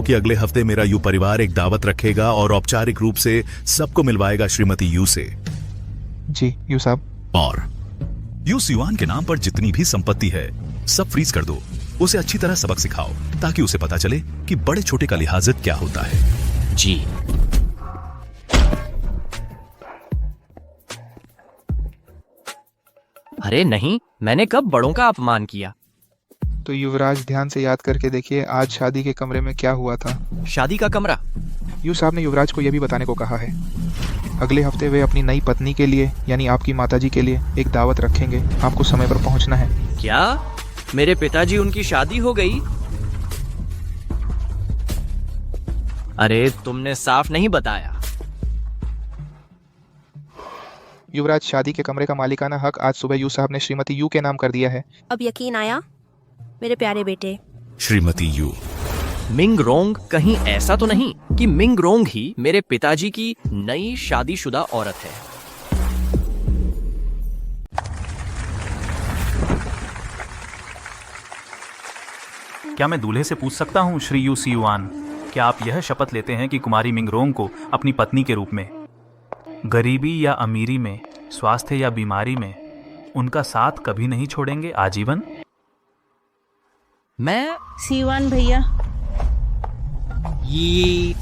कि अगले हफ्ते मेरा यू परिवार एक दावत रखेगा और औपचारिक रूप से सबको मिलवाएगा श्रीमती यू से। जी यू साहब। और यू सिवान के नाम पर जितनी भी संपत्ति है सब फ्रीज कर दो। उसे अच्छी तरह सबक सिखाओ ताकि उसे पता चले कि बड़े छोटे का लिहाजत क्या होता है। जी। अरे नहीं, मैंने कब बड़ों का अपमान किया। तो युवराज ध्यान से याद करके देखिए आज शादी के कमरे में क्या हुआ था। शादी का कमरा? यू साहब ने युवराज को यह भी बताने को कहा है अगले हफ्ते वे अपनी नई पत्नी के लिए यानी आपकी माताजी के लिए एक दावत रखेंगे। आपको समय पर पहुंचना है। क्या मेरे पिताजी उनकी शादी हो गई? अरे तुमने साफ नहीं बताया। युवराज शादी के कमरे का मालिकाना हक आज सुबह यू साहब ने श्रीमती यू के नाम कर दिया है। अब यकीन आया मेरे प्यारे बेटे? श्रीमती यू। मिंग रोंग कहीं ऐसा तो नहीं कि मिंग रोंग ही मेरे पिताजी की नई शादीशुदा औरत है? क्या मैं दूल्हे से पूछ सकता हूँ श्री यू सियुआन, क्या आप यह शपथ लेते हैं कि कुमारी मिंग रोंग को अपनी पत्नी के रूप में गरीबी या अमीरी में, स्वास्थ्य या बीमारी में उनका साथ कभी नहीं छोड़ेंगे आजीवन? मैं सियुआन भैया, ये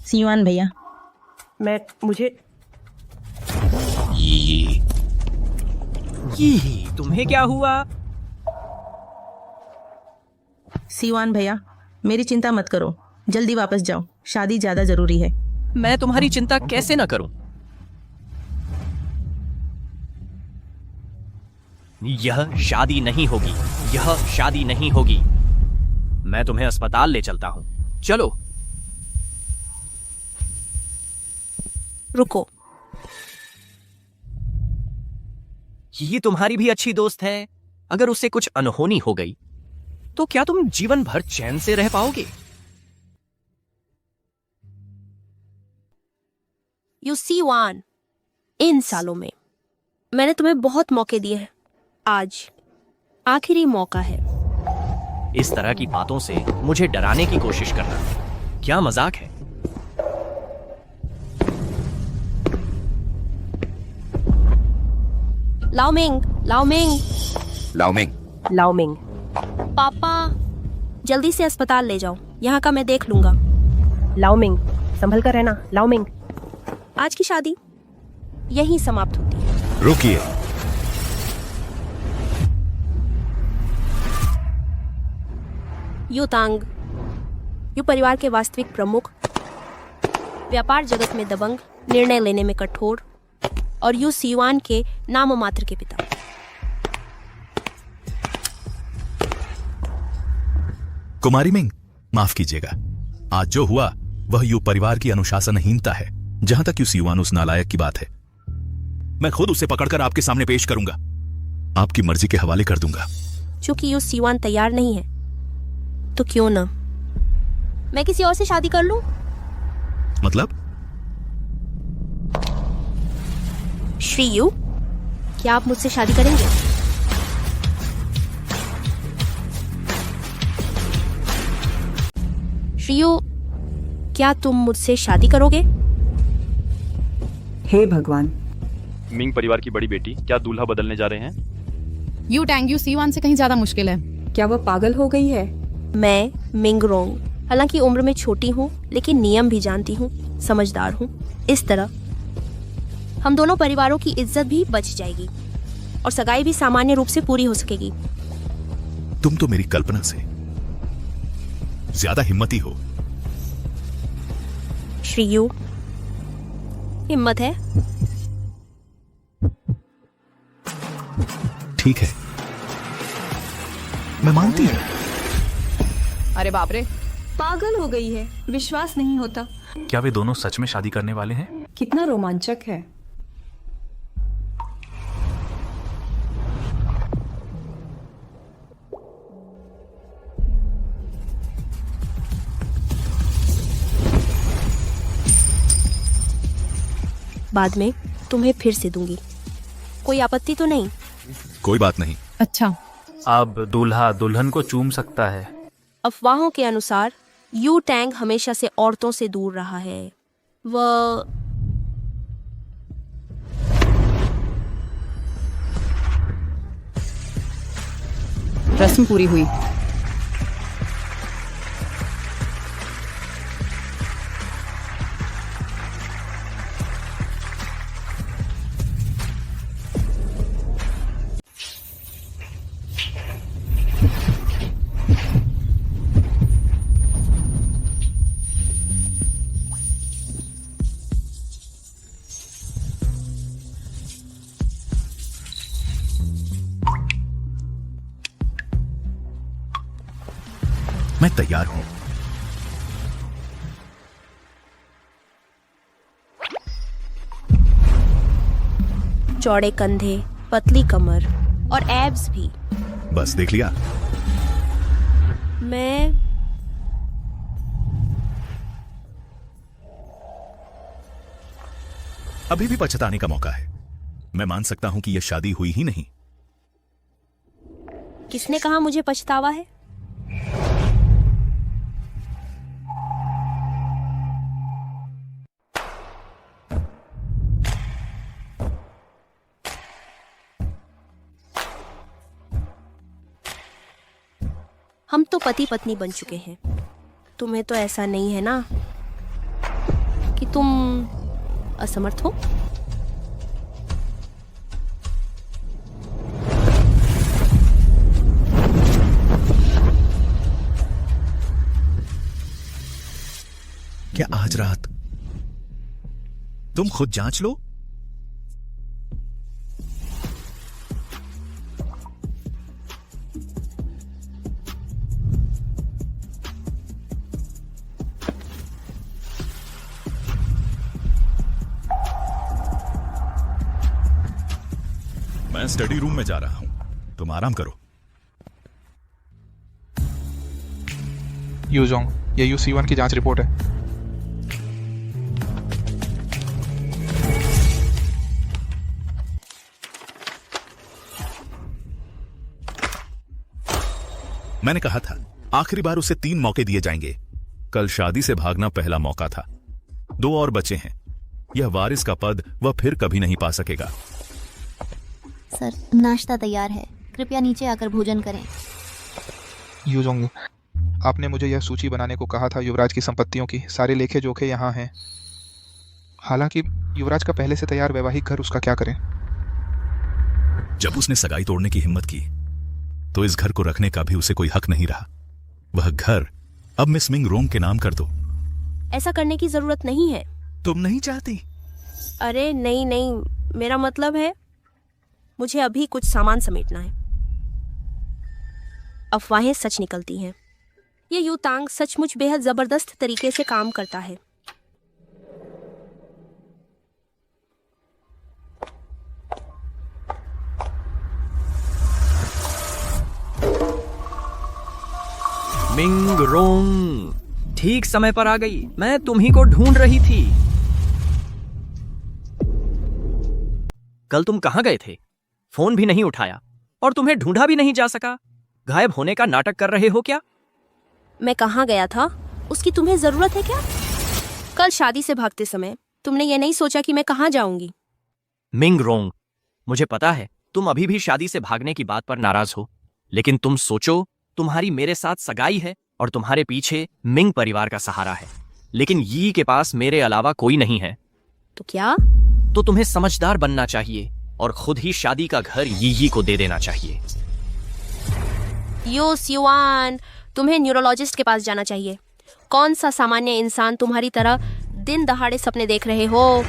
सियुआन भैया, मुझे ये तुम्हें क्या हुआ? सियुआन भैया मेरी चिंता मत करो, जल्दी वापस जाओ, शादी ज्यादा जरूरी है। मैं तुम्हारी चिंता कैसे न करूं? यह शादी नहीं होगी, यह शादी नहीं होगी। मैं तुम्हें अस्पताल ले चलता हूं, चलो। रुको, ये तुम्हारी भी अच्छी दोस्त है। अगर उससे कुछ अनहोनी हो गई तो क्या तुम जीवन भर चैन से रह पाओगे? यू सी वान, इन सालों में मैंने तुम्हें बहुत मौके दिए हैं, आज आखिरी मौका है। इस तरह की बातों से मुझे डराने की कोशिश करना क्या मजाक है? लाओमिंग, लाओमिंग, लाओमिंग। लाओमिंग, पापा जल्दी से अस्पताल ले जाओ, यहाँ का मैं देख लूंगा। लाओमिंग, संभल कर रहना। लाओमिंग, आज की शादी यहीं समाप्त होती है। रुकिए, यू तांग, यू परिवार के वास्तविक प्रमुख, व्यापार जगत में दबंग, निर्णय लेने में कठोर, और यू सियुआन के नाम मात्र के पिता। कुमारी मिंग, माफ कीजिएगा, आज जो हुआ वह यू परिवार की अनुशासनहीनता है। जहां तक यू सियुआन उस नालायक की बात है, मैं खुद उसे पकड़कर आपके सामने पेश करूंगा, आपकी मर्जी के हवाले कर दूंगा। चूंकि यू सियुआन तैयार नहीं है तो क्यों ना मैं किसी और से शादी कर लूं? मतलब? श्री यू, क्या आप मुझसे शादी करेंगे? श्री यू, क्या तुम मुझसे शादी करोगे? हे भगवान। मिंग परिवार की बड़ी बेटी क्या दूल्हा बदलने जा रहे हैं? यू टैंग यू सियुआन से कहीं ज्यादा मुश्किल है। क्या वह पागल हो गई है? मैं मिंग रोंग, हालांकि उम्र में छोटी हूँ लेकिन नियम भी जानती हूँ, समझदार हूँ। इस तरह हम दोनों परिवारों की इज्जत भी बच जाएगी और सगाई भी सामान्य रूप से पूरी हो सकेगी। तुम तो मेरी कल्पना से ज्यादा हिम्मती हो। श्री यू, हिम्मत है? ठीक है, मैं मानती हूँ। अरे बाप रे, पागल हो गई है, विश्वास नहीं होता। क्या वे दोनों सच में शादी करने वाले हैं? कितना रोमांचक है। बाद में तुम्हें फिर से दूंगी, कोई आपत्ति तो नहीं? कोई बात नहीं। अच्छा, अब दूल्हा दुल्हन को चूम सकता है। अफवाहों के अनुसार यू टैंग हमेशा से औरतों से दूर रहा है। वह रस्म पूरी हुई। मैं तैयार हूं। चौड़े कंधे, पतली कमर और एब्स भी। बस देख लिया। मैं अभी भी पछताने का मौका है। मैं मान सकता हूं कि यह शादी हुई ही नहीं। किसने कहा मुझे पछतावा है? हम तो पति पत्नी बन चुके हैं। तुम्हें तो ऐसा नहीं है ना कि तुम असमर्थ हो? क्या आज रात तुम खुद जांच लो? मैं स्टडी रूम में जा रहा हूं, तुम आराम करो। यूजोंग, ये UC1 की जांच रिपोर्ट है। मैंने कहा था आखिरी बार उसे 3 मौके दिए जाएंगे। कल शादी से भागना पहला मौका था। 2 और बचे हैं। यह वारिस का पद वह फिर कभी नहीं पा सकेगा। सर, नाश्ता तैयार है, कृपया नीचे आकर भोजन करें। यूजोंग, आपने मुझे यह सूची बनाने को कहा था युवराज की संपत्तियों की। सारे लेखे जोखे यहाँ हैं। हालांकि युवराज का पहले से तैयार वैवाहिक घर, उसका क्या करें? जब उसने सगाई तोड़ने की हिम्मत की तो इस घर को रखने का भी उसे कोई हक नहीं रहा। वह घर अब मिस मिंग रोंग के नाम कर दो। ऐसा करने की जरूरत नहीं है। तुम नहीं चाहती? अरे नहीं नहीं, मेरा मतलब है मुझे अभी कुछ सामान समेटना है। अफवाहें सच निकलती हैं। ये यू तांग सचमुच बेहद जबरदस्त तरीके से काम करता है। मिंग रोंग ठीक समय पर आ गई। मैं तुम्ही को ढूंढ रही थी। कल तुम कहां गए थे? फोन भी नहीं उठाया और तुम्हें ढूंढा भी नहीं जा सका। गायब होने का नाटक कर रहे हो क्या? मैं कहाँ गया था उसकी तुम्हें जरूरत है क्या? कल शादी से भागते समय तुमने ये नहीं सोचा कि मैं कहाँ जाऊंगी? मिंग रोंग, मुझे पता है तुम अभी भी शादी से भागने की बात पर नाराज हो, लेकिन तुम सोचो, तुम्हारी मेरे साथ सगाई है और तुम्हारे पीछे मिंग परिवार का सहारा है, लेकिन यी के पास मेरे अलावा कोई नहीं है। तो क्या? तो तुम्हें समझदार बनना चाहिए और खुद ही शादी का घर यी को दे देना चाहिए। यो सिवान, तुम्हें न्यूरोलॉजिस्ट के पास जाना चाहिए। कौन सा सामान्य इंसान तुम्हारी तरह दिन दहाड़े सपने देख रहे हो?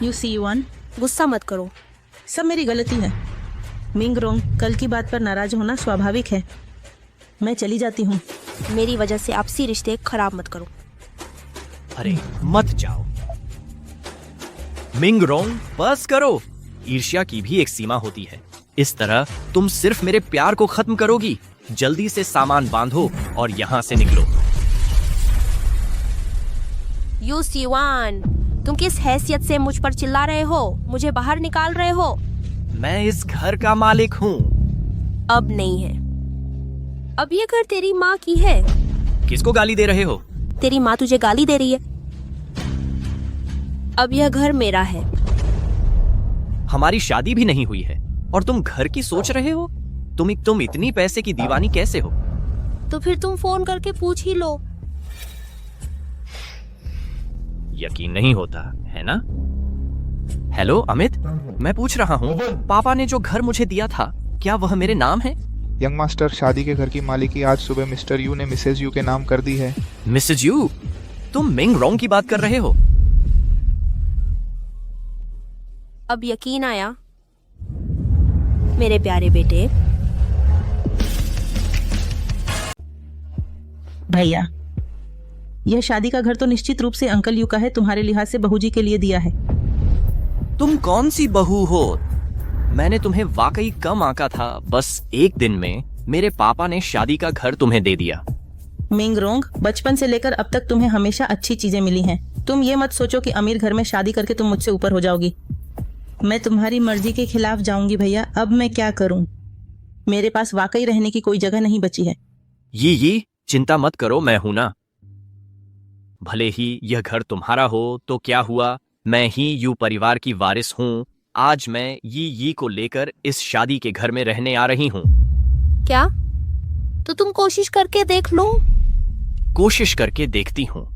UC1, गुस्सा मत करो। सब मेरी गलती है। मिंग रोंग, कल की बात पर नाराज होना स्वाभाविक है। मैं चली जाती हूँ। मेरी वजह से आपसी रिश्ते खराब मत करो। अरे मत जाओ मिंग रोंग, बस करो। ईर्ष्या की भी एक सीमा होती है। इस तरह तुम सिर्फ मेरे प्यार को खत्म करोगी। जल्दी से सामान बांधो और यहाँ से निकलो। यू सिवान, तुम किस हैसियत से मुझ पर चिल्ला रहे हो? मुझे बाहर निकाल रहे हो? मैं इस घर का मालिक हूँ। अब नहीं है। अब ये घर तेरी माँ की है। किसको गाली दे रहे हो? तेरी माँ तुझे गाली दे रही है। अब यह घर मेरा है। हमारी शादी भी नहीं हुई है और तुम घर की सोच रहे हो? तुम इतनी पैसे की दीवानी कैसे हो? तो फिर तुम फोन करके पूछ ही लो। यकीन नहीं होता है ना? हेलो अमित, मैं पूछ रहा हूँ, पापा ने जो घर मुझे दिया था क्या वह मेरे नाम है? यंग मास्टर, शादी के घर की मालिकी आज सुबह मिस्टर यू ने मिसेज यू के नाम कर दी है। Mrs Yu? तुम मिंग रोंग की बात कर रहे हो? अब यकीन आया मेरे प्यारे बेटे? भैया, यह शादी का घर तो निश्चित रूप से अंकल यू का है, तुम्हारे लिहाज से बहू जी के लिए दिया है। तुम कौन सी बहू हो? मैंने तुम्हें वाकई कम आंका था। बस एक दिन में मेरे पापा ने शादी का घर तुम्हें दे दिया। मिंग रोंग, बचपन से लेकर अब तक तुम्हें हमेशा अच्छी चीजें मिली हैं। तुम ये मत सोचो कि अमीर घर में शादी करके तुम मुझसे ऊपर हो जाओगी। मैं तुम्हारी मर्जी के खिलाफ जाऊंगी भैया। अब मैं क्या करूं? मेरे पास वाकई रहने की कोई जगह नहीं बची है। ये चिंता मत करो, मैं हूं ना। भले ही यह घर तुम्हारा हो तो क्या हुआ, मैं ही यू परिवार की वारिस हूँ। आज मैं ये को लेकर इस शादी के घर में रहने आ रही हूँ। क्या? तो तुम कोशिश करके देख लो। कोशिश करके देखती हूँ।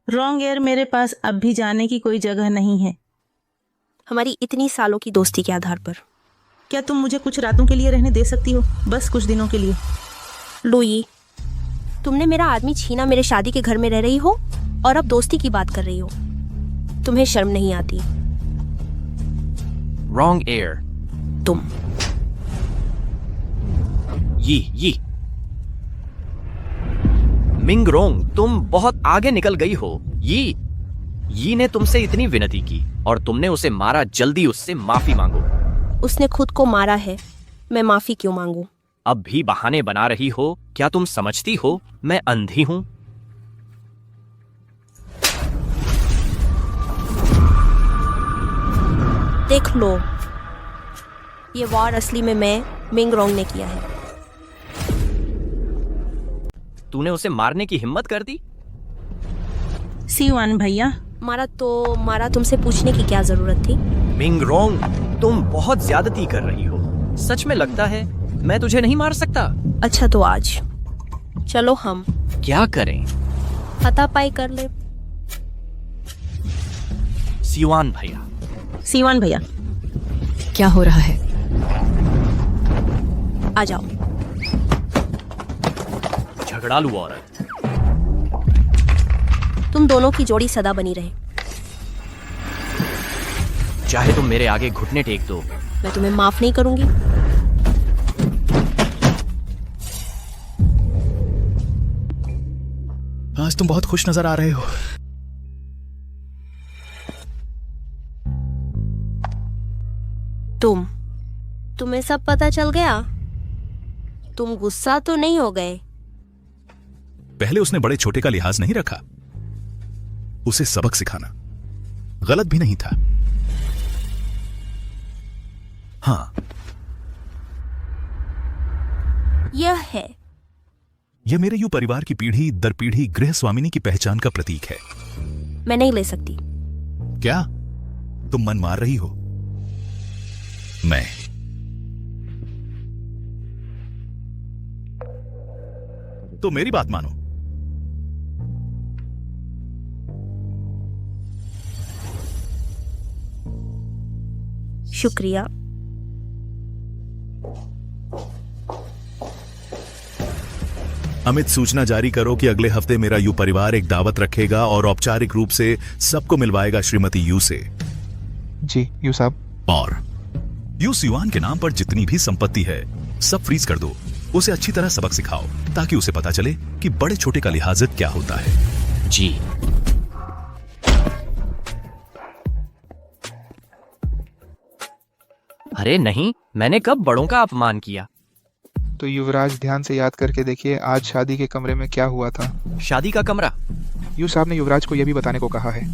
रॉन्ग एयर, मेरे पास अब भी जाने की कोई जगह नहीं है। हमारी इतनी सालों की दोस्ती के आधार पर क्या तुम मुझे कुछ रातों के लिए रहने दे सकती हो? बस कुछ दिनों के लिए। लुई, तुमने मेरा आदमी छीना, मेरे शादी के घर में रह रही हो और अब दोस्ती की बात कर रही हो। तुम्हें शर्म नहीं आती? Wrong air. तुम ये मिंग रोंग, तुम बहुत आगे निकल गई हो। ये ने तुमसे इतनी विनती की और तुमने उसे मारा। जल्दी उससे माफी मांगो। उसने खुद को मारा है, मैं माफी क्यों मांगू? अब भी बहाने बना रही हो। क्या तुम समझती हो मैं अंधी हूं? देख लो, ये वॉर असली में मैं मिंग रोंग ने किया है। तूने उसे मारने की हिम्मत कर दी? सीवान भैया, मारा तो मारा, तुमसे पूछने की क्या जरूरत थी? मिंग रोंग, तुम बहुत ज्यादती कर रही हो। सच में लगता है मैं तुझे नहीं मार सकता। अच्छा तो आज चलो हम क्या करें? हाथापाई कर ले। सीवान भैया। सीवान भैया, क्या हो रहा है? आ जाओ। झगड़ालू औरत। तुम दोनों की जोड़ी सदा बनी रहे। चाहे तुम मेरे आगे घुटने टेक दो, मैं तुम्हें माफ नहीं करूंगी। आज तुम बहुत खुश नजर आ रहे हो। तुम्हें सब पता चल गया? तुम गुस्सा तो नहीं हो गए? पहले उसने बड़े छोटे का लिहाज नहीं रखा। उसे सबक सिखाना गलत भी नहीं था। हाँ, यह मेरे यू परिवार की पीढ़ी दर पीढ़ी गृह स्वामिनी की पहचान का प्रतीक है। मैं नहीं ले सकती। क्या तुम मन मार रही हो? मैं तो मेरी बात मानो। शुक्रिया। अमित, सूचना जारी करो कि अगले हफ्ते मेरा यू परिवार एक दावत रखेगा और औपचारिक रूप से सबको मिलवाएगा श्रीमती यू से। जी यू साहब। और यू सिवान के नाम पर जितनी भी संपत्ति है सब फ्रीज कर दो। उसे अच्छी तरह सबक सिखाओ ताकि उसे पता चले कि बड़े छोटे का लिहाजत क्या होता है। जी। अरे नहीं, मैंने कब बड़ों का अपमान किया? तो युवराज, ध्यान से याद करके देखिए आज शादी के कमरे में क्या हुआ था। शादी का कमरा? यू साहब ने युवराज को यह भी बताने को कहा है।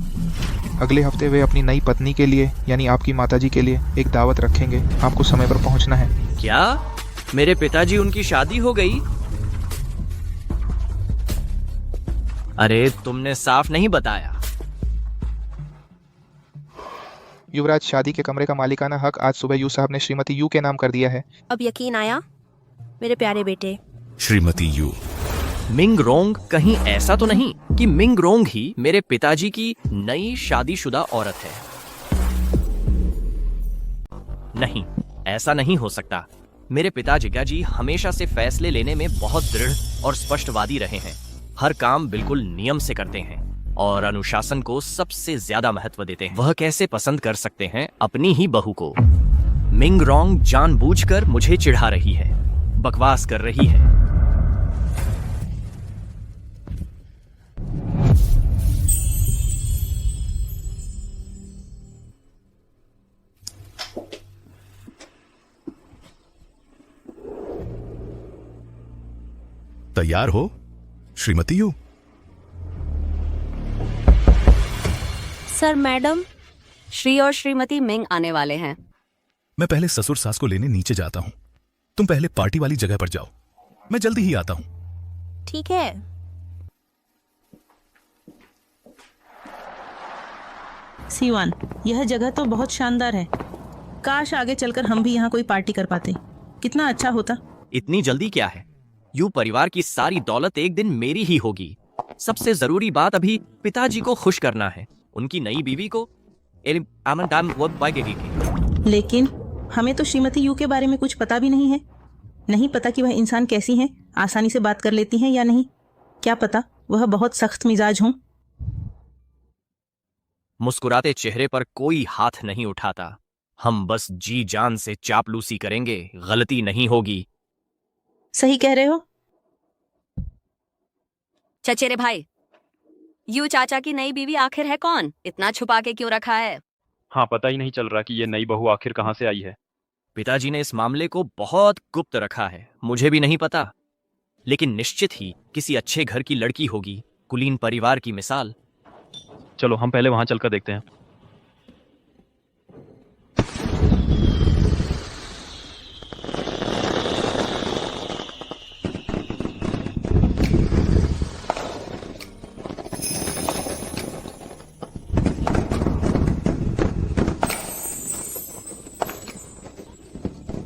अगले हफ्ते वे अपनी नई पत्नी के लिए यानी आपकी माताजी के लिए एक दावत रखेंगे। आपको समय पर पहुंचना है। क्या मेरे पिताजी उनकी शादी हो गई? अरे तुमने साफ नहीं बताया। युवराज, शादी के कमरे का मालिकाना हक आज सुबह यू साहब ने श्रीमती यू के नाम कर दिया है। अब यकीन आया मेरे प्यारे बेटे? श्रीमती यू, मिंग रोंग कहीं ऐसा तो नहीं कि मिंग रोंग ही मेरे पिताजी की नई शादीशुदा औरत है? नहीं, ऐसा नहीं हो सकता। मेरे पिताजी हमेशा से फैसले लेने में बहुत दृढ़ और स्पष्टवादी रहे हैं। हर काम बिल्कुल नियम से करते हैं और अनुशासन को सबसे ज्यादा महत्व देते हैं। वह कैसे पसंद कर सकते हैं अपनी ही बहू को? मिंग रोंग जानबूझकर मुझे चिढ़ा रही है, बकवास कर रही है। तैयार हो Shrimati you? Sir, madam. Shri और श्रीमती मिंग आने वाले हैं। मैं पहले ससुर सास को लेने नीचे जाता हूं। तुम पहले पार्टी वाली जगह पर जाओ, मैं जल्दी ही आता हूं। ठीक है। सीवान, यह जगह तो बहुत शानदार है। काश आगे चलकर हम भी यहाँ कोई पार्टी कर पाते, कितना अच्छा होता। इतनी जल्दी क्या है? यू परिवार की सारी दौलत एक दिन मेरी ही होगी। सबसे जरूरी बात अभी पिताजी को खुश करना है, उनकी नई बीवी को। लेकिन हमें तो श्रीमती यू के बारे में कुछ पता भी नहीं है। नहीं पता कि वह इंसान कैसी हैं, आसानी से बात कर लेती हैं या नहीं। क्या पता वह बहुत सख्त मिजाज हों। मुस्कुराते चेहरे पर कोई हाथ नहीं उठाता। हम बस जी जान से चापलूसी करेंगे, गलती नहीं होगी। सही कह रहे हो। चचेरे भाई, यू चाचा की नई बीवी आखिर है कौन? इतना छुपा के क्यों रखा है? हाँ, पता ही नहीं चल रहा कि ये नई बहू आखिर कहाँ से आई है। पिताजी ने इस मामले को बहुत गुप्त रखा है, मुझे भी नहीं पता। लेकिन निश्चित ही किसी अच्छे घर की लड़की होगी, कुलीन परिवार की मिसाल। चलो हम पहले वहां चलकर देखते हैं।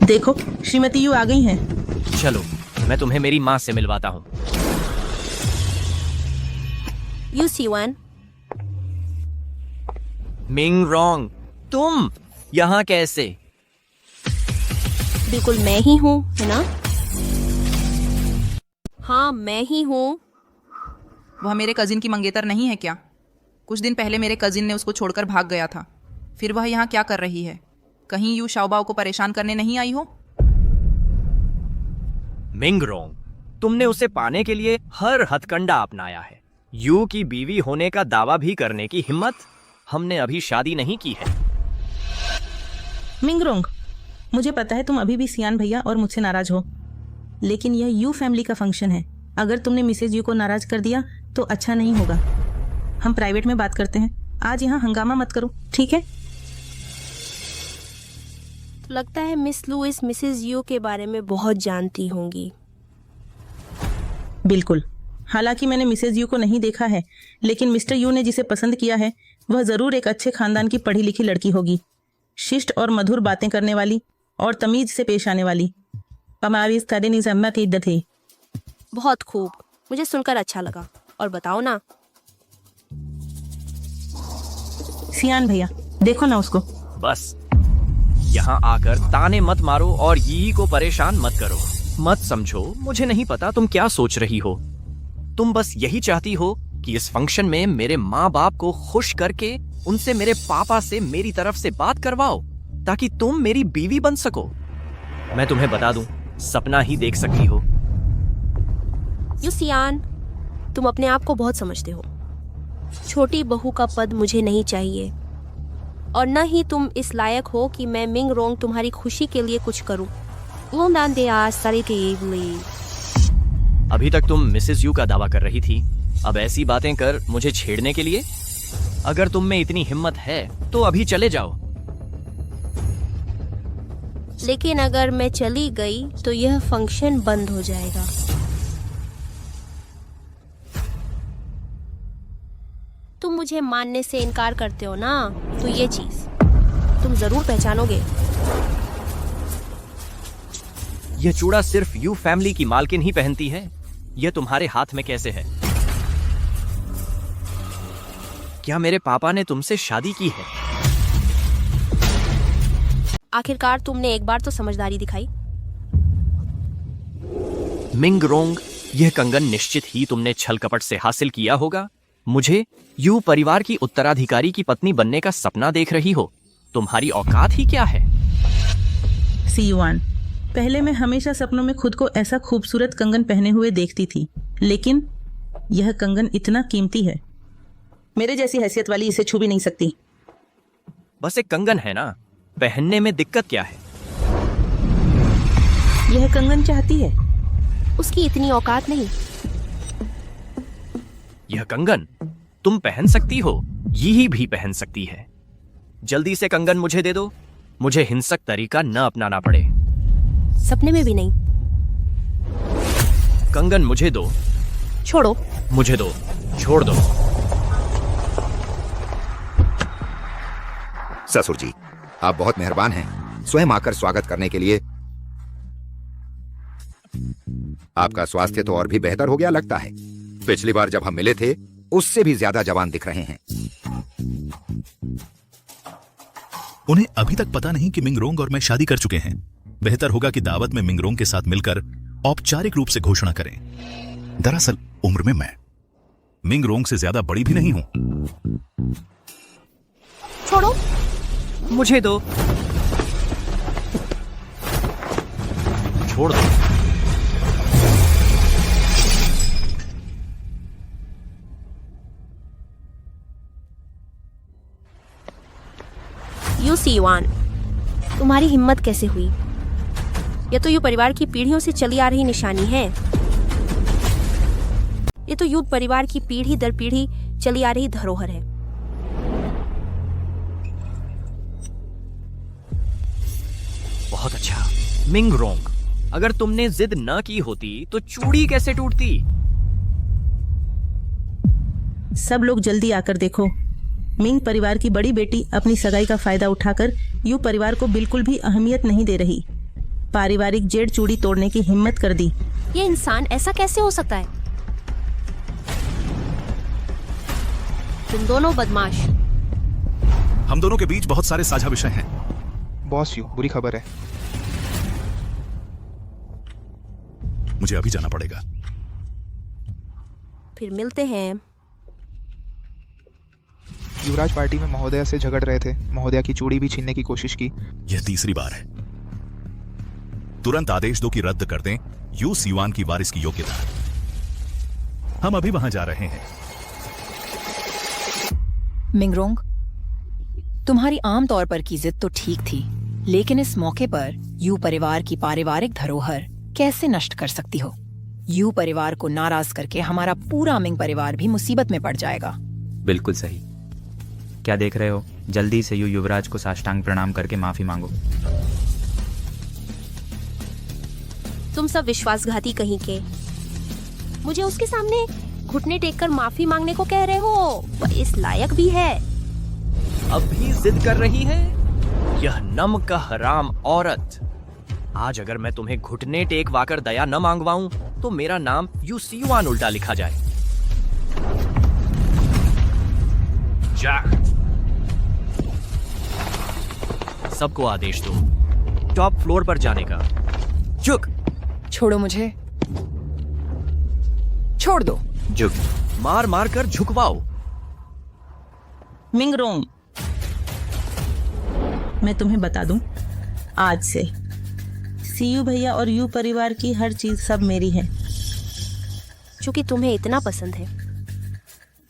देखो, श्रीमती यू आ गई हैं। चलो, मैं तुम्हें मेरी माँ से मिलवाता हूँ। यू सीवान। मिंग रोंग, तुम यहाँ कैसे? बिल्कुल मैं ही हूँ, है ना? हाँ, मैं ही हूँ। वह मेरे कजिन की मंगेतर नहीं है क्या? कुछ दिन पहले मेरे कजिन ने उसको छोड़कर भाग गया था। फिर वह यहाँ क्या कर रही है? कहीं यू शाओबाओ को परेशान करने नहीं आई हो? मिंग रोंग, तुमने उसे पाने के लिए हर हथकंडा अपनाया है। यू की बीवी होने का दावा भी करने की हिम्मत? हमने अभी शादी नहीं की है। मिंग रोंग, मुझे पता है तुम अभी भी सियान भैया और मुझसे नाराज हो, लेकिन यह यू फैमिली का फंक्शन है। अगर तुमने मिसेज यू को नाराज कर दिया तो अच्छा नहीं होगा। हम प्राइवेट में बात करते हैं। आज यहाँ हंगामा मत करो, ठीक है? तो लगता है मिस लुइस मिसेज यू के बारे में बहुत जानती होंगी। बिल्कुल। हालांकि मैंने मिसेज यू को नहीं देखा है, लेकिन मिस्टर यू ने जिसे पसंद किया है वह जरूर एक अच्छे खानदान की पढ़ी लिखी लड़की होगी, शिष्ट और मधुर बातें करने वाली और तमीज से पेश आने वाली। थी। बहुत खूब, मुझे सुनकर अच्छा लगा। और बताओ ना। सियान भैया, देखो ना उसको। बस यहाँ आकर ताने मत मारो और यी को परेशान मत करो। मत समझो, मुझे नहीं पता तुम क्या सोच रही हो। तुम बस यही चाहती हो कि इस फंक्शन में मेरे माँ बाप को खुश करके उनसे मेरे पापा से मेरी तरफ से बात करवाओ ताकि तुम मेरी बीवी बन सको। मैं तुम्हें बता दूं, सपना ही देख सकती हो। यू सियान, तुम अपने आप को बहुत समझते हो। छोटी बहू का पद मुझे नहीं चाहिए, और न ही तुम इस लायक हो कि मैं मिंग रोंग तुम्हारी खुशी के लिए कुछ करूं। अभी तक तुम मिसेस यू का दावा कर रही थी, अब ऐसी बातें कर मुझे छेड़ने के लिए? अगर तुम में इतनी हिम्मत है तो अभी चले जाओ। लेकिन अगर मैं चली गई तो यह फंक्शन बंद हो जाएगा। तुम मुझे मानने से इनकार करते हो ना, तो ये चीज तुम जरूर पहचानोगे। यह चूड़ा सिर्फ यू फैमिली की मालकिन ही पहनती है। यह तुम्हारे हाथ में कैसे है? क्या मेरे पापा ने तुमसे शादी की है? आखिरकार तुमने एक बार तो समझदारी दिखाई। मिंग रोंग, यह कंगन निश्चित ही तुमने छल कपट से हासिल किया होगा। मुझे यू परिवार की उत्तराधिकारी की पत्नी बनने का सपना देख रही हो। तुम्हारी औकात ही क्या है? सीयुआन, पहले मैं हमेशा सपनों में खुद को ऐसा खूबसूरत कंगन पहने हुए देखती थी, लेकिन यह कंगन इतना कीमती है, मेरे जैसी हैसियत वाली इसे छू भी नहीं सकती। बस एक कंगन है ना, पहनने में दिक्कत क्या है? यह कंगन चाहती है। उसकी इतनी औकात नहीं। यह कंगन तुम पहन सकती हो, यही भी पहन सकती है। जल्दी से कंगन मुझे दे दो, मुझे हिंसक तरीका न अपनाना पड़े। सपने में भी नहीं। कंगन मुझे दो। छोड़ो। मुझे दो। छोड़ दो। ससुर जी, आप बहुत मेहरबान हैं स्वयं आकर स्वागत करने के लिए। आपका स्वास्थ्य तो और भी बेहतर हो गया लगता है। पिछली बार जब हम मिले थे उससे भी ज्यादा जवान दिख रहे हैं। उन्हें अभी तक पता नहीं कि मिंग रोंग और मैं शादी कर चुके हैं। बेहतर होगा कि दावत में मिंग रोंग के साथ मिलकर औपचारिक रूप से घोषणा करें। दरअसल उम्र में मैं मिंग रोंग से ज्यादा बड़ी भी नहीं हूं। छोड़ो। मुझे दो। छोड़ दो। यू सीयुआन, तुम्हारी हिम्मत कैसे हुई? यह तो यू परिवार की पीढ़ियों से चली आ रही निशानी है। ये तो यू परिवार की पीढ़ी दर पीढ़ी चली आ रही धरोहर है। बहुत अच्छा मिंग रोंग, अगर तुमने जिद न की होती तो चूड़ी कैसे टूटती? सब लोग जल्दी आकर देखो। मिंग परिवार की बड़ी बेटी अपनी सगाई का फायदा उठाकर यू परिवार को बिल्कुल भी अहमियत नहीं दे रही। पारिवारिक जेड़ चूड़ी तोड़ने की हिम्मत कर दी। ये इंसान ऐसा कैसे हो सकता है? तुम दोनों बदमाश। हम दोनों के बीच बहुत सारे साझा विषय हैं। बॉस यू, बुरी खबर है। मुझे अभी जाना पड़ेगा। फिर मिलते हैं। युवराज पार्टी में महोदया से झगड़ रहे थे। महोदया की चूड़ी भी छीनने की कोशिश की। यह तीसरी बार है। तुरंत आदेश दो कि रद्द कर दें यू सीयुआन की वारिस की योग्यता। हम अभी वहां जा रहे हैं। मिंगरोंग, तुम्हारी आम तौर पर की जिद तो ठीक थी, लेकिन इस मौके पर यू परिवार की पारिवारिक धरोहर कैसे नष्ट कर सकती हो? यू परिवार को नाराज करके हमारा पूरा मिंग परिवार भी मुसीबत में पड़ जाएगा। बिल्कुल सही। क्या देख रहे हो? जल्दी से युवराज को साष्टांग प्रणाम करके माफी मांगो। तुम सब विश्वासघाती कहीं के। मुझे उसके सामने घुटने टेककर माफी मांगने को कह रहे हो? वह इस लायक भी है। अब भी जिद कर रही है यह नम का हराम औरत। आज अगर मैं तुम्हें घुटने टेकवाकर दया न मांगवाऊं तो मेरा नाम यू सीयुआन उल्टा लिखा जाए। सबको आदेश दो टॉप फ्लोर पर जाने का। झुक। छोड़ो मुझे। छोड़ दो। झुक। मार मार कर झुकवाओ। मिंग रोंग, मैं तुम्हें बता दूं, आज से सीयू भैया और यू परिवार की हर चीज सब मेरी है। क्योंकि तुम्हें इतना पसंद है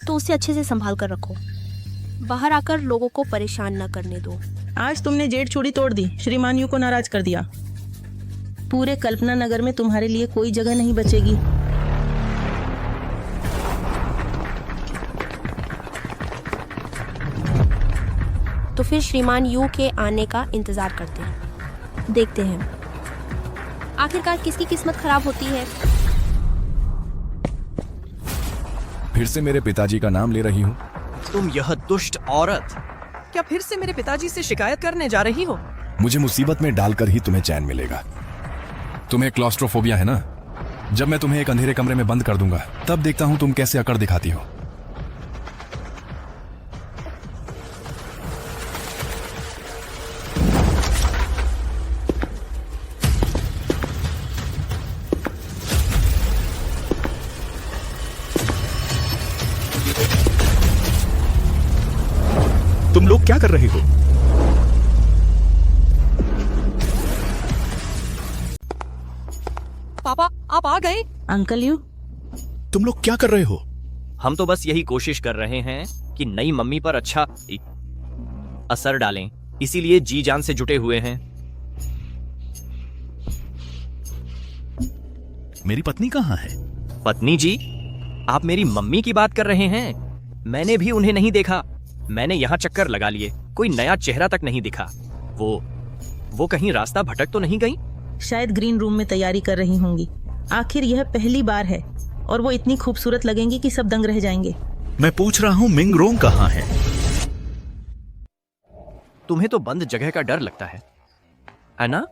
तो उसे अच्छे से संभाल कर रखो। बाहर आकर लोगों को परेशान न करने दो। आज तुमने जेड़ चूड़ी तोड़ दी, श्रीमान यू को नाराज कर दिया। पूरे कल्पना नगर में तुम्हारे लिए कोई जगह नहीं बचेगी। तो फिर श्रीमान यू के आने का इंतजार करते हैं। देखते हैं आखिरकार किसकी किस्मत खराब होती है। फिर से मेरे पिताजी का नाम ले रही हूँ। तुम यह दुष्ट औरत, क्या फिर से मेरे पिताजी से शिकायत करने जा रही हो? मुझे मुसीबत में डालकर ही तुम्हें चैन मिलेगा। तुम्हें क्लॉस्ट्रोफोबिया है ना? जब मैं तुम्हें एक अंधेरे कमरे में बंद कर दूंगा, तब देखता हूं तुम कैसे अकड़ दिखाती हो। तुम लोग क्या कर रहे हो? पापा, आप आ गए? अंकल यू, तुम लोग क्या कर रहे हो? हम तो बस यही कोशिश कर रहे हैं कि नई मम्मी पर अच्छा असर डालें, इसीलिए जी जान से जुटे हुए हैं। मेरी पत्नी कहाँ है? पत्नी जी, आप मेरी मम्मी की बात कर रहे हैं? मैंने भी उन्हें नहीं देखा। मैंने यहाँ चक्कर लगा लिए, कोई नया चेहरा तक नहीं दिखा। वो कहीं रास्ता भटक तो नहीं गई? शायद ग्रीन रूम में तैयारी कर रही होंगी। आखिर यह पहली बार है और वो इतनी खूबसूरत लगेंगी कि सब दंग रह जाएंगे। मैं पूछ रहा हूँ मिंग रोंग कहाँ है? तुम्हें तो बंद जगह का डर लगता है ना?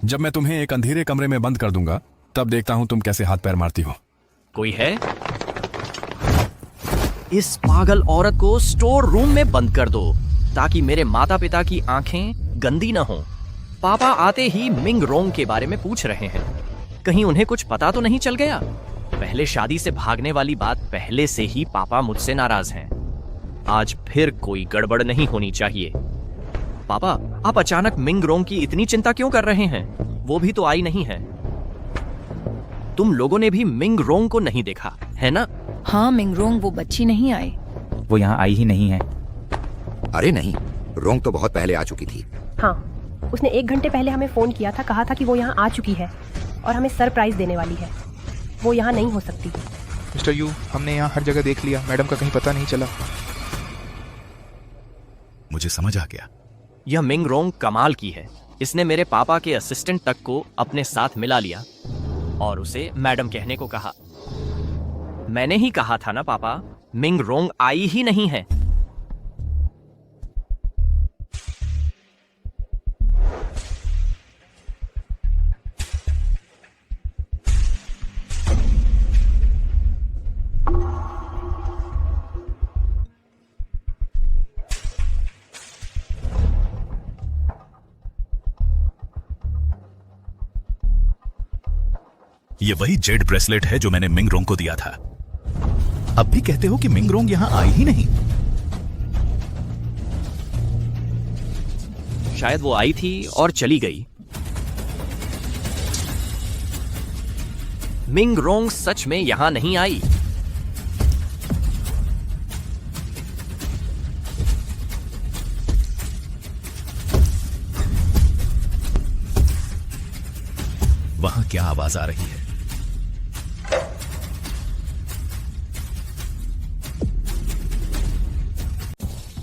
जब मैं तुम्हें एक अंधेरे कमरे में बंद कर दूंगा, तब देखता हूं तुम कैसे हाथ पैर मारती हो। कोई है? इस पागल औरत को स्टोर रूम में बंद कर दो ताकि मेरे माता पिता की आंखें गंदी न हो। पापा आते ही मिंग रोंग के बारे में पूछ रहे हैं। कहीं उन्हें कुछ पता तो नहीं चल गया? पहले शादी से भागने वाली बात पहले से ही पापा मुझसे नाराज हैं। आज फिर कोई गड़बड़ नहीं होनी चाहिए। पापा, आप अचानक मिंग रोंग की इतनी चिंता क्यों कर रहे हैं? वो भी तो आई नहीं है। तुम लोगों ने भी मिंग रोंग को नहीं देखा है ना? हाँ, मिंग रोंग वो बच्ची नहीं आई। वो यहाँ आई ही नहीं है। अरे नहीं, रोंग तो बहुत पहले आ चुकी थी। हाँ, उसने 1 घंटे पहले हमें फोन किया था, कहा था कि वो यहाँ आ चुकी है और हमें सरप्राइज देने वाली है। वो यहाँ नहीं हो सकती। मिस्टर यू, हमने यहाँ हर जगह देख लिया, मैडम का कहीं पता नहीं चला। मुझे समझ आ गया। यह मिंग रोंग कमाल की है। इसने मेरे पापा के असिस्टेंट तक को अपने साथ मिला लिया और उसे मैडम कहने को कहा। मैंने ही कहा था ना पापा, मिंग रोंग आई ही नहीं है। ये वही जेड ब्रेसलेट है जो मैंने मिंग रोंग को दिया था। अब भी कहते हो कि मिंग रोंग यहां आई ही नहीं? शायद वो आई थी और चली गई। मिंग रोंग सच में यहां नहीं आई। वहां क्या आवाज आ रही है?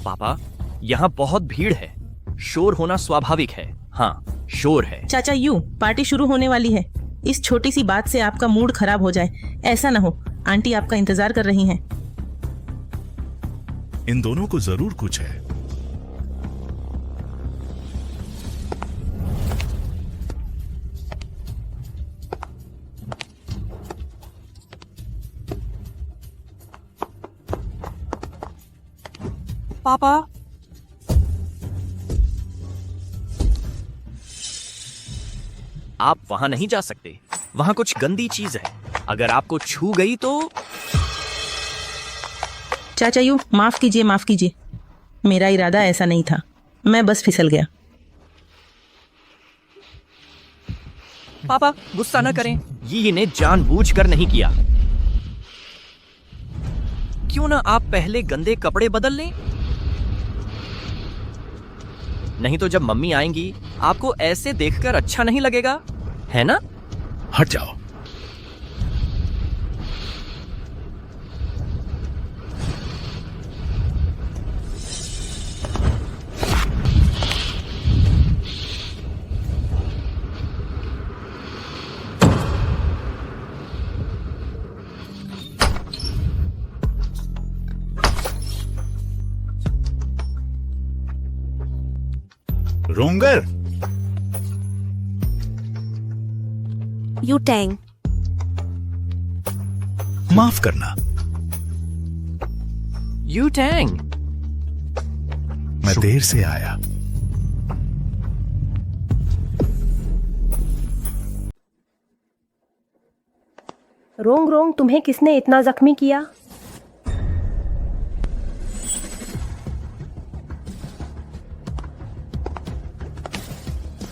पापा, यहाँ बहुत भीड़ है। शोर होना स्वाभाविक है। हाँ, शोर है। चाचा यू, पार्टी शुरू होने वाली है। इस छोटी सी बात से आपका मूड खराब हो जाए, ऐसा ना हो। आंटी आपका इंतजार कर रही हैं। इन दोनों को जरूर कुछ है। पापा, आप वहां नहीं जा सकते। वहां कुछ गंदी चीज है। अगर आपको छू गई तो। चाचा यू, माफ कीजिए, माफ कीजिए। मेरा इरादा ऐसा नहीं था, मैं बस फिसल गया। पापा, गुस्सा न करें। ये ने जानबूझकर नहीं किया। क्यों ना आप पहले गंदे कपड़े बदल लें? नहीं तो जब मम्मी आएंगी आपको ऐसे देखकर अच्छा नहीं लगेगा, है ना? हट जाओ। रोंगर, यू टैंग, माफ करना। यू टैंग, मैं देर से आया। रोंग रोंग, तुम्हें किसने इतना जख्मी किया?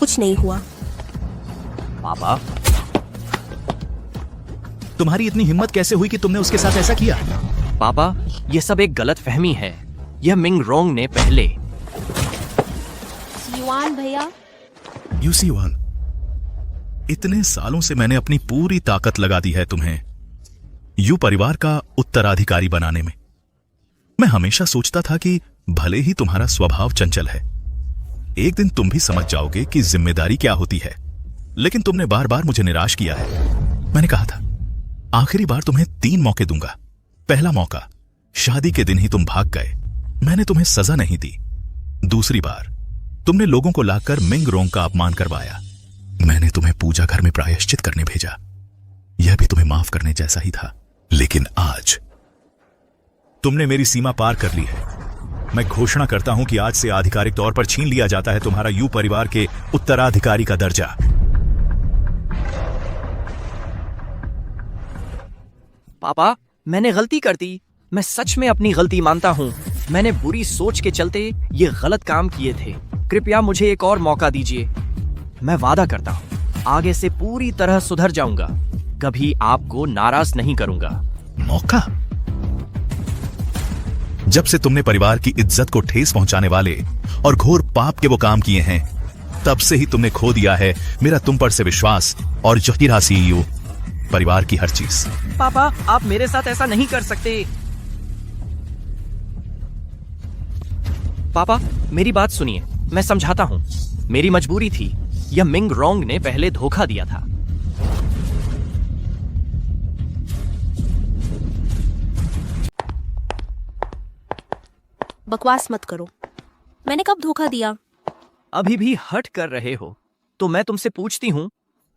कुछ नहीं हुआ। पापा, तुम्हारी इतनी हिम्मत कैसे हुई कि तुमने उसके साथ ऐसा किया? पापा, ये सब एक गलत फहमी है। यह मिंग रोंग ने पहले। युआन भैया, यू सियुआन, इतने सालों से मैंने अपनी पूरी ताकत लगा दी है तुम्हें यू परिवार का उत्तराधिकारी बनाने में। मैं हमेशा सोचता था कि भले ही तुम्हारा स्वभाव चंचल है, एक दिन तुम भी समझ जाओगे कि जिम्मेदारी क्या होती है। लेकिन तुमने बार बार मुझे निराश किया है। मैंने कहा था आखिरी बार तुम्हें 3 मौके दूंगा। पहला मौका, शादी के दिन ही तुम भाग गए, मैंने तुम्हें सजा नहीं दी। दूसरी बार, तुमने लोगों को लाकर मिंग रोंग का अपमान करवाया, मैंने तुम्हें पूजा घर में प्रायश्चित करने भेजा। यह भी तुम्हें माफ करने जैसा ही था। लेकिन आज तुमने मेरी सीमा पार कर ली है। मैं घोषणा करता हूं कि आज से आधिकारिक तौर पर छीन लिया जाता है तुम्हारा यू परिवार के उत्तराधिकारी का दर्जा। पापा, मैंने गलती कर दी। मैं सच में अपनी गलती मानता हूँ। मैंने बुरी सोच के चलते ये गलत काम किए थे। कृपया मुझे एक और मौका दीजिए। मैं वादा करता हूँ आगे से पूरी तरह सुधर जाऊंगा। कभी आपको नाराज नहीं करूंगा। मौका? जब से तुमने परिवार की इज्जत को ठेस पहुंचाने वाले और घोर पाप के वो काम किए हैं, तब से ही तुमने खो दिया है मेरा तुम पर से विश्वास और जहीरा सीईओ परिवार की हर चीज। पापा, आप मेरे साथ ऐसा नहीं कर सकते। पापा, मेरी बात सुनिए, मैं समझाता हूँ। मेरी मजबूरी थी। यह मिंग रोंग ने पहले धोखा दिया था। बकवास मत करो। मैंने कब धोखा दिया? अभी भी हट कर रहे हो तो मैं तुमसे पूछती हूँ,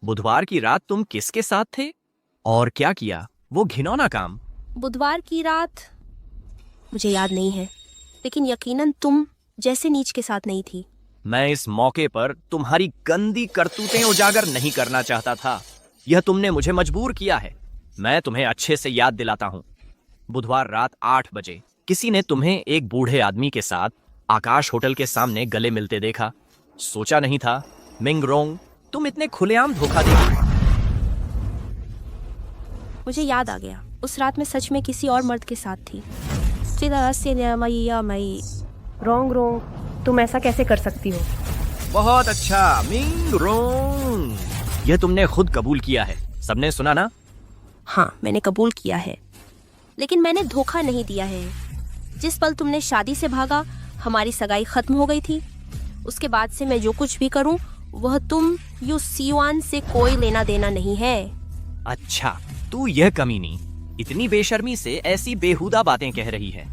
बुधवार की रात तुम किसके साथ थे और क्या किया? वो घिनौना काम। बुधवार की रात मुझे याद नहीं है, लेकिन यकीनन तुम जैसे नीच के साथ नहीं थी। मैं इस मौके पर तुम्हारी गंदी करतूतें उजागर नहीं करना चाहता था। यह तुमने मुझे मजबूर किया है। मैं तुम्हें अच्छे से याद दिलाता हूँ। बुधवार रात 8 बजे किसी ने तुम्हें एक बूढ़े आदमी के साथ आकाश होटल के सामने गले मिलते देखा। सोचा नहीं था मिंग रोंग तुम इतने खुलेआम धोखा देगी। मुझे याद आ गया, उस रात में सच में किसी और मर्द के साथ थी। रोंग रोंग, तुम ऐसा कैसे कर सकती हो? बहुत अच्छा मिंग रोंग, यह तुमने खुद कबूल किया है। सबने सुना ना? हाँ, मैंने कबूल किया है, लेकिन मैंने धोखा नहीं दिया है। जिस पल तुमने शादी से भागा, हमारी सगाई खत्म हो गई थी। उसके बाद से मैं जो कुछ भी करूं, वह तुम यू सियुआन से कोई लेना देना नहीं है। अच्छा, तू यह कमीनी इतनी बेशर्मी से ऐसी बेहुदा बातें कह रही है।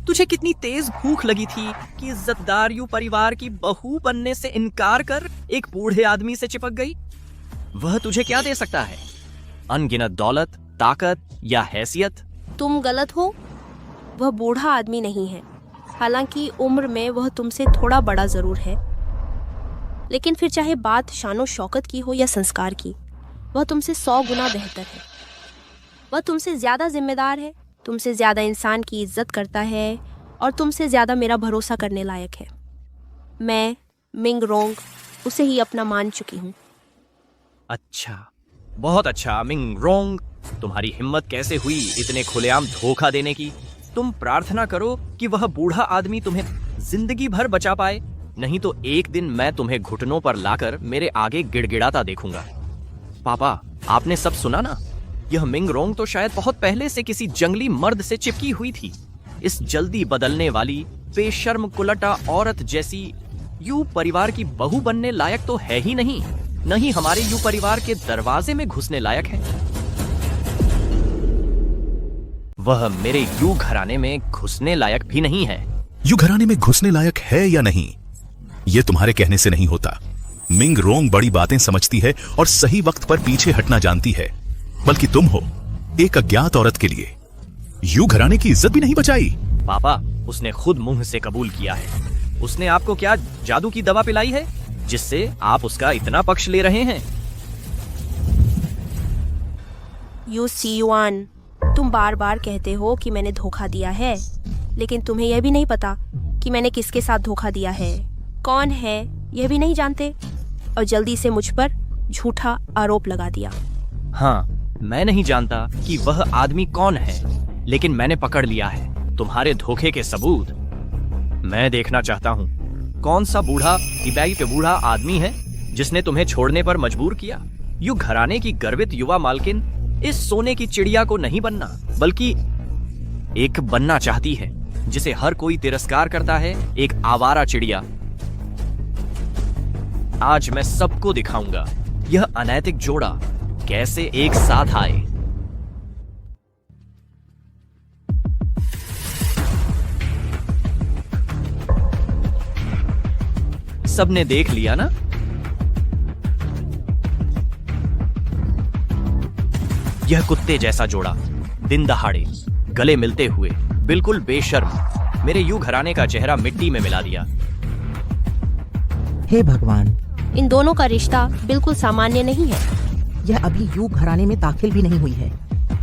तुझे कितनी तेज भूख लगी थी कि इज्जतदार यू परिवार की बहू बनने से इनकार कर एक बूढ़े आदमी से चिपक गई। वह तुझे क्या दे सकता है? अनगिनत दौलत, ताकत या हैसियत? तुम गलत हो। वह बूढ़ा आदमी नहीं है। हालांकि उम्र में वह तुमसे थोड़ा बड़ा जरूर है, लेकिन फिर चाहे बात शानो शौकत की हो या संस्कार की, वह तुमसे 100 गुना बेहतर है। वह तुमसे ज्यादा जिम्मेदार है, तुमसे ज्यादा इंसान की इज्जत करता है और तुमसे ज्यादा मेरा भरोसा करने लायक है। मैं मिंग रोंग उसे ही अपना मान चुकी हूँ। अच्छा, बहुत अच्छा मिंग रोंग, तुम्हारी हिम्मत कैसे हुई इतने खुलेआम धोखा देने की? तुम प्रार्थना करो कि वह बूढ़ा आदमी तुम्हें जिंदगी भर बचा पाए, नहीं तो एक दिन मैं तुम्हें घुटनों पर लाकर मेरे आगे गिड़गिड़ाता देखूंगा। पापा, आपने सब सुना ना? यह मिंग रोंग तो शायद बहुत पहले से किसी जंगली मर्द से चिपकी हुई थी। इस जल्दी बदलने वाली बेशर्म कुलटा औरत जैसी यू परिवार की बहू बनने लायक तो है ही नहीं, न ही हमारे यू परिवार के दरवाजे में घुसने लायक है। वह मेरे यू घराने में घुसने लायक भी नहीं है। यू घराने में घुसने लायक है या नहीं, ये तुम्हारे कहने से नहीं होता। मिंग रोंग बड़ी बातें समझती है और सही वक्त पर पीछे हटना जानती है, बल्कि तुम हो एक अज्ञात औरत के लिए यू घराने की इज्जत भी नहीं बचाई। पापा, उसने खुद मुंह से कबूल किया है। उसने आपको क्या जादू की दवा पिलाई है जिससे आप उसका इतना पक्ष ले रहे हैं? यू सीयुआन, तुम बार बार कहते हो कि मैंने धोखा दिया है, लेकिन तुम्हें यह भी नहीं पता कि मैंने किसके साथ धोखा दिया है, कौन है यह भी नहीं जानते, और जल्दी से मुझ पर झूठा आरोप लगा दिया। हाँ, मैं नहीं जानता कि वह आदमी कौन है, लेकिन मैंने पकड़ लिया है तुम्हारे धोखे के सबूत। मैं देखना चाहता हूँ कौन सा बूढ़ा इबाई पे बूढ़ा आदमी है जिसने तुम्हें छोड़ने पर मजबूर किया। यू घराने की गर्वित युवा मालकिन इस सोने की चिड़िया को नहीं बनना, बल्कि एक बनना चाहती है जिसे हर कोई तिरस्कार करता है, एक आवारा चिड़िया। आज मैं सबको दिखाऊंगा यह अनैतिक जोड़ा कैसे एक साथ आए। सबने देख लिया ना? यह कुत्ते जैसा जोड़ा दिन दहाड़े गले मिलते हुए बिल्कुल बेशर्म मेरे यू घराने का चेहरा मिट्टी में मिला दिया। हे भगवान, इन दोनों का रिश्ता बिल्कुल सामान्य नहीं है। यह अभी यू घराने में दाखिल भी नहीं हुई है।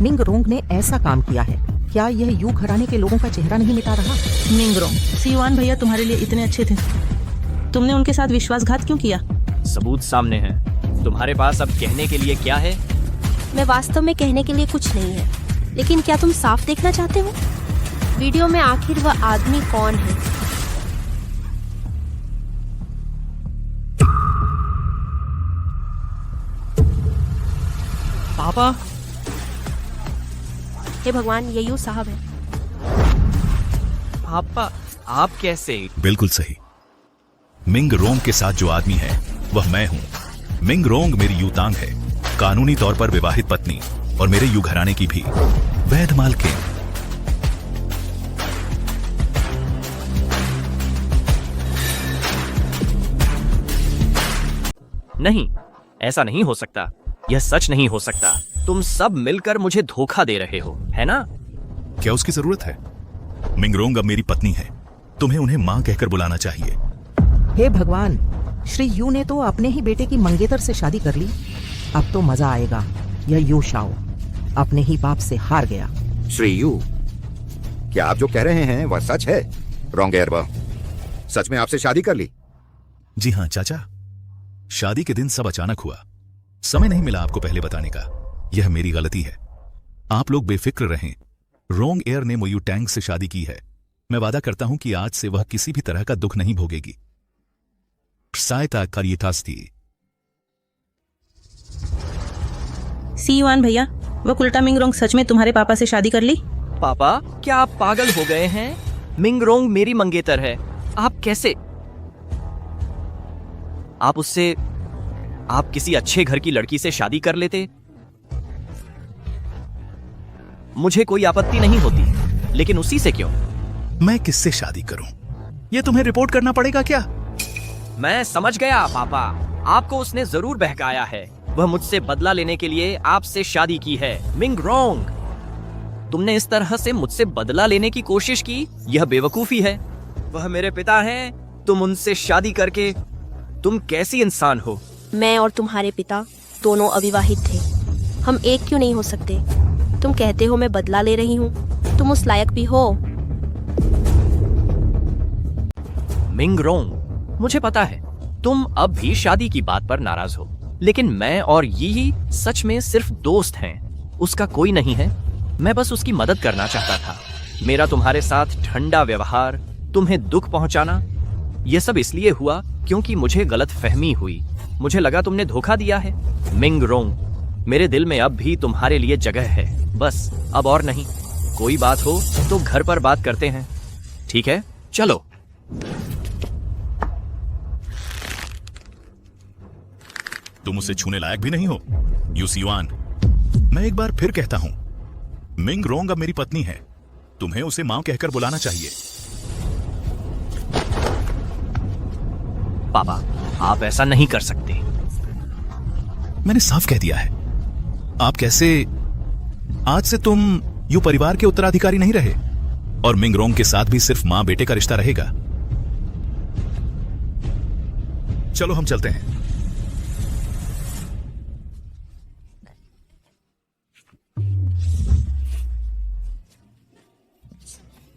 मिंग रोंग ने ऐसा काम किया है, क्या यह यू घराने के लोगों का चेहरा नहीं मिटा रहा? मिंग रोंग, सीयुआन भैया तुम्हारे लिए इतने अच्छे थे, तुमने उनके साथ विश्वासघात क्यों किया? सबूत सामने है। तुम्हारे पास अब कहने के लिए क्या है? मैं वास्तव में कहने के लिए कुछ नहीं है, लेकिन क्या तुम साफ देखना चाहते हो वीडियो में आखिर वह आदमी कौन है? पापा, हे भगवान, ये यू साहब है। पापा, आप कैसे? बिल्कुल सही। मिंग रोंग के साथ जो आदमी है वह मैं हूं। मिंग रोंग मेरी यूतांग है, कानूनी तौर पर विवाहित पत्नी, और मेरे यू घराने की भी वैध मालकिन। नहीं, ऐसा नहीं हो सकता। यह सच नहीं हो सकता। तुम सब मिलकर मुझे धोखा दे रहे हो, है ना? क्या उसकी जरूरत है? मिंग रोंग अब मेरी पत्नी है, तुम्हें उन्हें मां कहकर बुलाना चाहिए। हे भगवान, श्री यू ने तो अपने ही बेटे की मंगेतर से शादी कर ली। अब तो मजा आएगा। यह यू शाओ अपने ही बाप से हार गया। श्री यू, क्या आप जो कह रहे हैं वह सच है? रोंगेर सच में आपसे शादी कर ली? जी हाँ चाचा, शादी के दिन सब अचानक हुआ। समय नहीं मिला आपको पहले बताने का। यह मेरी गलती है। आप लोग बेफिक्र रहें। रोंग एयर ने मोयू टैंग से शादी की है। मैं वादा करता हूं कि आज से वह किसी भी तरह का दुख नहीं भोगेगी। सहायता करियतास्ती। सीयुआन भैया, वो उल्टा मिंग रोंग सच में तुम्हारे पापा से शादी कर ली? पापा, क्या आप पागल हो गए हैं? मिंग रोंग मेरी मंगेतर है। आप कैसे? आप किसी अच्छे घर की लड़की से शादी कर लेते, मुझे कोई आपत्ति नहीं होती, लेकिन उसी से क्यों? मैं किससे शादी करूं? यह तुम्हें रिपोर्ट करना पड़ेगा क्या? मैं समझ गया पापा, आपको उसने जरूर बहकाया है। वह मुझसे बदला लेने के लिए आपसे शादी की है। मिंग रोंग, तुमने इस तरह से मुझसे बदला लेने की कोशिश की, यह बेवकूफी है। वह मेरे पिता हैं, तुम उनसे शादी करके तुम कैसी इंसान हो? मैं और तुम्हारे पिता दोनों अविवाहित थे। हम एक क्यों नहीं हो सकते? तुम कहते हो मैं बदला ले रही हूँ, तुम उस लायक भी हो? मिंग रोंग, मुझे पता है तुम अब भी शादी की बात पर नाराज हो, लेकिन मैं और यी सच में सिर्फ दोस्त हैं। उसका कोई नहीं है। मैं बस उसकी मदद करना चाहता था। मेरा तुम्हारे साथ ठंडा व्यवहार, तुम्हें दुख पहुंचाना, यह सब इसलिए हुआ क्योंकि मुझे गलत फहमी हुई। मुझे लगा तुमने धोखा दिया है। मिंग रोंग, मेरे दिल में अब भी तुम्हारे लिए जगह है, बस अब और नहीं। कोई बात हो तो घर पर बात करते हैं, ठीक है? चलो। तुम उसे छूने लायक भी नहीं हो, यू सीयुआन। मैं एक बार फिर कहता हूं, मिंग रोंग अब मेरी पत्नी है। तुम्हें उसे मां कहकर बुलाना चाहिए। पापा, आप ऐसा नहीं कर सकते। मैंने साफ कह दिया है। आप कैसे? आज से तुम यू परिवार के उत्तराधिकारी नहीं रहे और मिंग रोंग के साथ भी सिर्फ मां बेटे का रिश्ता रहेगा। चलो हम चलते हैं।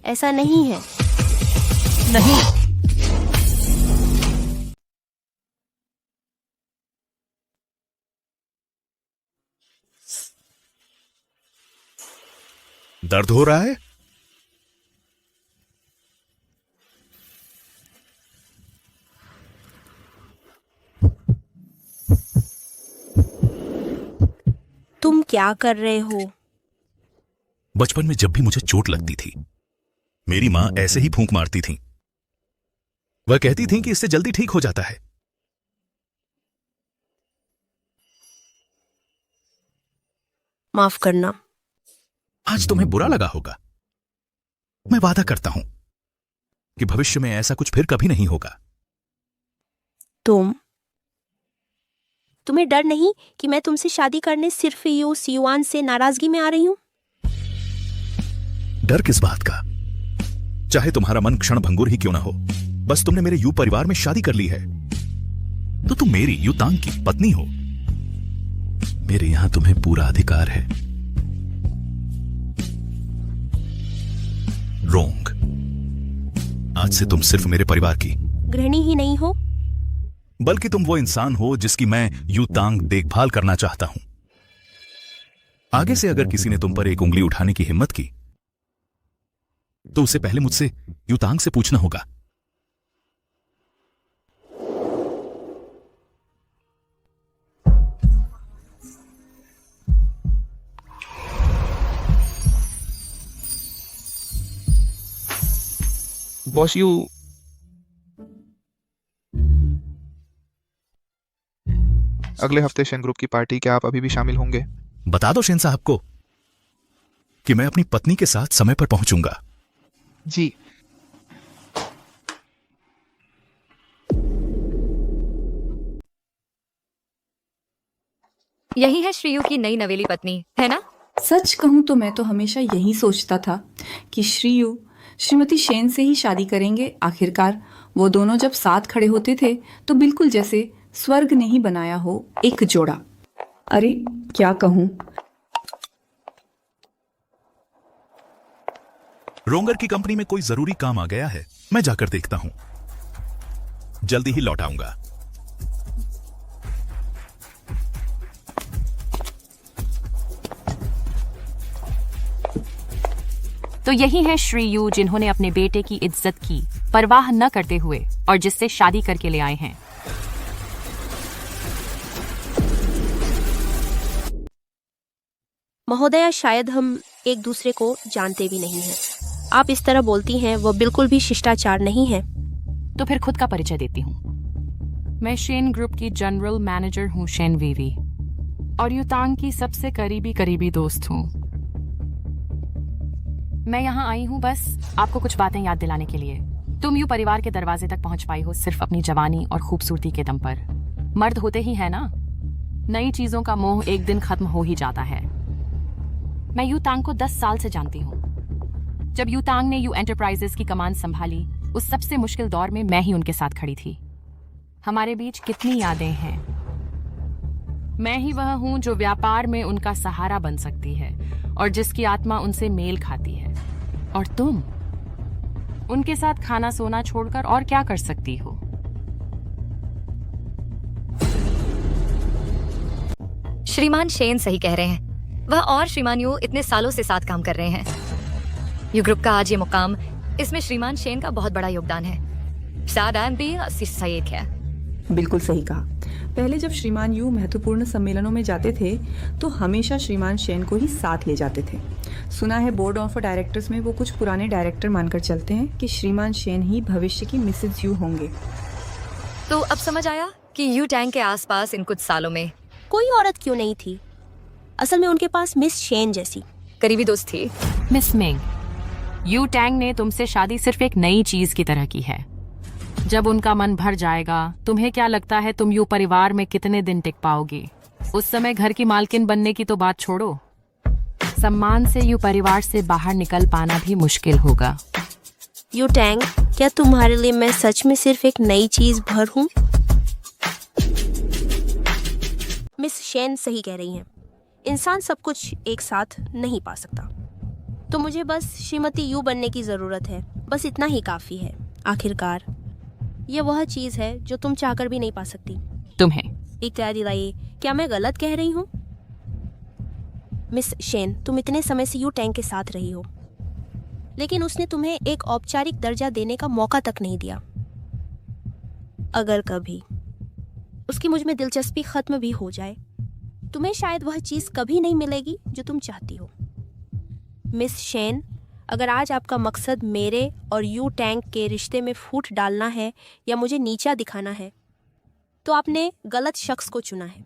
ऐसा नहीं है। नहीं, दर्द हो रहा है? तुम क्या कर रहे हो? बचपन में जब भी मुझे चोट लगती थी, मेरी मां ऐसे ही फूंक मारती थी। वह कहती थी कि इससे जल्दी ठीक हो जाता है। माफ करना। आज तुम्हें बुरा लगा होगा। मैं वादा करता हूं कि भविष्य में ऐसा कुछ फिर कभी नहीं होगा। तुम्हें डर नहीं कि मैं तुमसे शादी करने सिर्फ यू सियुआन से नाराजगी में आ रही हूं? डर किस बात का? चाहे तुम्हारा मन क्षण भंगुर ही क्यों ना हो, बस तुमने मेरे यू परिवार में शादी कर ली है तो तुम मेरी यू तांग की पत्नी हो। मेरे यहां तुम्हें पूरा अधिकार है। रोंग, आज से तुम सिर्फ मेरे परिवार की गृहिणी ही नहीं हो, बल्कि तुम वो इंसान हो जिसकी मैं यू तांग देखभाल करना चाहता हूं। आगे से अगर किसी ने तुम पर एक उंगली उठाने की हिम्मत की तो उसे पहले मुझसे यू तांग से पूछना होगा। बॉस यू अगले हफ्ते शेन ग्रुप की पार्टी, क्या आप अभी भी शामिल होंगे? बता दो शेन साहब को कि मैं अपनी पत्नी के साथ समय पर पहुंचूंगा। जी। यही है श्रीयू की नई नवेली पत्नी, है ना? सच कहूं तो मैं तो हमेशा यही सोचता था कि श्रीयू श्रीमती शेन से ही शादी करेंगे। आखिरकार वो दोनों जब साथ खड़े होते थे तो बिल्कुल जैसे स्वर्ग ने ही बनाया हो एक जोड़ा। अरे क्या कहूं। रोंगर की कंपनी में कोई जरूरी काम आ गया है, मैं जाकर देखता हूं। जल्दी ही लौट आऊंगा। तो यही है श्रीयू जिन्होंने अपने बेटे की इज्जत की परवाह न करते हुए और जिससे शादी करके ले आए हैं। महोदया, शायद हम एक दूसरे को जानते भी नहीं हैं। आप इस तरह बोलती हैं, वह बिल्कुल भी शिष्टाचार नहीं है। तो फिर खुद का परिचय देती हूँ। मैं शेन ग्रुप की जनरल मैनेजर हूँ, शेन वीवी, और युतांग की सबसे करीबी दोस्त हूँ। मैं यहाँ आई हूँ बस आपको कुछ बातें याद दिलाने के लिए। तुम यू परिवार के दरवाजे तक पहुंच पाई हो सिर्फ अपनी जवानी और खूबसूरती के दम पर। मर्द होते ही है ना, नई चीजों का मोह एक दिन खत्म हो ही जाता है। मैं यू तांग को 10 साल से जानती हूँ। जब यू तांग ने यू एंटरप्राइजेस की कमान संभाली, उस सबसे मुश्किल दौर में मैं ही उनके साथ खड़ी थी। हमारे बीच कितनी यादें हैं। मैं ही वह हूं जो व्यापार में उनका सहारा बन सकती है और जिसकी आत्मा उनसे मेल खाती है। और तुम उनके साथ खाना सोना छोड़कर और क्या कर सकती हो? श्रीमान शेन सही कह रहे हैं। वह और श्रीमान यू इतने सालों से साथ काम कर रहे हैं। यू ग्रुप का आज ये मुकाम, इसमें श्रीमान शेन का बहुत बड़ा योगदान है। शायद भी सही है। बिल्कुल सही कहा। पहले जब श्रीमान यू महत्वपूर्ण सम्मेलनों में जाते थे तो हमेशा श्रीमान शेन को ही साथ ले जाते थे। सुना है बोर्ड ऑफ डायरेक्टर्स में वो कुछ पुराने डायरेक्टर मानकर चलते हैं कि श्रीमान शेन ही भविष्य की मिसेज यू होंगे। तो अब समझ आया कि यू टैंक के आसपास इन कुछ सालों में कोई औरत क्यों नहीं थी। असल में उनके पास मिस शेन जैसी करीबी दोस्त थी। मिस मिंग, यू टैंग ने तुमसे शादी सिर्फ एक नई चीज की तरह की है। जब उनका मन भर जाएगा, तुम्हें क्या लगता है तुम यू परिवार में कितने दिन टिक पाओगी? उस समय घर की मालकिन बनने की तो बात छोड़ो, सम्मान से यू परिवार से बाहर निकल पाना भी मुश्किल होगा। यू टैंग, क्या तुम्हारे लिए मैं सच में सिर्फ एक नई चीज भर हूँ? मिस शेन सही कह रही हैं। इंसान सब कुछ एक साथ नहीं पा सकता। तो मुझे बस श्रीमती यू बनने की जरूरत है, बस इतना ही काफी है। आखिरकार यह वह चीज है जो तुम चाहकर भी नहीं पा सकती। तुम्हें इत्यादि दिलाइए, क्या मैं गलत कह रही हूँ? मिस शेन, तुम इतने समय से यू टैंग के साथ रही हो, लेकिन उसने तुम्हें एक औपचारिक दर्जा देने का मौका तक नहीं दिया। अगर कभी उसकी मुझ में दिलचस्पी खत्म भी हो जाए, तुम्हें शायद वह चीज कभी नहीं मिलेगी जो तुम चाहती हो। मिस शेन, अगर आज आपका मकसद मेरे और यू टैंग के रिश्ते में फूट डालना है या मुझे नीचा दिखाना है, तो आपने गलत शख्स को चुना है।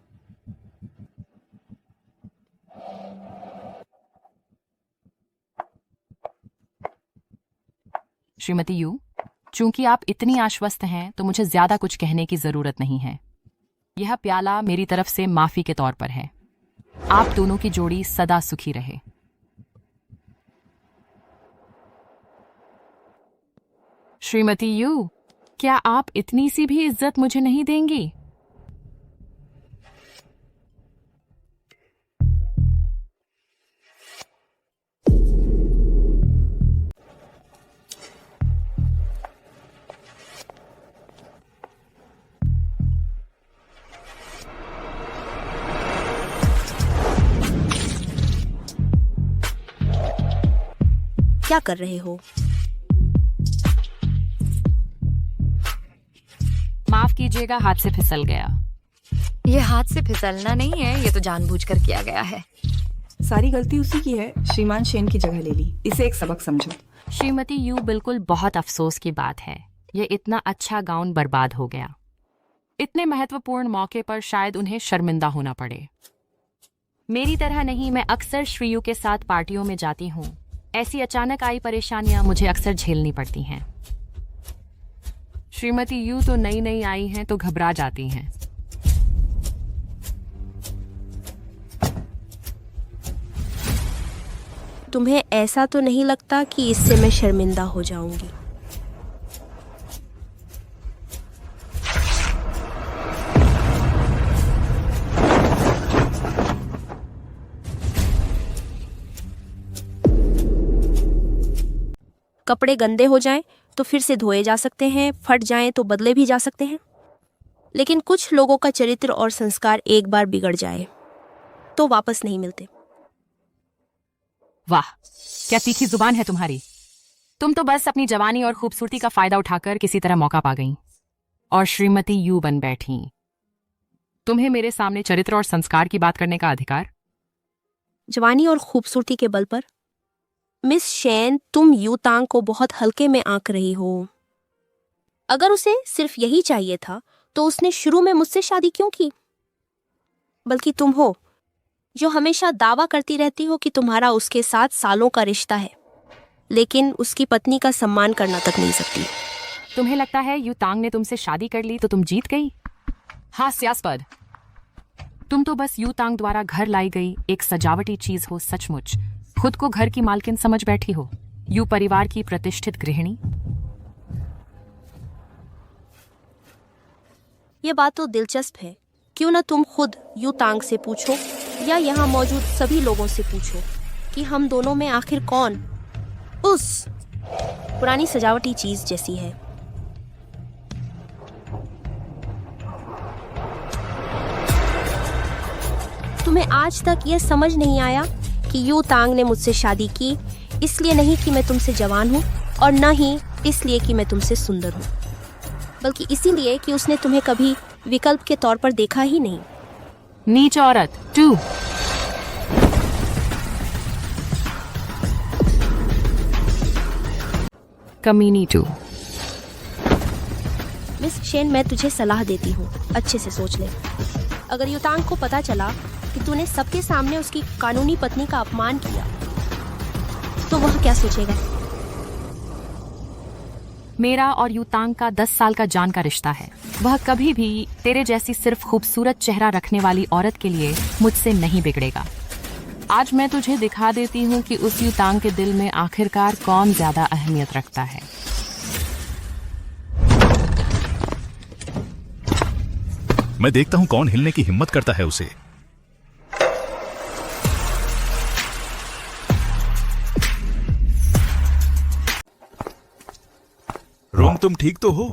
श्रीमती यू, चूंकि आप इतनी आश्वस्त हैं तो मुझे ज्यादा कुछ कहने की जरूरत नहीं है। यह प्याला मेरी तरफ से माफी के तौर पर है। आप दोनों की जोड़ी सदा सुखी रहे। श्रीमती यू, क्या आप इतनी सी भी इज्जत मुझे नहीं देंगी? क्या कर रहे हो? माफ कीजिएगा, हाथ से फिसल गया। ये हाथ से फिसलना नहीं है, ये तो जानबूझकर किया गया है। सारी गलती उसी की है। श्रीमान शेन की जगह ले ली। इसे एक सबक समझो। श्रीमती यू, बिल्कुल बहुत अफसोस की बात है। ये इतना अच्छा गाउन बर्बाद हो गया। इतने महत्वपूर्ण मौके पर शायद उन्हें शर्मिंदा होना पड़े। मेरी तरह नहीं, मैं अक्सर श्रीयू के साथ पार्टियों में जाती हूँ। ऐसी अचानक आई परेशानियां मुझे अक्सर झेलनी पड़ती हैं। श्रीमती यू तो नई नई आई हैं तो घबरा जाती हैं। तुम्हें ऐसा तो नहीं लगता कि इससे मैं शर्मिंदा हो जाऊंगी? कपड़े गंदे हो जाएं तो फिर से धोए जा सकते हैं, फट जाएं तो बदले भी जा सकते हैं, लेकिन कुछ लोगों का चरित्र और संस्कार एक बार बिगड़ जाए तो वापस नहीं मिलते। वाह, क्या तीखी जुबान है तुम्हारी। तुम तो बस अपनी जवानी और खूबसूरती का फायदा उठाकर किसी तरह मौका पा गई और श्रीमती यू बन बैठी। तुम्हें मेरे सामने चरित्र और संस्कार की बात करने का अधिकार? जवानी और खूबसूरती के बल पर? मिस शेन, तुम यू तांग को बहुत हल्के में आंक रही हो। अगर उसे सिर्फ यही चाहिए था तो उसने शुरू में मुझसे शादी क्यों की? बल्कि तुम हो जो हमेशा दावा करती रहती हो कि तुम्हारा उसके साथ सालों का रिश्ता है, लेकिन उसकी पत्नी का सम्मान करना तक नहीं सकती। तुम्हें लगता है यू तांग ने तुमसे शादी कर ली तो तुम जीत गई? हास्यास्पद। तुम तो बस यू तांग द्वारा घर लाई गई एक सजावटी चीज हो। सचमुच खुद को घर की मालकिन समझ बैठी हो, यू परिवार की प्रतिष्ठित गृहिणी। यह बात तो दिलचस्प है। क्यों ना तुम खुद यू तांग से पूछो या यहाँ मौजूद सभी लोगों से पूछो कि हम दोनों में आखिर कौन उस पुरानी सजावटी चीज जैसी है। तुम्हें आज तक यह समझ नहीं आया कि यू तांग ने मुझसे शादी की इसलिए नहीं कि मैं तुमसे जवान हूँ और न ही इसलिए कि मैं तुमसे सुंदर हूँ, बल्कि इसीलिए कि उसने तुम्हें कभी विकल्प के तौर पर देखा ही नहीं। नीच औरत 2। कमीनी 2। मिस शेन, मैं तुझे सलाह देती हूँ, अच्छे से सोच ले। अगर यू तांग को पता चला कि तूने सबके सामने उसकी कानूनी पत्नी का अपमान किया तो वह क्या सोचेगा? मेरा और यूतांग का 10 साल का जान का रिश्ता है। वह कभी भी तेरे जैसी सिर्फ खूबसूरत चेहरा रखने वाली औरत के लिए मुझसे नहीं बिगड़ेगा। आज मैं तुझे दिखा देती हूँ कि उस यूतांग के दिल में आखिरकार कौन ज्यादा अहमियत रखता है। मैं देखता हूं कौन हिलने की हिम्मत करता है उसे। रोंग, तुम ठीक तो हो?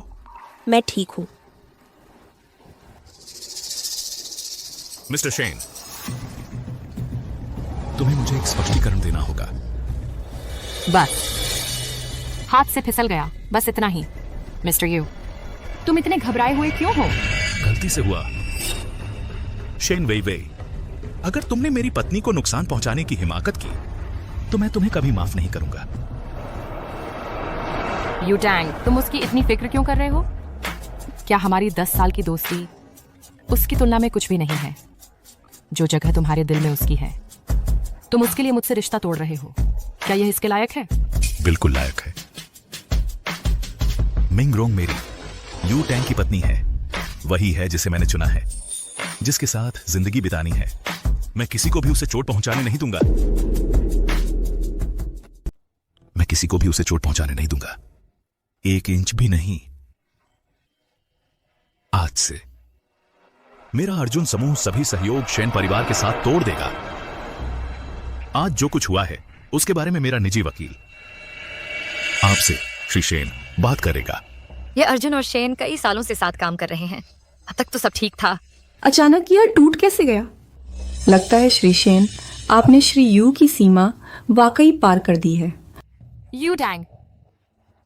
मैं ठीक हूं। मिस्टर शेन, तुम्हें मुझे एक स्पष्टीकरण देना होगा। बस हाथ से फिसल गया, बस इतना ही। मिस्टर यू, तुम इतने घबराए हुए क्यों हो? गलती से हुआ। शेन वेई वेई, अगर तुमने मेरी पत्नी को नुकसान पहुंचाने की हिमाकत की तो मैं तुम्हें कभी माफ नहीं करूंगा। यू टैंग, तुम उसकी इतनी फिक्र क्यों कर रहे हो? क्या हमारी 10 साल की दोस्ती उसकी तुलना में कुछ भी नहीं है? जो जगह तुम्हारे दिल में उसकी है, तुम उसके लिए मुझसे रिश्ता तोड़ रहे हो। क्या यह इसके लायक है? बिल्कुल लायक है। मिंग रोंग मेरी यू टैंग की पत्नी है। वही है जिसे मैंने चुना है, जिसके साथ जिंदगी बितानी है। मैं किसी को भी उसे चोट पहुंचाने नहीं दूंगा। मैं किसी को भी उसे चोट पहुंचाने नहीं दूंगा, 1 इंच भी नहीं। आज से मेरा अर्जुन समूह सभी सहयोग शेन परिवार के साथ तोड़ देगा। आज जो कुछ हुआ है उसके बारे में मेरा निजी वकील आपसे, श्री शेन, बात करेगा। ये अर्जुन और शेन कई सालों से साथ काम कर रहे हैं। अब तक तो सब ठीक था। अचानक यह टूट कैसे गया? लगता है श्री शेन, आपने श्री यू की सीमा वाकई पार कर दी है। यू टैंग,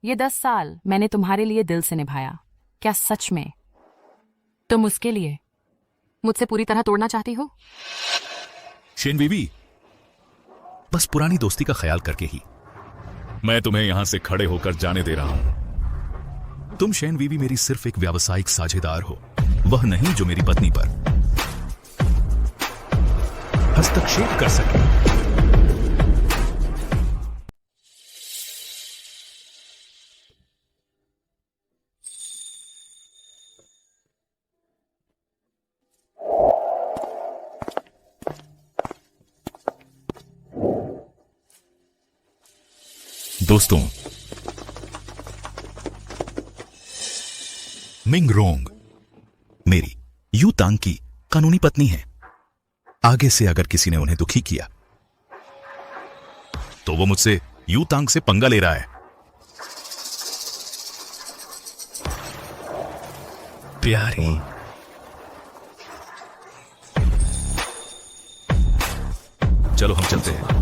ये 10 साल मैंने तुम्हारे लिए दिल से निभाया। क्या सच में तुम उसके लिए मुझसे पूरी तरह तोड़ना चाहती हो? शेन बीबी, बस पुरानी दोस्ती का ख्याल करके ही मैं तुम्हें यहां से खड़े होकर जाने दे रहा हूं। तुम शेन बीबी मेरी सिर्फ एक व्यावसायिक साझेदार हो, वह नहीं जो मेरी पत्नी पर हस्तक्षेप कर सके। दोस्तों, मिंग रोंग मेरी यू तांग की कानूनी पत्नी है। आगे से अगर किसी ने उन्हें दुखी किया तो वो मुझसे यू तांग से पंगा ले रहा है। प्यारी, चलो हम चलते हैं।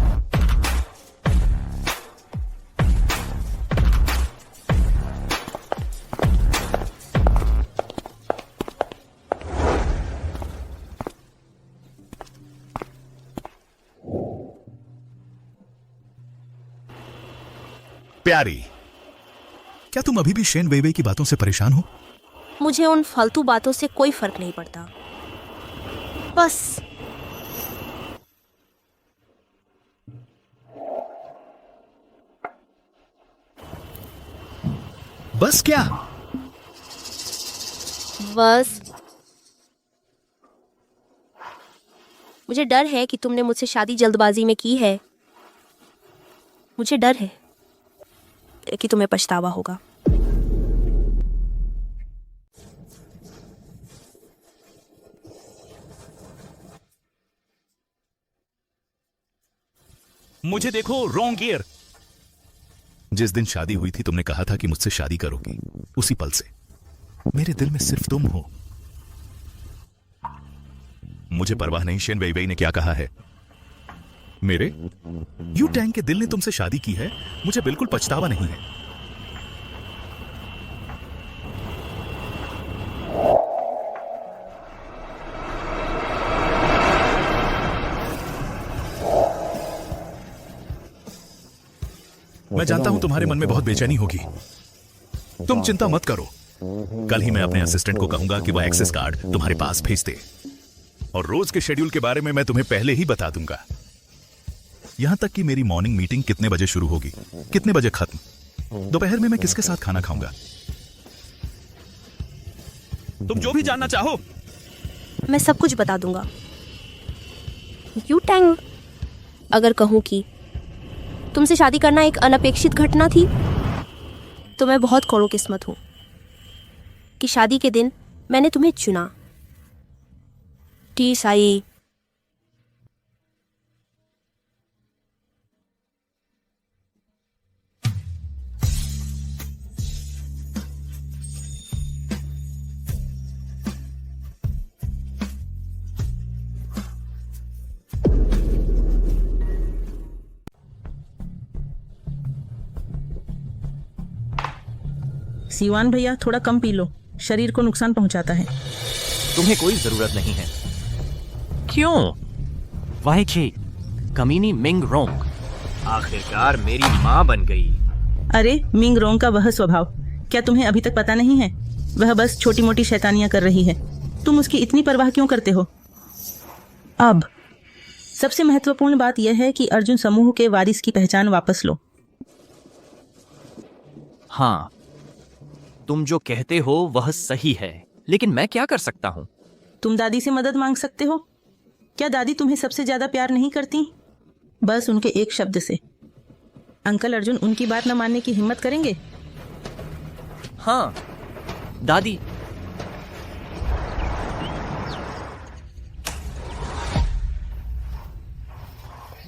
प्यारी, क्या तुम अभी भी शेन वेइवेई की बातों से परेशान हो? मुझे उन फालतू बातों से कोई फर्क नहीं पड़ता। बस बस क्या? बस मुझे डर है कि तुमने मुझसे शादी जल्दबाजी में की है। मुझे डर है कि तुम्हें पछतावा होगा। मुझे देखो, रॉन्ग ईयर। जिस दिन शादी हुई थी तुमने कहा था कि मुझसे शादी करोगी। उसी पल से मेरे दिल में सिर्फ तुम हो। मुझे परवाह नहीं शेन वेइवेई ने क्या कहा है। मेरे यू टैंग के दिल ने तुमसे शादी की है, मुझे बिल्कुल पछतावा नहीं है। मैं जानता हूं तुम्हारे मन में बहुत बेचैनी होगी। तुम चिंता मत करो, कल ही मैं अपने असिस्टेंट को कहूंगा कि वह एक्सेस कार्ड तुम्हारे पास भेज दे, और रोज के शेड्यूल के बारे में मैं तुम्हें पहले ही बता दूंगा। यहां तक कि मेरी मॉर्निंग मीटिंग कितने बजे शुरू होगी, कितने बजे खत्म, दोपहर में मैं किसके साथ खाना खाऊंगा? तुम जो भी जानना चाहो। मैं सब कुछ बता दूंगा। यू टैंग, अगर कहूं कि तुमसे शादी करना एक अनपेक्षित घटना थी, तो मैं बहुत कड़ोकिस्मत हूं कि शादी के दिन मैंने तुम्हें चुना। टी साई। सीवान भैया, थोड़ा कम पी लो, शरीर को नुकसान पहुंचाता है। तुम्हें कोई जरूरत नहीं है। क्यों? वाह छी, कमीनी मिंग रोंग आखिरकार मेरी माँ बन गई। अरे मिंग रोंग का वह स्वभाव, क्या तुम्हें अभी तक पता नहीं है? वह बस छोटी मोटी शैतानियां कर रही है, तुम उसकी इतनी परवाह क्यों करते हो? अब सबसे महत्वपूर्ण बात यह है कि अर्जुन समूह के वारिस की पहचान वापस लो। हाँ, तुम जो कहते हो वह सही है, लेकिन मैं क्या कर सकता हूँ? तुम दादी से मदद मांग सकते हो। क्या दादी तुम्हें सबसे ज्यादा प्यार नहीं करती? बस उनके एक शब्द से अंकल अर्जुन उनकी बात न मानने की हिम्मत करेंगे? हाँ दादी।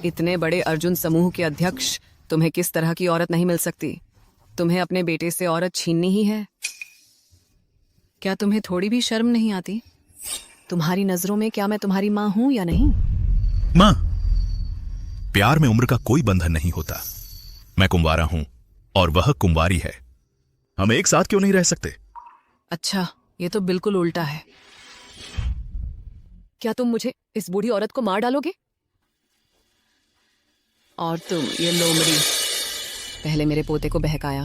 इतने बड़े अर्जुन समूह के अध्यक्ष, तुम्हें किस तरह की औरत नहीं मिल सकती? तुम्हें अपने बेटे से औरत छीननी ही है? क्या तुम्हें थोड़ी भी शर्म नहीं आती? तुम्हारी नजरों में क्या मैं तुम्हारी माँ हूं या नहीं? माँ, प्यार में उम्र का कोई बंधन नहीं होता। मैं कुंवारा हूं और वह कुंवारी है। हम एक साथ क्यों नहीं रह सकते? अच्छा, ये तो बिल्कुल उल्टा है। क्या तुम मुझे, इस बूढ़ी औरत को मार डालोगे? और तुम ये लोमड़ी, पहले मेरे पोते को बहकाया,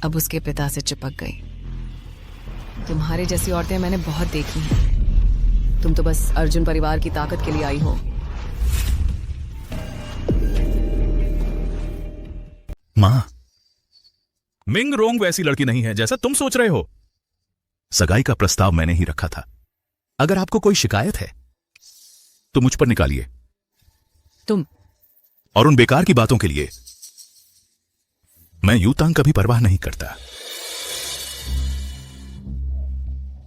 अब उसके पिता से चिपक गई। तुम्हारे जैसी औरतें मैंने बहुत देखी हैं। तुम तो बस अर्जुन परिवार की ताकत के लिए आई हो। मां, मिंग रोंग वैसी लड़की नहीं है जैसा तुम सोच रहे हो। सगाई का प्रस्ताव मैंने ही रखा था। अगर आपको कोई शिकायत है तो मुझ पर निकालिए। तुम और उन बेकार की बातों के लिए मैं यूतांग कभी परवाह नहीं करता।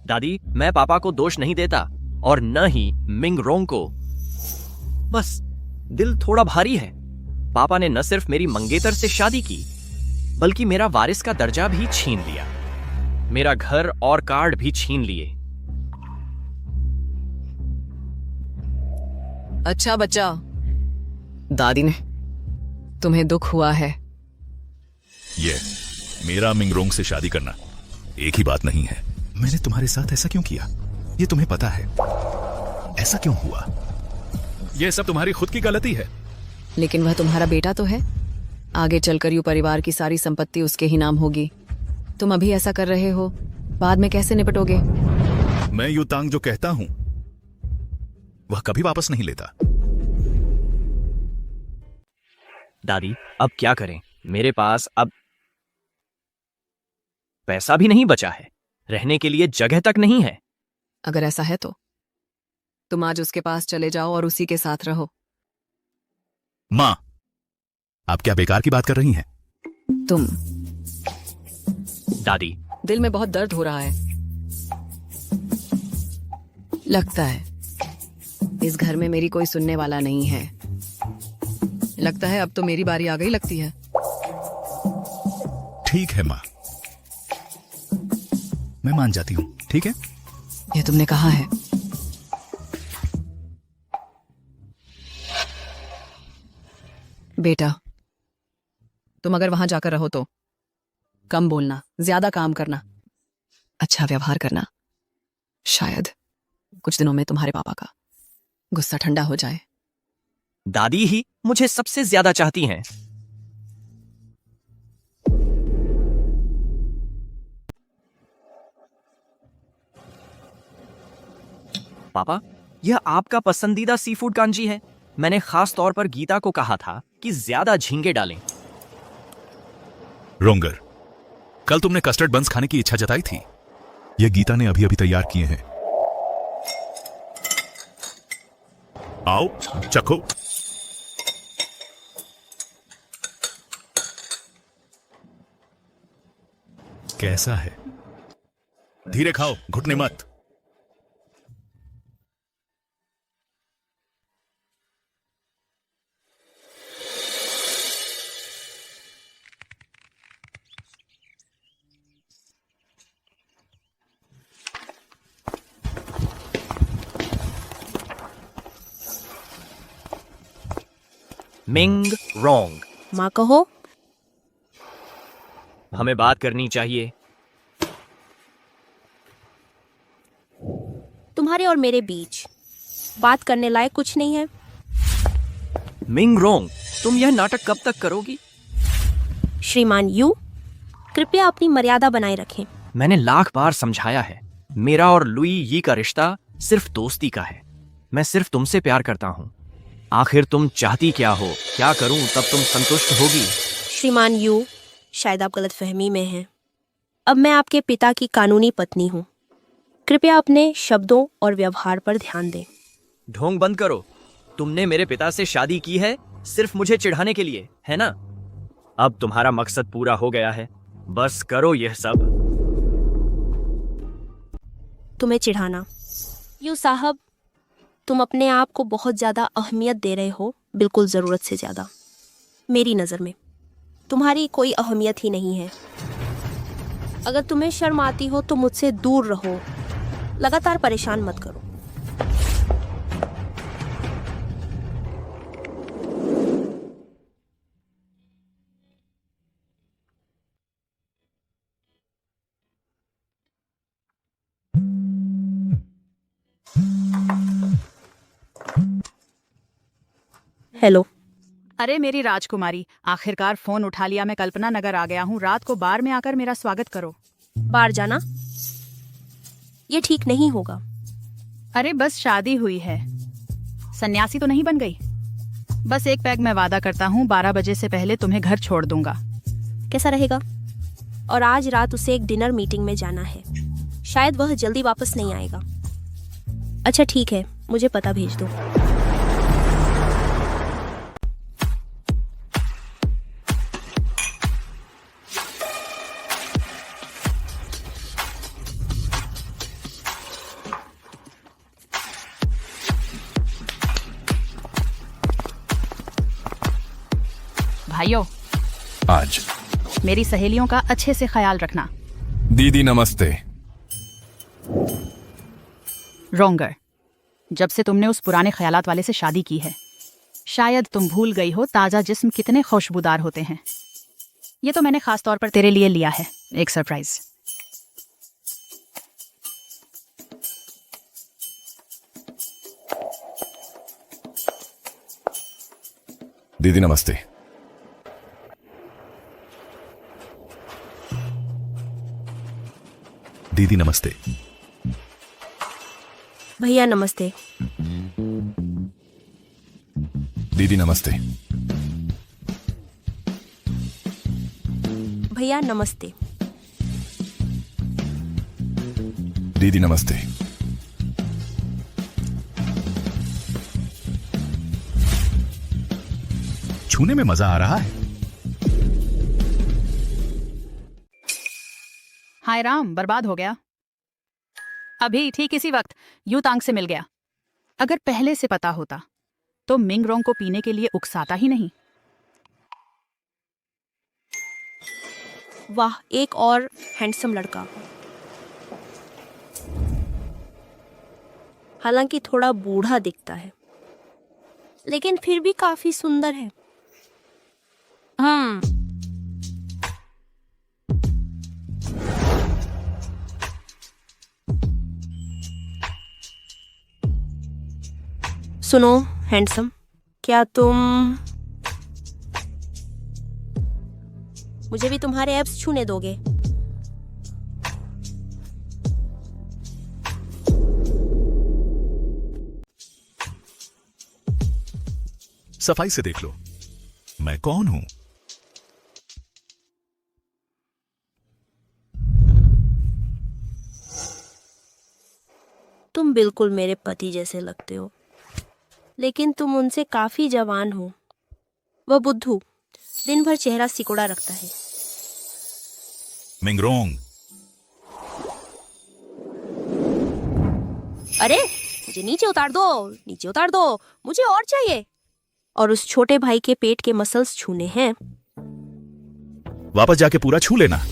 दादी, मैं पापा को दोष नहीं देता और न ही मिंग रोंग को। बस दिल थोड़ा भारी है। पापा ने न सिर्फ मेरी मंगेतर से शादी की, बल्कि मेरा वारिस का दर्जा भी छीन लिया। मेरा घर और कार्ड भी छीन लिए। अच्छा बच्चा, दादी ने तुम्हें दुख हुआ है। ये मेरा मिंग रोंग से शादी करना एक ही बात नहीं है। मैंने तुम्हारे साथ ऐसा क्यों किया ये तुम्हें पता है। ऐसा क्यों हुआ ये सब तुम्हारी खुद की गलती है। लेकिन वह तुम्हारा बेटा तो है। आगे चलकर यू परिवार की सारी संपत्ति उसके ही नाम होगी। तुम अभी ऐसा कर रहे हो, बाद में कैसे निपटोगे? मैं यूतांग जो कहता हूं वह कभी वापस नहीं लेता। दादी, अब क्या करें? मेरे पास अब पैसा भी नहीं बचा है, रहने के लिए जगह तक नहीं है। अगर ऐसा है तो तुम आज उसके पास चले जाओ और उसी के साथ रहो। मां, आप क्या बेकार की बात कर रही हैं? तुम दादी, दिल में बहुत दर्द हो रहा है। लगता है इस घर में मेरी कोई सुनने वाला नहीं है। लगता है अब तो मेरी बारी आ गई लगती है। ठीक है मां, मैं मान जाती हूं। ठीक है, यह तुमने कहा है। बेटा, तुम अगर वहां जाकर रहो तो कम बोलना, ज्यादा काम करना, अच्छा व्यवहार करना। शायद कुछ दिनों में तुम्हारे पापा का गुस्सा ठंडा हो जाए। दादी ही मुझे सबसे ज्यादा चाहती हैं। पापा, यह आपका पसंदीदा सी फूड कांजी है। मैंने खास तौर पर गीता को कहा था कि ज्यादा झींगे डालें। रोंगर, कल तुमने कस्टर्ड बंस खाने की इच्छा जताई थी। यह गीता ने अभी अभी तैयार किए हैं। आओ चखो। कैसा है? धीरे खाओ, घुटने मत। मिंग रोंग, माँ कहो। हमें बात करनी चाहिए। तुम्हारे और मेरे बीच बात करने लायक कुछ नहीं है। मिंग रोंग, तुम यह नाटक कब तक करोगी? श्रीमान यू, कृपया अपनी मर्यादा बनाए रखें। मैंने लाख बार समझाया है, मेरा और लुई यी का रिश्ता सिर्फ दोस्ती का है। मैं सिर्फ तुमसे प्यार करता हूँ। आखिर तुम चाहती क्या हो? क्या करूं तब तुम संतुष्ट होगी? श्रीमान यू, शायद आप गलतफहमी में हैं। अब मैं आपके पिता की कानूनी पत्नी हूँ। कृपया अपने शब्दों और व्यवहार पर ध्यान दें। ढोंग बंद करो। तुमने मेरे पिता से शादी की है सिर्फ मुझे चिढ़ाने के लिए, है ना? अब तुम्हारा मकसद पूरा हो गया है। बस करो यह सब। तुम्हें चिढ़ाना? यू साहब, तुम अपने आप को बहुत ज्यादा अहमियत दे रहे हो, बिल्कुल जरूरत से ज्यादा। मेरी नजर में तुम्हारी कोई अहमियत ही नहीं है। अगर तुम्हें शर्म आती हो तो मुझसे दूर रहो। लगातार परेशान मत करो। हेलो। अरे मेरी राजकुमारी, आखिरकार फोन उठा लिया। मैं कल्पना नगर आ गया हूँ। रात को बार में आकर मेरा स्वागत करो। बार जाना ये ठीक नहीं होगा। अरे बस शादी हुई है, सन्यासी तो नहीं बन गई। बस एक पैग मैं वादा करता हूँ, 12 बजे से पहले तुम्हें घर छोड़ दूंगा। कैसा रहेगा? और आज रात उसे एक डिनर मीटिंग में जाना है। शायद वह जल्दी वापस नहीं आएगा। अच्छा ठीक है, मुझे पता भेज दो। भाइयों, आज मेरी सहेलियों का अच्छे से ख्याल रखना। दीदी नमस्ते। रोंगर, जब से तुमने उस पुराने ख्यालात वाले से शादी की है, शायद तुम भूल गई हो ताजा जिस्म कितने खुशबूदार होते हैं। ये तो मैंने खास तौर पर तेरे लिए लिया है, एक सरप्राइज। दीदी नमस्ते। दीदी नमस्ते। भैया नमस्ते। दीदी नमस्ते। भैया नमस्ते। दीदी नमस्ते। छूने में मजा आ रहा है। हाय राम, बर्बाद हो गया। अभी ठीक इसी वक्त यू तांग से मिल गया। अगर पहले से पता होता तो मिंग रोंग को पीने के लिए उकसाता ही नहीं। वाह, एक और हैंडसम लड़का। हालांकि थोड़ा बूढ़ा दिखता है, लेकिन फिर भी काफी सुंदर है। सुनो हैंडसम, क्या तुम मुझे भी तुम्हारे एब्स छूने दोगे? सफाई से देख लो, मैं कौन हूं। तुम बिल्कुल मेरे पति जैसे लगते हो, लेकिन तुम उनसे काफी जवान हो। वह बुद्धू दिन भर चेहरा सिकुड़ा रखता है। मिंगरोंग, अरे मुझे नीचे उतार दो, नीचे उतार दो, मुझे और चाहिए। और उस छोटे भाई के पेट के मसल्स छूने हैं। वापस जाके पूरा छू लेना।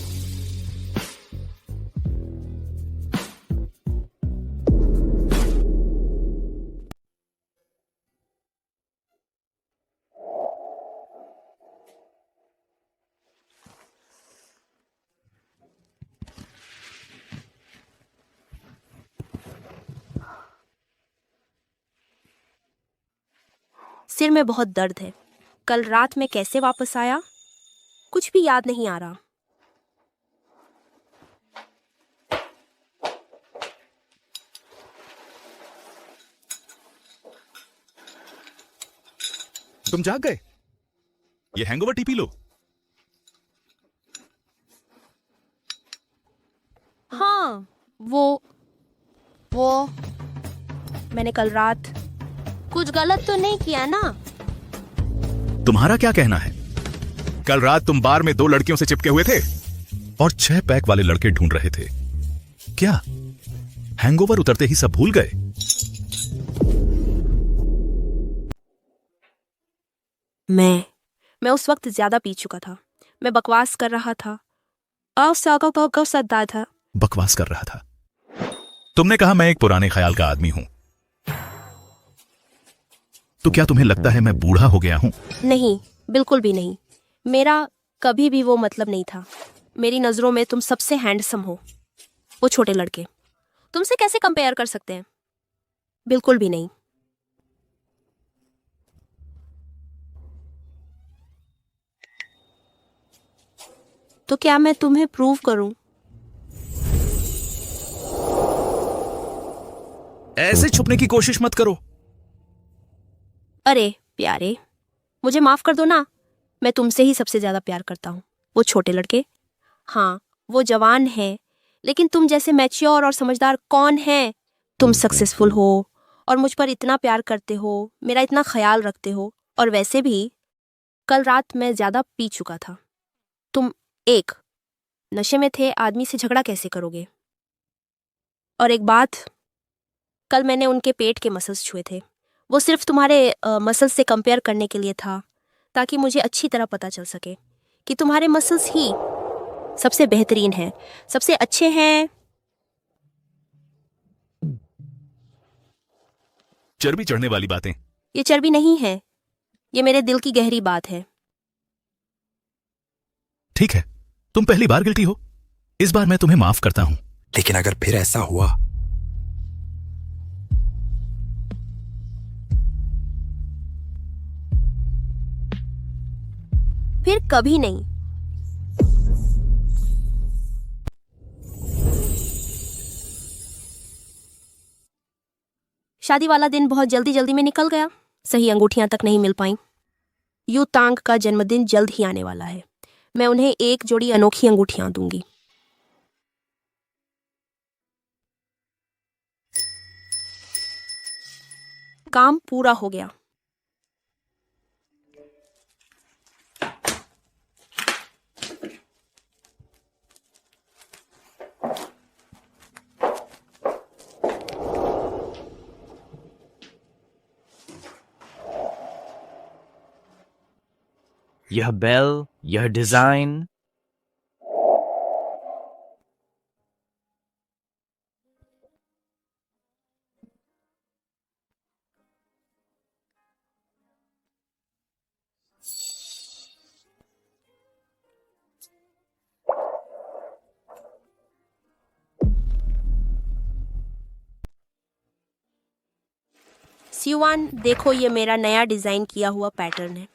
सिर में बहुत दर्द है। कल रात में कैसे वापस आया, कुछ भी याद नहीं आ रहा। तुम जाग गए? ये हैंगओवर टी पी लो। हाँ, वो मैंने कल रात कुछ गलत तो नहीं किया ना? तुम्हारा क्या कहना है? कल रात तुम बार में 2 लड़कियों से चिपके हुए थे और 6 पैक वाले लड़के ढूंढ रहे थे। क्या हैंगओवर उतरते ही सब भूल गए? मैं उस वक्त ज्यादा पी चुका था। मैं बकवास कर रहा था। बकवास कर रहा था। तुमने कहा मैं एक पुराने ख्याल का आदमी हूं। तो क्या तुम्हें लगता है मैं बूढ़ा हो गया हूं? नहीं, बिल्कुल भी नहीं। मेरा कभी भी वो मतलब नहीं था। मेरी नजरों में तुम सबसे हैंडसम हो। वो छोटे लड़के तुमसे कैसे कंपेयर कर सकते हैं? बिल्कुल भी नहीं। तो क्या मैं तुम्हें प्रूव करूं? ऐसे छुपने की कोशिश मत करो। अरे प्यारे, मुझे माफ कर दो ना। मैं तुमसे ही सबसे ज्यादा प्यार करता हूँ। वो छोटे लड़के, हाँ वो जवान हैं, लेकिन तुम जैसे मैच्योर और समझदार कौन है? तुम सक्सेसफुल हो और मुझ पर इतना प्यार करते हो, मेरा इतना ख्याल रखते हो। और वैसे भी कल रात मैं ज्यादा पी चुका था। तुम एक नशे में थे, आदमी से झगड़ा कैसे करोगे? और एक बात, कल मैंने उनके पेट के मसल्स छुए थे। वो सिर्फ तुम्हारे मसल्स से कंपेयर करने के लिए था, ताकि मुझे अच्छी तरह पता चल सके कि तुम्हारे मसल्स ही सबसे बेहतरीन हैं, सबसे अच्छे हैं। चर्बी चढ़ने वाली बातें। ये चर्बी नहीं है, ये मेरे दिल की गहरी बात है। ठीक है, तुम पहली बार गिल्टी हो। इस बार मैं तुम्हें माफ करता हूं। लेकिन अगर फिर ऐसा हुआ, फिर कभी नहीं। शादी वाला दिन बहुत जल्दी जल्दी में निकल गया। सही अंगूठियां तक नहीं मिल पाई। यू तांग का जन्मदिन जल्द ही आने वाला है। मैं उन्हें एक जोड़ी अनोखी अंगूठियां दूंगी। काम पूरा हो गया। यह बेल, यह डिजाइन, सियुआन, देखो ये मेरा नया डिजाइन किया हुआ पैटर्न है।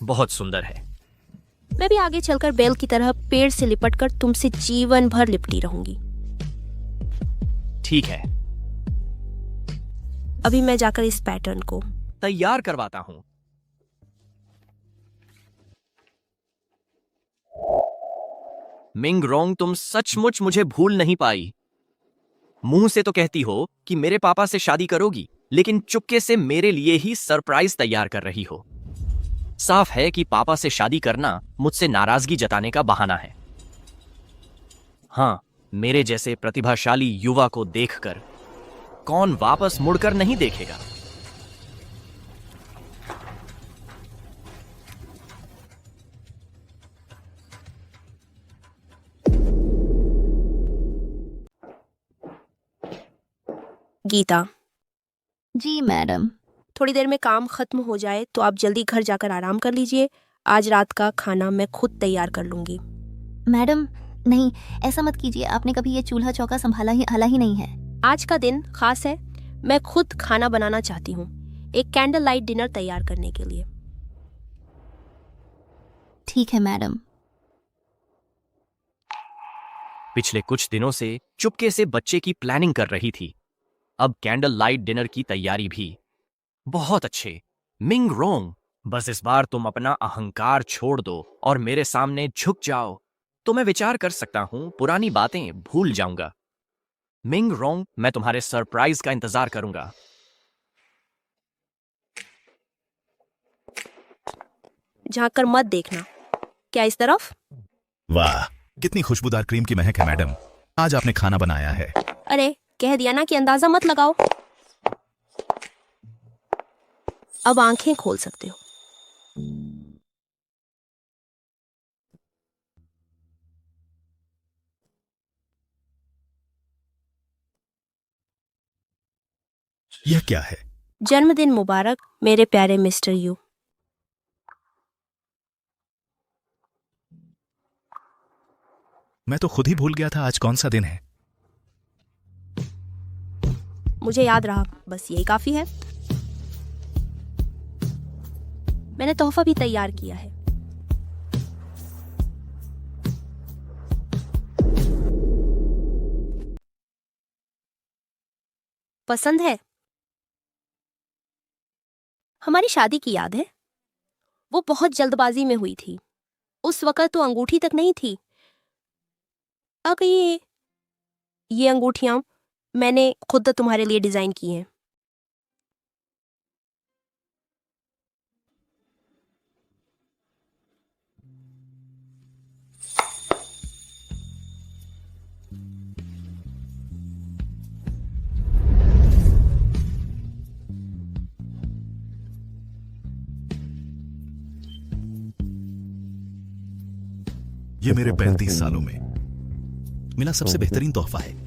बहुत सुंदर है। मैं भी आगे चलकर बेल की तरह पेड़ से लिपटकर तुमसे जीवन भर लिपटी रहूंगी। ठीक है, अभी मैं जाकर इस पैटर्न को तैयार करवाता हूं। मिंग रोंग, तुम सचमुच मुझे भूल नहीं पाई। मुंह से तो कहती हो कि मेरे पापा से शादी करोगी, लेकिन चुपके से मेरे लिए ही सरप्राइज तैयार कर रही हो। साफ है कि पापा से शादी करना मुझसे नाराजगी जताने का बहाना है। हाँ, मेरे जैसे प्रतिभाशाली युवा को देखकर कौन वापस मुड़कर नहीं देखेगा। गीता। जी मैडम। थोड़ी देर में काम खत्म हो जाए तो आप जल्दी घर जाकर आराम कर लीजिए। आज रात का खाना मैं खुद तैयार कर लूंगी। मैडम नहीं, ऐसा मत कीजिए। आपने कभी ये चूल्हा चौका संभाला ही नहीं है। आज का दिन खास है। मैं खुद खाना बनाना चाहती हूँ, एक कैंडल लाइट डिनर तैयार करने के लिए। ठीक है मैडम। पिछले कुछ दिनों से चुपके से बच्चे की प्लानिंग कर रही थी, अब कैंडल लाइट डिनर की तैयारी भी। बहुत अच्छे मिंग रोंग, बस इस बार तुम अपना अहंकार छोड़ दो और मेरे सामने झुक जाओ तो मैं विचार कर सकता हूं, पुरानी बातें भूल जाऊंगा। मिंग रोंग, मैं तुम्हारे सरप्राइज का इंतजार करूंगा। झांक कर मत देखना। क्या इस तरफ? वाह, कितनी खुशबूदार क्रीम की महक है मैडम। आज आपने खाना बनाया है। अरे कह दिया ना कि अंदाजा मत लगाओ। अब आंखें खोल सकते हो। यह क्या है? जन्मदिन मुबारक मेरे प्यारे मिस्टर यू। मैं तो खुद ही भूल गया था आज कौन सा दिन है। मुझे याद रहा, बस यही काफी है। मैंने तोहफा भी तैयार किया है। पसंद है? हमारी शादी की याद है? वो बहुत जल्दबाजी में हुई थी। उस वक्त तो अंगूठी तक नहीं थी। अगर ये अंगूठियां मैंने खुद तुम्हारे लिए डिजाइन की हैं। ये मेरे 35 सालों में मिला सबसे बेहतरीन तोहफा है।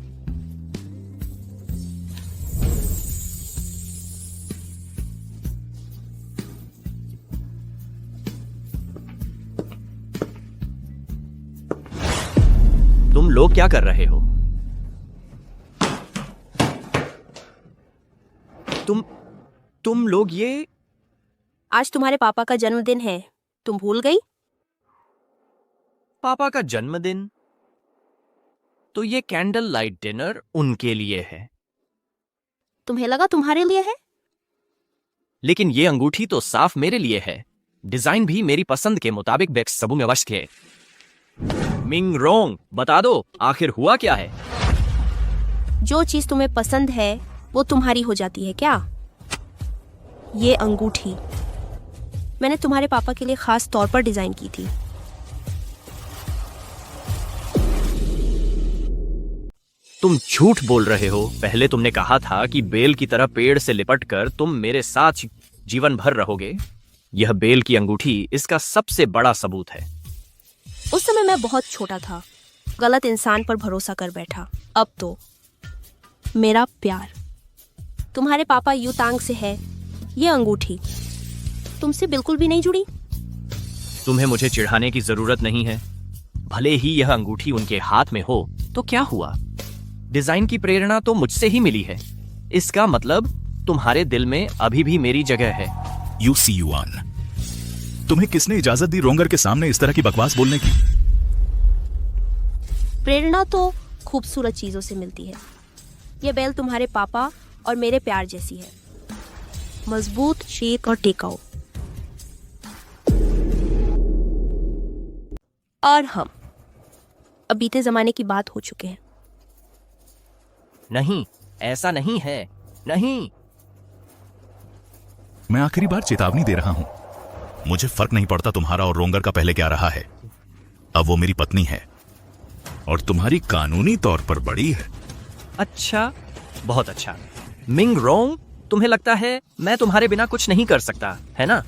तुम लोग क्या कर रहे हो? तुम लोग ये? आज तुम्हारे पापा का जन्मदिन है, तुम भूल गई? पापा का जन्मदिन? तो ये कैंडल लाइट डिनर उनके लिए है। तुम्हें लगा तुम्हारे लिए है? लेकिन ये अंगूठी तो साफ मेरे लिए है। डिजाइन भी मेरी पसंद के मुताबिक बेक्सबुंग अवश्य के। मिंग रोंग, बता दो आखिर हुआ क्या है? जो चीज तुम्हें पसंद है वो तुम्हारी हो जाती है क्या? ये अंगूठी मैंने तुम्हारे पापा के लिए खास तौर पर डिजाइन की थी। तुम झूठ बोल रहे हो। पहले तुमने कहा था कि बेल की तरह पेड़ से लिपटकर तुम मेरे साथ जीवन भर रहोगे। यह बेल की अंगूठी इसका सबसे बड़ा सबूत है। उस समय मैं बहुत छोटा था, गलत इंसान पर भरोसा कर बैठा। अब तो मेरा प्यार तुम्हारे पापा यूतांग से है। ये अंगूठी तुमसे बिल्कुल भी नहीं जुड़ी। तुम्हें मुझे चिढ़ाने की जरूरत नहीं है। भले ही यह अंगूठी उनके हाथ में हो तो क्या हुआ? डिजाइन की प्रेरणा तो मुझसे ही मिली है। इसका मतलब तुम्हारे दिल में अभी भी मेरी जगह है। यू सी युआन, तुम्हें किसने इजाजत दी रोंगर के सामने इस तरह की बकवास बोलने की? प्रेरणा तो खूबसूरत चीजों से मिलती है। यह बेल तुम्हारे पापा और मेरे प्यार जैसी है, मजबूत, शीक और टिकाऊ। और हम अब बीते जमाने की बात हो चुके हैं। नहीं, ऐसा नहीं है, नहीं। मैं आखिरी बार चेतावनी दे रहा हूं। मुझे फर्क नहीं पड़ता तुम्हारा और रोंगर का पहले क्या रहा है। अब वो मेरी पत्नी है और तुम्हारी कानूनी तौर पर बड़ी है। अच्छा, बहुत अच्छा। मिंग रोंग, तुम्हें लगता है मैं तुम्हारे बिना कुछ नहीं कर सकता, है ना?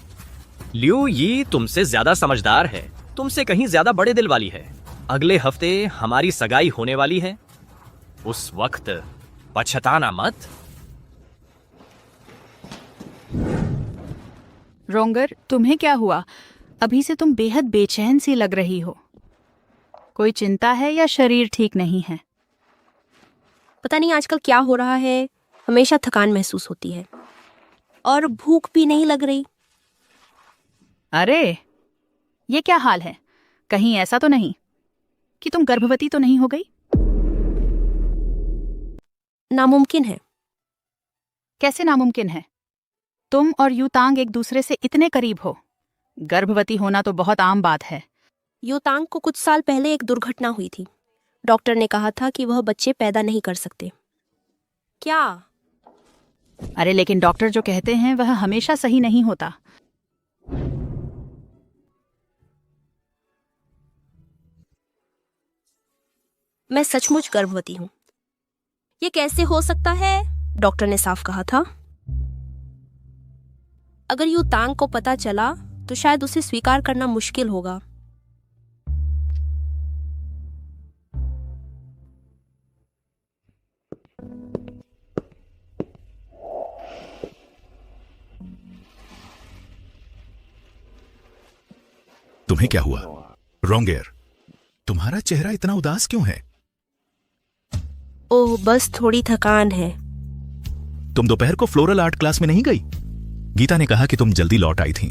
लिu यी तुमसे ज्यादा समझदार है, तुमसे कहीं ज्यादा बड़े दिल वाली है। अगले हफ्ते हमारी सगाई होने वाली है, उस वक्त पछताना मत। रोंगर, तुम्हें क्या हुआ? अभी से तुम बेहद बेचैन सी लग रही हो। कोई चिंता है या शरीर ठीक नहीं है? पता नहीं आजकल क्या हो रहा है, हमेशा थकान महसूस होती है और भूख भी नहीं लग रही। अरे, ये क्या हाल है? कहीं ऐसा तो नहीं कि तुम गर्भवती तो नहीं हो गई? नामुमकिन है। कैसे नामुमकिन है? तुम और यूतांग एक दूसरे से इतने करीब हो। गर्भवती होना तो बहुत आम बात है। यूतांग को कुछ साल पहले एक दुर्घटना हुई थी। डॉक्टर ने कहा था कि वह बच्चे पैदा नहीं कर सकते। क्या? अरे लेकिन डॉक्टर जो कहते हैं वह हमेशा सही नहीं होता। मैं सचमुच गर्भवती हूँ। ये कैसे हो सकता है? डॉक्टर ने साफ कहा था। अगर यूतांग को पता चला तो शायद उसे स्वीकार करना मुश्किल होगा। तुम्हें क्या हुआ रोंगर? तुम्हारा चेहरा इतना उदास क्यों है? ओह, बस थोड़ी थकान है। तुम दोपहर को फ्लोरल आर्ट क्लास में नहीं गई? गीता ने कहा कि तुम जल्दी लौट आई थी।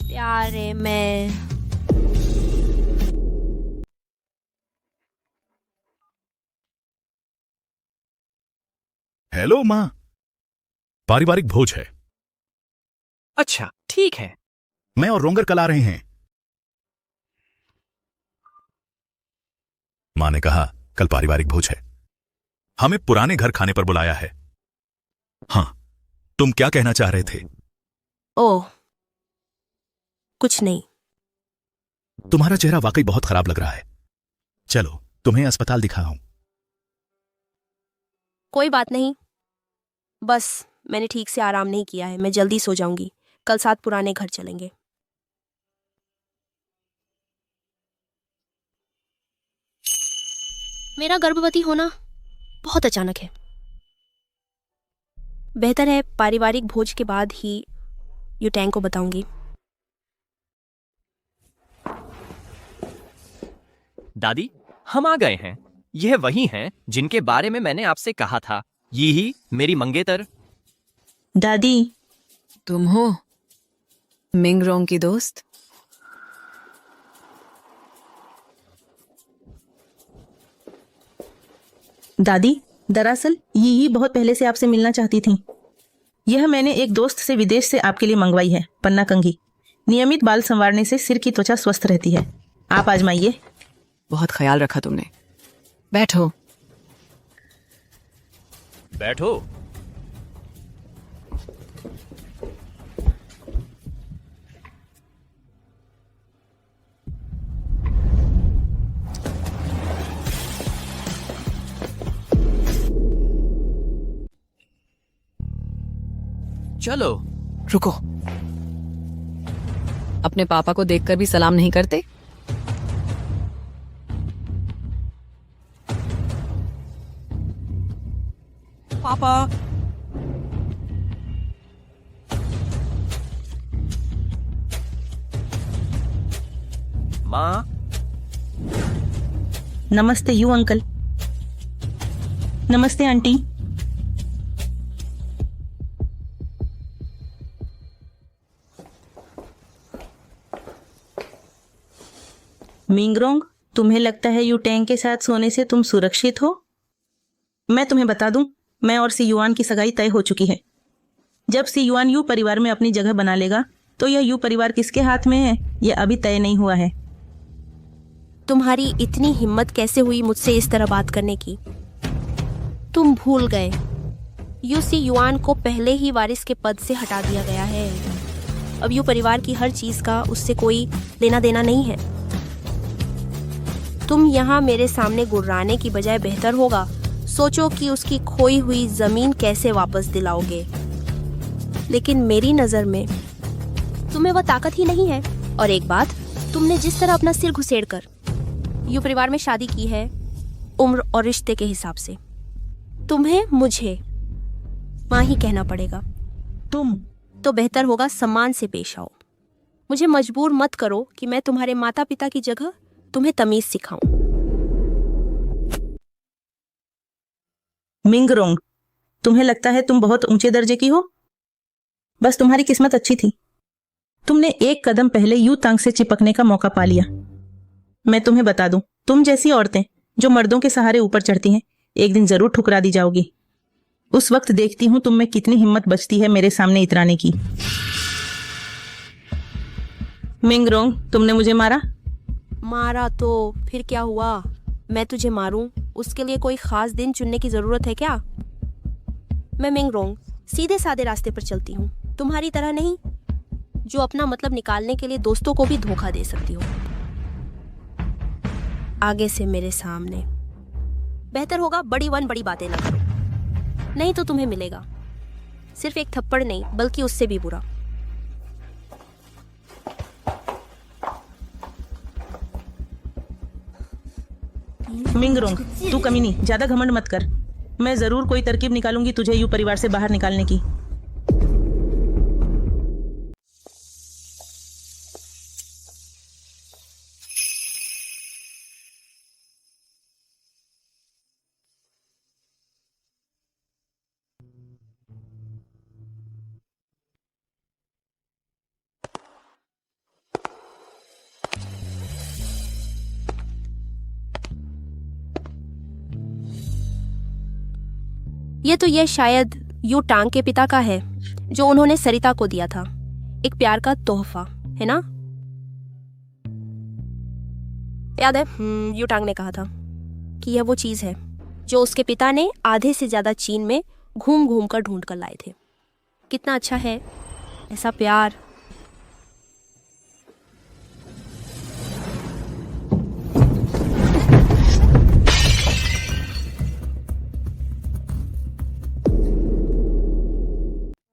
प्यारे, मैं हेलो मां, पारिवारिक भोज है। अच्छा, ठीक है। मैं और रोंगर कल आ रहे हैं। मां ने कहा कल पारिवारिक भोज है, हमें पुराने घर खाने पर बुलाया है। हां, तुम क्या कहना चाह रहे थे? ओह, कुछ नहीं। तुम्हारा चेहरा वाकई बहुत खराब लग रहा है। चलो तुम्हें अस्पताल दिखाऊं। कोई बात नहीं, बस मैंने ठीक से आराम नहीं किया है। मैं जल्दी सो जाऊंगी। कल साथ पुराने घर चलेंगे। मेरा गर्भवती होना बहुत अचानक है। बेहतर है पारिवारिक भोज के बाद ही यूटैंग को बताऊंगी। दादी, हम आ गए हैं। यह वही हैं जिनके बारे में मैंने आपसे कहा था। यही मेरी मंगेतर। दादी, तुम हो मिंग रोंग की दोस्त? दादी, दरअसल यही बहुत पहले से आपसे मिलना चाहती थी। यह मैंने एक दोस्त से विदेश से आपके लिए मंगवाई है, पन्ना कंघी। नियमित बाल संवारने से सिर की त्वचा स्वस्थ रहती है। आप आजमाइए। बहुत ख्याल रखा तुमने। बैठो। बैठो। चलो। रुको, अपने पापा को देखकर भी सलाम नहीं करते? पापा। माँ। नमस्ते यू अंकल। नमस्ते आंटी। मिंगरोंग, तुम्हें लगता है यूटैंग के साथ सोने से तुम सुरक्षित हो? मैं तुम्हें बता दूं, मैं और सी युआन की सगाई तय हो चुकी है। जब सी युआन यू परिवार में अपनी जगह बना लेगा तो यह यू परिवार किसके हाथ में है, यह अभी तय नहीं हुआ है। तुम्हारी इतनी हिम्मत कैसे हुई मुझसे इस तरह बात करने की? तुम भूल गए यू सी युआन को पहले ही वारिस के पद से हटा दिया गया है। अब यू परिवार की हर चीज का उससे कोई लेना देना नहीं है। तुम यहाँ मेरे सामने गुर्राने की बजाय बेहतर होगा सोचो कि उसकी खोई हुई जमीन कैसे वापस दिलाओगे। लेकिन मेरी नजर में तुम्हें वह ताकत ही नहीं है। और एक बात, तुमने जिस तरह अपना सिर घुसेड़कर यू परिवार में शादी की है उम्र और रिश्ते के हिसाब से, तुम्हें मुझे मां ही कहना पड़ेगा। तुम तो बेहतर होगा सम्मान से पेश आओ। मुझे मजबूर मत करो कि मैं तुम्हारे माता पिता की जगह तुम्हें तमीज सिखाऊं। मिंग रोंग, तुम्हें लगता है तुम बहुत ऊंचे दर्जे की हो? बस तुम्हारी किस्मत अच्छी थी। तुमने एक कदम पहले यू तांग से चिपकने का मौका पा लिया। मैं तुम्हें बता दूं, तुम जैसी औरतें जो मर्दों के सहारे ऊपर चढ़ती हैं, एक दिन जरूर ठुकरा दी जाओगी। उस वक्त देखती हूं तुम में कितनी हिम्मत बचती है मेरे सामने इतराने की। मिंग रोंग, तुमने मुझे मारा? मारा तो फिर क्या हुआ? मैं तुझे मारूं उसके लिए कोई खास दिन चुनने की जरूरत है क्या? मैं मिंग रोंग सीधे साधे रास्ते पर चलती हूँ, तुम्हारी तरह नहीं जो अपना मतलब निकालने के लिए दोस्तों को भी धोखा दे सकती हो। आगे से मेरे सामने बेहतर होगा बड़ी बातें ना करो, नहीं तो तुम्हें मिलेगा सिर्फ एक थप्पड़ नहीं बल्कि उससे भी बुरा। मिंग रोंग, तू कमीनी, ज्यादा घमंड मत कर। मैं जरूर कोई तरकीब निकालूंगी तुझे यू परिवार से बाहर निकालने की। ये शायद यू टांग के पिता का है जो उन्होंने सरिता को दिया था, एक प्यार का तोहफा, है ना? याद है यू टांग ने कहा था कि यह वो चीज है जो उसके पिता ने आधे से ज्यादा चीन में घूम घूम कर ढूंढ कर लाए थे। कितना अच्छा है ऐसा प्यार।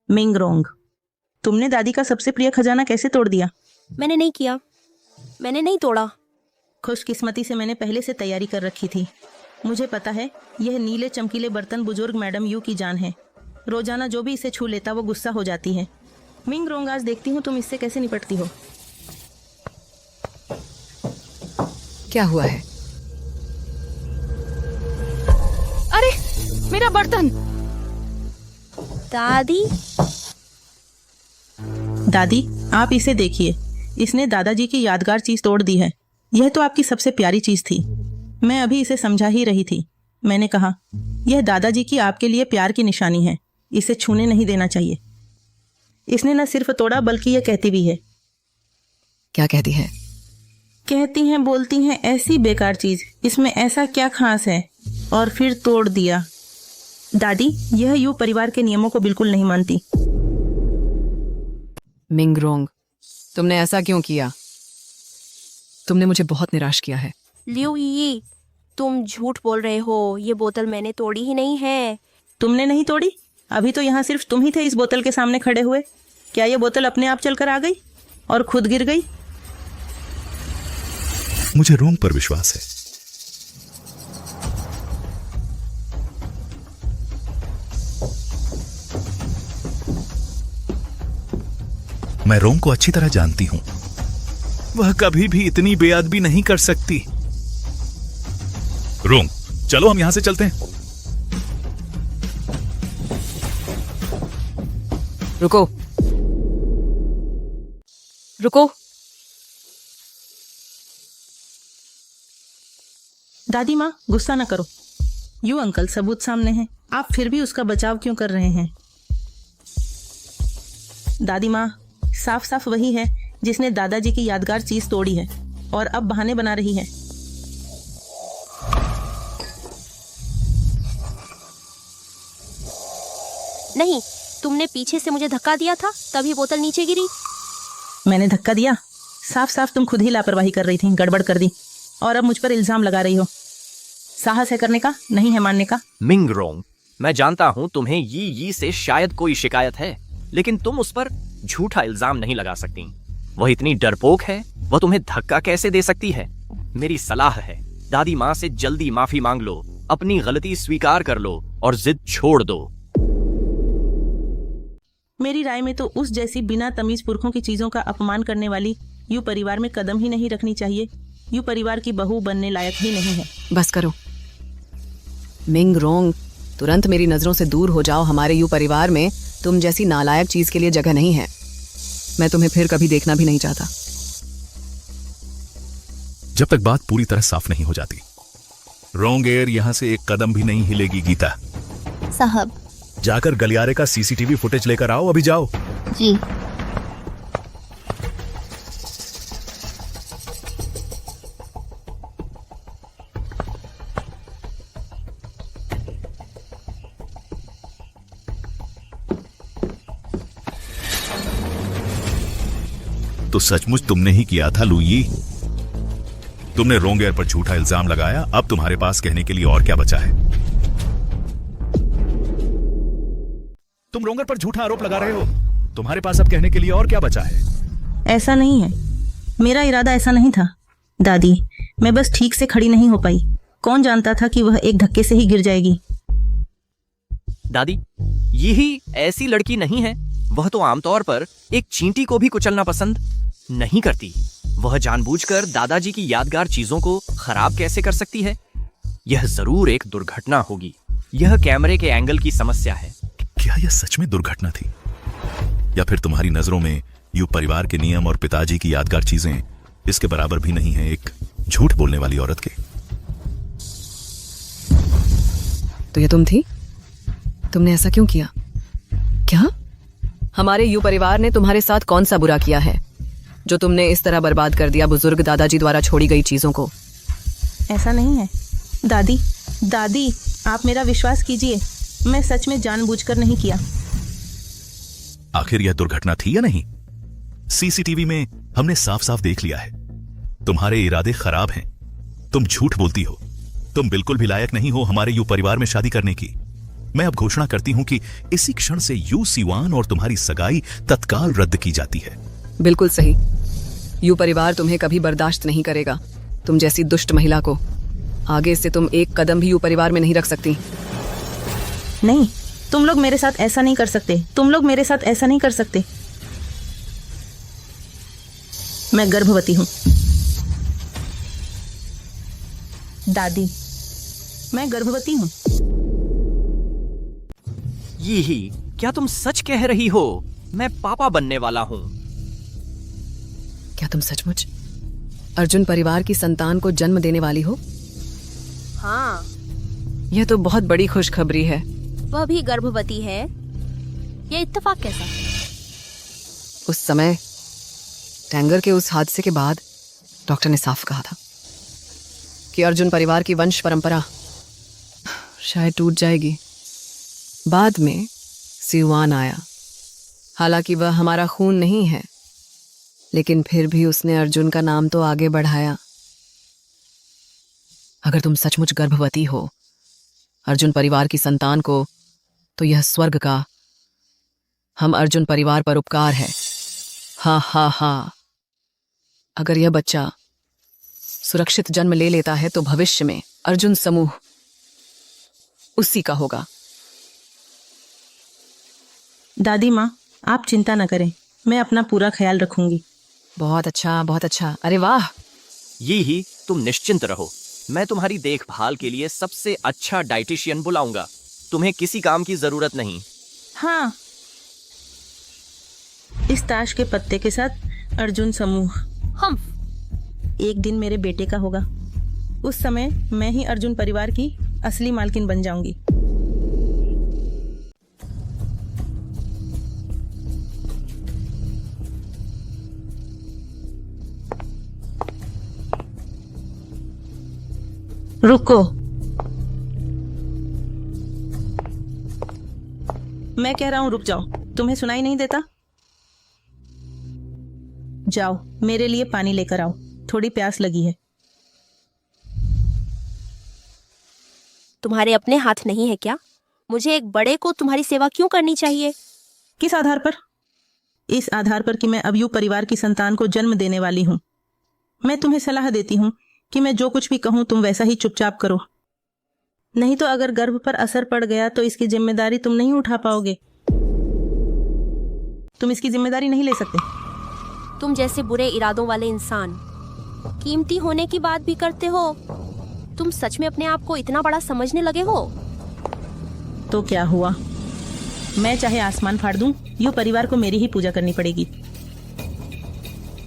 मिंग रोंग, तुमने दादी का सबसे प्रिय खजाना कैसे तोड़ दिया? मैंने नहीं किया, मैंने नहीं तोड़ा। खुशकिस्मती से मैंने पहले से तैयारी कर रखी थी। मुझे पता है यह नीले चमकीले बर्तन बुजुर्ग मैडम यू की जान है। रोजाना जो भी इसे छू लेता वो गुस्सा हो जाती है। मिंग रोंग, आज देखती हूँ तुम इससे कैसे निपटती हो। क्या हुआ है? अरे मेरा बर्तन! दादी दादी, आप इसे देखिए, इसने दादाजी की यादगार चीज तोड़ दी है। यह तो आपकी सबसे प्यारी चीज थी। मैं अभी इसे समझा ही रही थी। मैंने कहा यह दादाजी की आपके लिए प्यार की निशानी है, इसे छूने नहीं देना चाहिए। इसने न सिर्फ तोड़ा बल्कि यह कहती भी है। क्या कहती है? कहती हैं बोलती हैं ऐसी बेकार चीज, इसमें ऐसा क्या खास है, और फिर तोड़ दिया। दादी, यह यू परिवार के नियमों को बिल्कुल नहीं मानती। मिंग रोंग, तुमने ऐसा क्यों किया? तुमने मुझे बहुत निराश किया है। लियो यी, तुम झूठ बोल रहे हो। ये बोतल मैंने तोड़ी ही नहीं है। तुमने नहीं तोड़ी? अभी तो यहाँ सिर्फ तुम ही थे इस बोतल के सामने खड़े हुए। क्या ये बोतल अपने आप चलकर आ गई और खुद गिर गई? मुझे रोंग पर विश्वास है। मैं रोंग को अच्छी तरह जानती हूं। वह कभी भी इतनी बेअदबी नहीं कर सकती। रोंग, चलो हम यहां से चलते हैं। रुको रुको। दादी माँ, गुस्सा न करो। यू अंकल, सबूत सामने हैं, आप फिर भी उसका बचाव क्यों कर रहे हैं? दादी माँ, साफ साफ वही है जिसने दादाजी की यादगार चीज तोड़ी है और अब बहाने बना रही है। नहीं, तुमने पीछे से मुझे धक्का दिया था, तभी बोतल नीचे गिरी। मैंने धक्का दिया? साफ साफ तुम खुद ही लापरवाही कर रही थी, गड़बड़ कर दी और अब मुझ पर इल्जाम लगा रही हो। साहस है करने का, नहीं है मानने का। मिंग रोंग, मैं जानता हूं तुम्हें यी से शायद कोई शिकायत है, लेकिन तुम उस पर झूठा इल्जाम नहीं लगा सकती। वह इतनी डरपोक है, वह तुम्हें धक्का कैसे दे सकती है? मेरी सलाह है, दादी माँ से जल्दी माफी मांग लो, अपनी गलती स्वीकार कर लो और जिद छोड़ दो। मेरी राय में तो उस जैसी बिना तमीज पुरखों की चीजों का अपमान करने वाली यू परिवार में कदम ही नहीं रखनी चाहिए। यू परिवार की बहू बनने लायक ही नहीं है। बस करो मिंग रोंग, तुरंत मेरी नजरों से दूर हो जाओ। हमारे यू परिवार में तुम जैसी नालायक चीज के लिए जगह नहीं है। मैं तुम्हें फिर कभी देखना भी नहीं चाहता। जब तक बात पूरी तरह साफ नहीं हो जाती, रोंग एयर यहां से एक कदम भी नहीं हिलेगी। गीता साहब, जाकर गलियारे का सीसीटीवी फुटेज लेकर आओ, अभी जाओ। जी। तो सचमुच तुमने ही किया था लुई। तुमने रोंग एयर पर झूठा इल्जाम लगाया। अब तुम्हारे पास कहने के लिए और क्या बचा है? तुम रोंगर पर झूठा आरोप लगा रहे हो। तुम्हारे पास अब कहने के लिए और क्या बचा है? ऐसा नहीं है, मेरा इरादा ऐसा नहीं था दादी। मैं बस ठीक से खड़ी नहीं हो पाई। कौन जानता था कि वह एक धक्के से ही गिर जाएगी। दादी, यही ऐसी लड़की नहीं है। वह तो आमतौर पर एक चींटी को भी कुचलना पसंद नहीं करती। वह जानबूझकर दादाजी की यादगार चीजों को खराब कैसे कर सकती है? यह जरूर एक दुर्घटना होगी। यह कैमरे के एंगल की समस्या है। क्या यह सच में दुर्घटना थी, या फिर तुम्हारी नजरों में यू परिवार के नियम और पिताजी की यादगार चीजें इसके बराबर भी नहीं है एक झूठ बोलने वाली औरत के? तो ये तुम थी? तुमने ऐसा क्यों किया? क्या हमारे यू परिवार ने तुम्हारे साथ कौन सा बुरा किया है जो तुमने इस तरह बर्बाद कर दिया बुजुर्ग दादाजी द्वारा छोड़ी गई चीजों को? ऐसा नहीं है दादी। दादी, आप मेरा विश्वास कीजिए, मैं सच में जानबूझकर नहीं किया। आखिर यह दुर्घटना थी या नहीं? सीसीटीवी में हमने साफ साफ देख लिया है। तुम्हारे इरादे खराब हैं। तुम झूठ बोलती हो। तुम बिल्कुल भी लायक नहीं हो हमारे यू परिवार में शादी करने की। मैं अब घोषणा करती हूं कि इसी क्षण से यू सिवान और तुम्हारी सगाई तत्काल रद्द की जाती है। बिल्कुल सही। यू परिवार तुम्हें कभी बर्दाश्त नहीं करेगा। तुम जैसी दुष्ट महिला को आगे से तुम एक कदम भी यू परिवार में नहीं रख सकती। नहीं, तुम लोग मेरे साथ ऐसा नहीं कर सकते। तुम लोग मेरे साथ ऐसा नहीं कर सकते। मैं गर्भवती हूं दादी, मैं गर्भवती हूं। यही क्या तुम सच कह रही हो? मैं पापा बनने वाला हूं। क्या तुम सचमुच अर्जुन परिवार की संतान को जन्म देने वाली हो? हाँ। यह तो बहुत बड़ी खुशखबरी है। वह भी गर्भवती है। यह इत्तेफाक कैसा? उस समय टैंगर के उस हादसे के बाद डॉक्टर ने साफ कहा था कि अर्जुन परिवार की वंश परंपरा शायद टूट जाएगी। बाद में सिवान आया। हालांकि वह हमारा खून नहीं है, लेकिन फिर भी उसने अर्जुन का नाम तो आगे बढ़ाया। अगर तुम सचमुच गर्भवती हो अर्जुन परिवार की संतान को, तो यह स्वर्ग का हम अर्जुन परिवार पर उपकार है। हाँ हाँ हाँ। अगर यह बच्चा सुरक्षित जन्म ले लेता है तो भविष्य में अर्जुन समूह उसी का होगा। दादी माँ, आप चिंता न करें, मैं अपना पूरा ख्याल रखूंगी। बहुत अच्छा, बहुत अच्छा। अरे वाह। यही तुम निश्चिंत रहो। मैं तुम्हारी देखभाल के लिए सबसे अच्छा डाइटिशियन बुलाऊंगा। तुम्हें किसी काम की जरूरत नहीं। हाँ, इस ताश के पत्ते के साथ अर्जुन समूह हम एक दिन मेरे बेटे का होगा। उस समय मैं ही अर्जुन परिवार की असली मालकिन बन जाऊंगी। रुको। मैं कह रहा हूँ रुक जाओ, तुम्हें सुनाई नहीं देता? जाओ मेरे लिए पानी लेकर आओ, थोड़ी प्यास लगी है। तुम्हारे अपने हाथ नहीं है क्या? मुझे एक बड़े को तुम्हारी सेवा क्यों करनी चाहिए? किस आधार पर? इस आधार पर कि मैं अब यू परिवार की संतान को जन्म देने वाली हूँ। मैं तुम्हें सलाह देती हूँ कि मैं जो कुछ भी कहूँ तुम वैसा ही चुपचाप करो, नहीं तो अगर गर्भ पर असर पड़ गया तो इसकी जिम्मेदारी तुम नहीं उठा पाओगे। तुम इसकी जिम्मेदारी नहीं ले सकते। तुम जैसे बुरे इरादों वाले इंसान कीमती होने की बात भी करते हो। तुम सच में अपने आप को इतना बड़ा समझने लगे हो? तो क्या हुआ, मैं चाहे आसमान फाड़ दूं, यू परिवार को मेरी ही पूजा करनी पड़ेगी।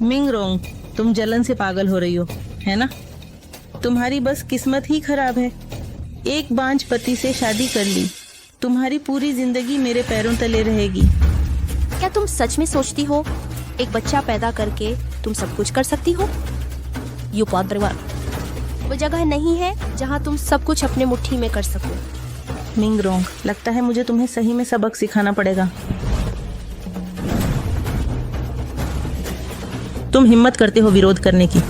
मिंग रोंग, तुम जलन से पागल हो रही हो, है ना? तुम्हारी बस किस्मत ही खराब है। एक बांझ पति से शादी कर ली, तुम्हारी पूरी जिंदगी मेरे पैरों तले रहेगी। क्या तुम सच में सोचती हो एक बच्चा पैदा करके तुम सब कुछ कर सकती हो? यू परिवार वो जगह नहीं है जहाँ तुम सब कुछ अपने मुट्ठी में कर सको। मिंग रोंग, लगता है मुझे तुम्हें सही में सबक सिखाना पड़ेगा। तुम हिम्मत करते हो विरोध करने की।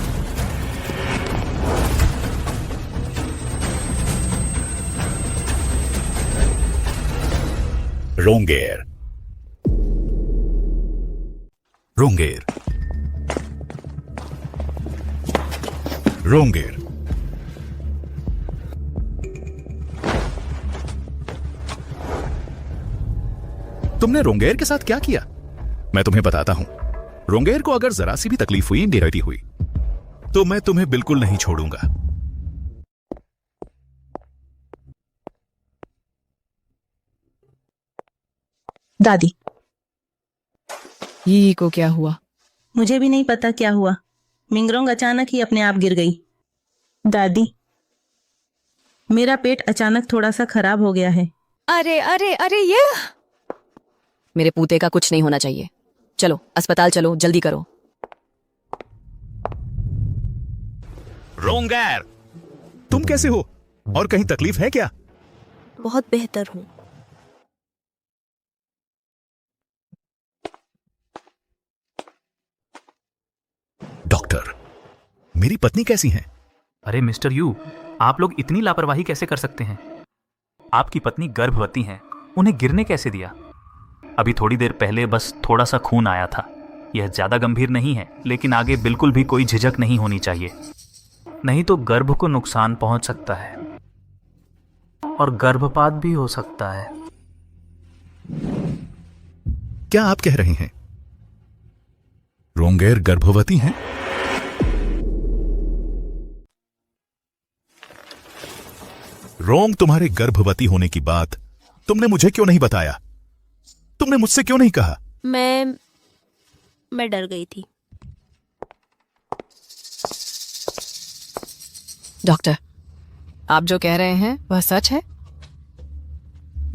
रोंगेर, रोंगेर, रोंगेर। तुमने रोंगेर के साथ क्या किया? मैं तुम्हें बताता हूं। रोंगेर को अगर जरा सी भी तकलीफ हुई, इंडिरेक्टली हुई, तो मैं तुम्हें बिल्कुल नहीं छोड़ूंगा। दादी, यी को क्या हुआ? मुझे भी नहीं पता क्या हुआ। मिंगरोंग अचानक ही अपने आप गिर गई। दादी, मेरा पेट अचानक थोड़ा सा खराब हो गया है। अरे अरे अरे, ये मेरे पूते का कुछ नहीं होना चाहिए। चलो अस्पताल चलो, जल्दी करो। रोंगेर, तुम कैसे हो और कहीं तकलीफ है क्या? बहुत बेहतर हूँ। डॉक्टर, मेरी पत्नी कैसी है? अरे मिस्टर यू, आप लोग इतनी लापरवाही कैसे कर सकते हैं? आपकी पत्नी गर्भवती हैं, उन्हें गिरने कैसे दिया? अभी थोड़ी देर पहले बस थोड़ा सा खून आया था। यह ज्यादा गंभीर नहीं है, लेकिन आगे बिल्कुल भी कोई झिझक नहीं होनी चाहिए, नहीं तो गर्भ को नुकसान पहुंच सकता है और गर्भपात भी हो सकता है। क्या आप कह रही हैं रोंगेर गर्भवती हैं? रोंग, तुम्हारे गर्भवती होने की बात तुमने मुझे क्यों नहीं बताया? तुमने मुझसे क्यों नहीं कहा? मैं डर गई थी। डॉक्टर, आप जो कह रहे हैं वह सच है?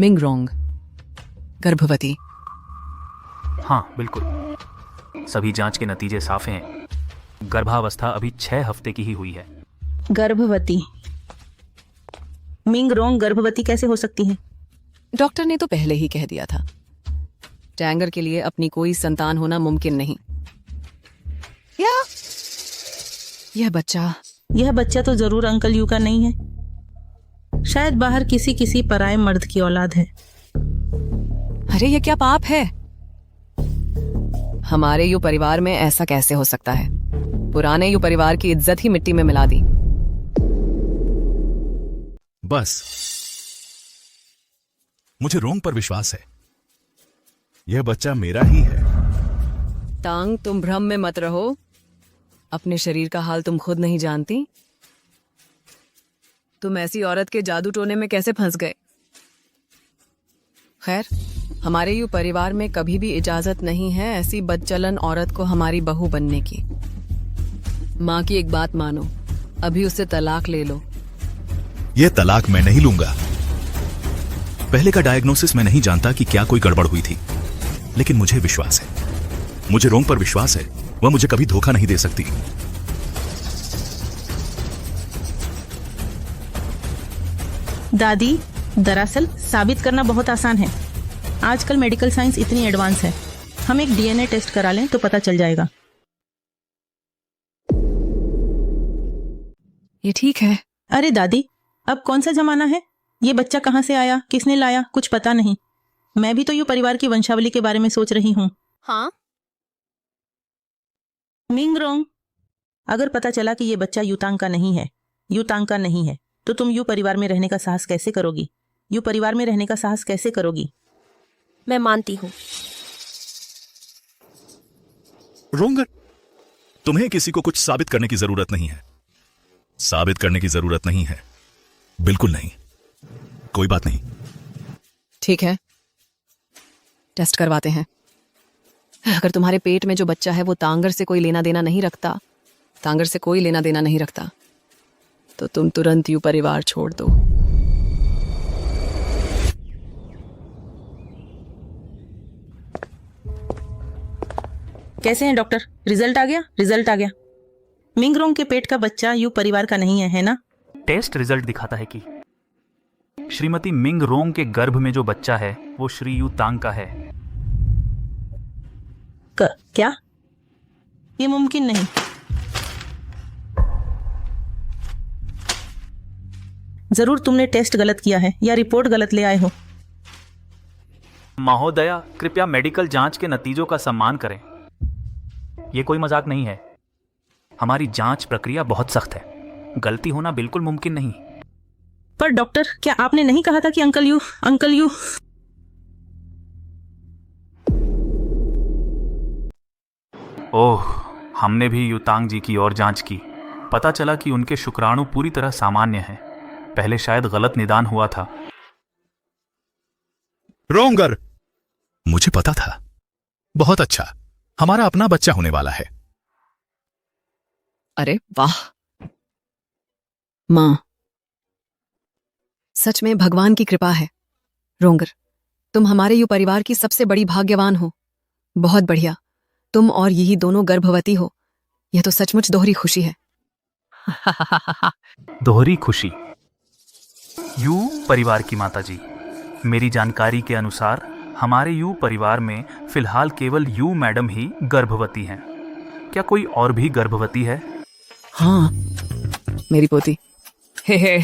मिंग रोंग गर्भवती? हाँ बिल्कुल, सभी जांच के नतीजे साफ हैं। गर्भावस्था अभी 6 हफ्ते की ही हुई है। गर्भवती? मिंग रोंग गर्भवती कैसे हो सकती है? डॉक्टर ने तो पहले ही कह दिया था, टैंगर के लिए अपनी कोई संतान होना मुमकिन नहीं। यह बच्चा तो जरूर अंकल यू का नहीं है। शायद बाहर किसी पराये मर्द की औलाद है। अरे ये क्या पाप है? हमारे यू परिवार में ऐसा कैसे हो सकता है? पुराने यू परिवार की इज्जत ही मिट्टी में मिला दी। बस, मुझे रोंग पर विश्वास है। यह बच्चा मेरा ही है। तांग, तुम भ्रम में मत रहो। अपने शरीर का हाल तुम खुद नहीं जानती। तुम ऐसी औरत के जादू टोने में कैसे फंस गए? खैर, हमारे यू परिवार में कभी भी इजाजत नहीं है ऐसी बदचलन औरत को हमारी बहू बनने की। माँ की एक बात मानो, अभी उससे तलाक ले लो। यह तलाक मैं नहीं लूंगा। पहले का डायग्नोसिस मैं नहीं जानता कि क्या कोई गड़बड़ हुई थी, लेकिन मुझे विश्वास है, मुझे रोंग पर विश्वास है। वह मुझे कभी धोखा नहीं दे सकती। दादी, दरअसल साबित करना बहुत आसान है। आजकल मेडिकल साइंस इतनी एडवांस है, हम एक डीएनए टेस्ट करा लें तो पता चल जाएगा। ये ठीक है। अरे दादी, अब कौन सा जमाना है? ये बच्चा कहाँ से आया, किसने लाया, कुछ पता नहीं। मैं भी तो यू परिवार की वंशावली के बारे में सोच रही हूँ। हाँ, मिंग रोंग, अगर पता चला कि ये बच्चा यूतांग का नहीं है, यूतांग का नहीं है, तो तुम यू परिवार में रहने का साहस कैसे करोगी? यू परिवार में रहने का साहस कैसे करोगी? मैं मानती हूँ। रोंगर, तुम्हें किसी को कुछ साबित करने की जरूरत नहीं है। साबित करने की जरूरत नहीं है, बिल्कुल नहीं। कोई बात नहीं। ठीक है, टेस्ट करवाते हैं। अगर तुम्हारे पेट में जो बच्चा है वो तांगर से कोई लेना देना नहीं रखता, तांगर से कोई लेना देना नहीं रखता, तो तुम तुरंत यू परिवार छोड़ दो। कैसे हैं डॉक्टर? रिजल्ट आ गया? रिजल्ट आ गया। मिंग रोंग के पेट का बच्चा यू परिवार का नहीं है ना? टेस्ट रिजल्ट दिखाता है कि श्रीमती मिंग रोंग के गर्भ में जो बच्चा है वो श्री यू तांग का है। क्या? ये मुमकिन नहीं। जरूर तुमने टेस्ट गलत किया है या रिपोर्ट गलत ले आए हो। महोदया, कृपया मेडिकल जांच के नतीजों का सम्मान करें। ये कोई मजाक नहीं है। हमारी जांच प्रक्रिया बहुत सख्त है। गलती होना बिल्कुल मुमकिन नहीं। पर डॉक्टर, क्या आपने नहीं कहा था कि अंकल यू? ओह, हमने भी युतांग जी की और जांच की। पता चला कि उनके शुक्राणु पूरी तरह सामान्य हैं। पहले शायद गलत निदान हुआ था। रोंगर, मुझे पता था। बहुत अच्छा, हमारा अपना बच्चा होने वाला है। अरे वाह माँ, सच में भगवान की कृपा है। रोंगर, तुम हमारे यू परिवार की सबसे बड़ी भाग्यवान हो। बहुत बढ़िया, तुम और यही दोनों गर्भवती हो। यह तो सचमुच दोहरी खुशी है। दोहरी खुशी? यू परिवार की माताजी, मेरी जानकारी के अनुसार हमारे यू परिवार में फिलहाल केवल यू मैडम ही गर्भवती हैं। क्या कोई और भी गर्भवती है? हाँ, मेरी पोती। हे।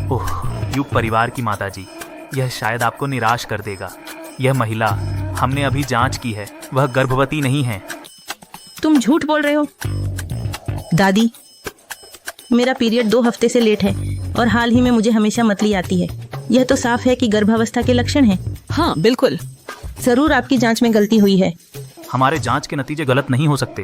ओह, यू परिवार की माताजी, यह शायद आपको निराश कर देगा। यह महिला हमने अभी जांच की है, वह गर्भवती नहीं है। तुम झूठ बोल रहे हो। दादी, मेरा पीरियड 2 हफ्ते से लेट है और हाल ही में मुझे हमेशा मतली आती है। यह तो साफ है कि गर्भावस्था के लक्षण हैं। हाँ बिल्कुल। जरूर आपकी जांच में गलती हुई है। हमारे जांच के नतीजे गलत नहीं हो सकते।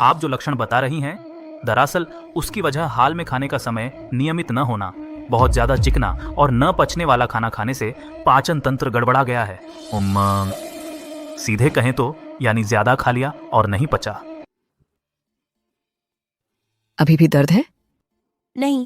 आप जो लक्षण बता रही हैं, दरअसल उसकी वजह हाल में खाने का समय नियमित न होना, बहुत ज्यादा चिकना और न पचने वाला खाना खाने से पाचन तंत्र गड़बड़ा गया है। सीधे कहें तो यानी ज्यादा खा लिया और नहीं पचा। अभी भी दर्द है? नहीं।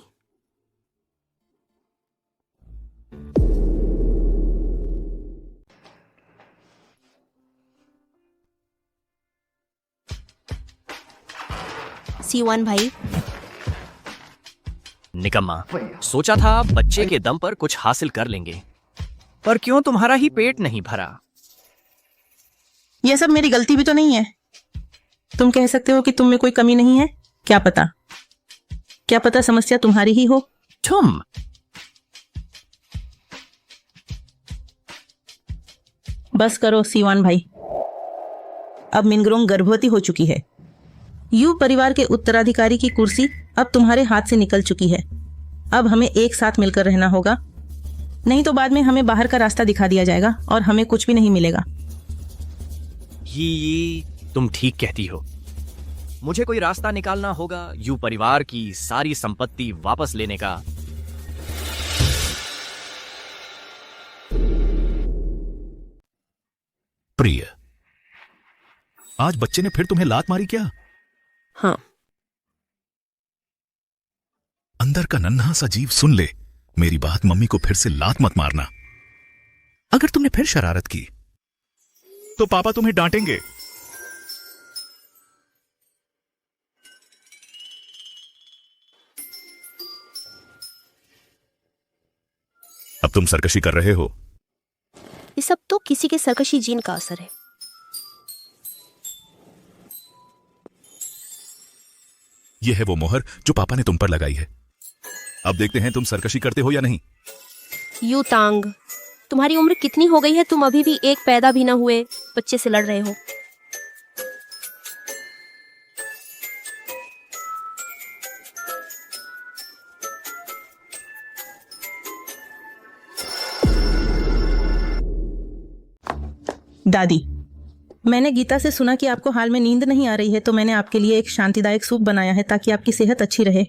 C1 भाई, निकम्मा, सोचा था बच्चे के दम पर कुछ हासिल कर लेंगे, पर क्यों तुम्हारा ही पेट नहीं भरा? यह सब मेरी गलती भी तो नहीं है। तुम कह सकते हो कि तुम में कोई कमी नहीं है। क्या पता समस्या तुम्हारी ही हो। तुम बस करो C1 भाई। अब मिंग रोंग गर्भवती हो चुकी है। यू परिवार के उत्तराधिकारी की कुर्सी अब तुम्हारे हाथ से निकल चुकी है। अब हमें एक साथ मिलकर रहना होगा, नहीं तो बाद में हमें बाहर का रास्ता दिखा दिया जाएगा और हमें कुछ भी नहीं मिलेगा। ये तुम ठीक कहती हो। मुझे कोई रास्ता निकालना होगा यू परिवार की सारी संपत्ति वापस लेने का। प्रिय, आज बच्चे ने फिर तुम्हें लात मारी क्या? हाँ। अंदर का नन्हा सा जीव सुन ले मेरी बात, मम्मी को फिर से लात मत मारना। अगर तुमने फिर शरारत की तो पापा तुम्हें डांटेंगे। अब तुम सरकशी कर रहे हो। किसी के सरकशी जीन का असर है। यह है वो मोहर जो पापा ने तुम पर लगाई है। अब देखते हैं तुम सरकशी करते हो या नहीं। यू तांग, तुम्हारी उम्र कितनी हो गई है? तुम अभी भी एक पैदा भी ना हुए बच्चे से लड़ रहे हो। दादी, मैंने गीता से सुना कि आपको हाल में नींद नहीं आ रही है, तो मैंने आपके लिए एक शांतिदायक सूप बनाया है ताकि आपकी सेहत अच्छी रहे।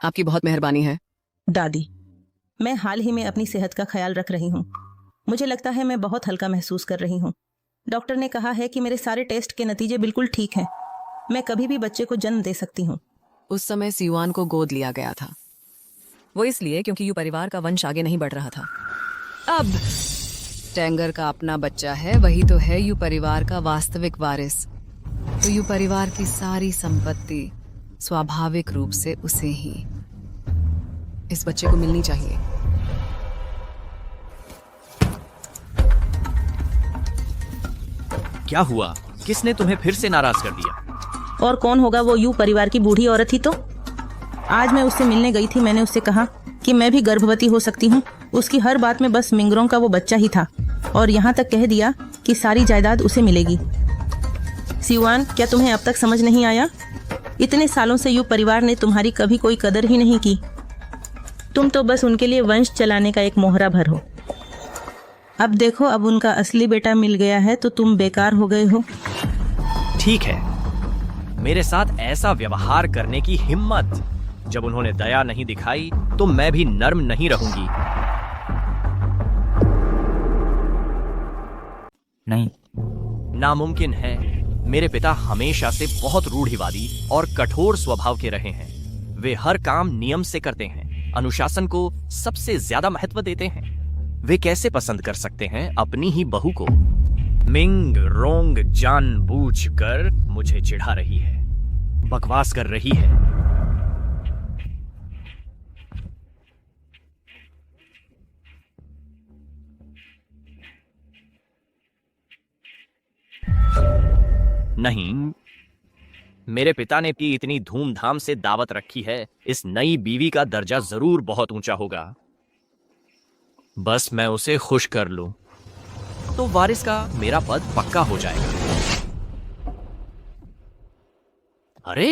आपकी बहुत मेहरबानी है। दादी, मैं हाल ही में अपनी सेहत का ख्याल रख रही हूँ। मुझे लगता है मैं बहुत हल्का महसूस कर रही हूँ। डॉक्टर ने कहा है कि मेरे सारे टेस्ट के नतीजे बिल्कुल ठीक हैं। मैं कभी भी बच्चे को जन्म दे सकती हूँ। उस समय सियुआन को गोद लिया गया था, वो इसलिए क्योंकि यू परिवार का वंश आगे नहीं बढ़ रहा था। अब टेंगर का अपना बच्चा है, वही तो है यू परिवार का वास्तविक वारिस। तो यू परिवार की सारी संपत्ति स्वाभाविक रूप से उसे ही, इस बच्चे को मिलनी चाहिए। क्या हुआ? किसने तुम्हें फिर से नाराज कर दिया? और कौन होगा, वो यू परिवार की बूढ़ी औरत ही तो। आज मैं उससे मिलने गई थी। मैंने उससे कहा कि मैं भी गर्भवती हो सकती हूँ। उसकी हर बात में बस मिंगरों का वो बच्चा ही था, और यहाँ तक कह दिया कि सारी जायदाद उसे मिलेगी। सियुआन, क्या तुम्हें अब तक समझ नहीं आया? इतने सालों से यू परिवार ने तुम्हारी कभी कोई कदर ही नहीं की। तुम तो बस उनके लिए वंश चलाने का एक मोहरा भर हो। अब देखो, अब उनका असली बेटा मिल गया है तो तुम बेकार हो गए हो। ठीक है, मेरे साथ ऐसा व्यवहार करने की हिम्मत जब उन्होंने दया नहीं दिखाई तो मैं भी नर्म नहीं रहूंगी। नहीं, नामुमकिन है। मेरे पिता हमेशा से बहुत रूढ़िवादी और कठोर स्वभाव के रहे हैं। वे हर काम नियम से करते हैं, अनुशासन को सबसे ज्यादा महत्व देते हैं। वे कैसे पसंद कर सकते हैं अपनी ही बहू को? मिंग रोंग जानबूझकर मुझे चिढ़ा रही है, बकवास कर रही है। नहीं, मेरे पिता ने भी इतनी धूमधाम से दावत रखी है, इस नई बीवी का दर्जा जरूर बहुत ऊंचा होगा। बस मैं उसे खुश कर लूं तो वारिस का मेरा पद पक्का हो जाएगा। अरे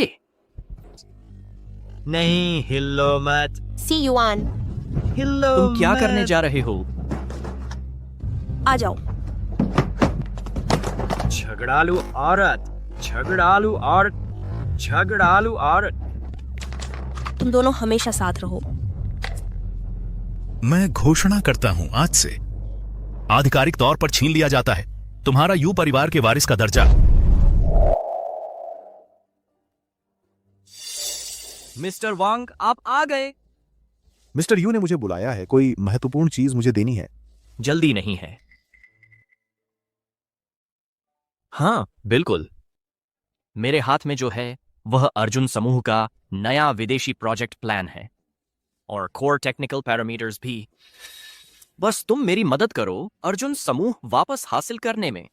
नहीं, हिलो मत। सियुआन, हिलो। तुम क्या करने जा रहे हो? आ जाओ। झगड़ालू औरत, झगड़ालू औरत, झगड़ालू औरत। तुम दोनों हमेशा साथ रहो। मैं घोषणा करता हूं, आज से आधिकारिक तौर पर छीन लिया जाता है तुम्हारा यू परिवार के वारिस का दर्जा। मिस्टर वांग, आप आ गए। मिस्टर यू ने मुझे बुलाया है, कोई महत्वपूर्ण चीज मुझे देनी है। जल्दी नहीं है। हाँ बिल्कुल, मेरे हाथ में जो है वह अर्जुन समूह का नया विदेशी प्रोजेक्ट प्लान है और कोर टेक्निकल पैरामीटर्स भी। बस तुम मेरी मदद करो अर्जुन समूह वापस हासिल करने में।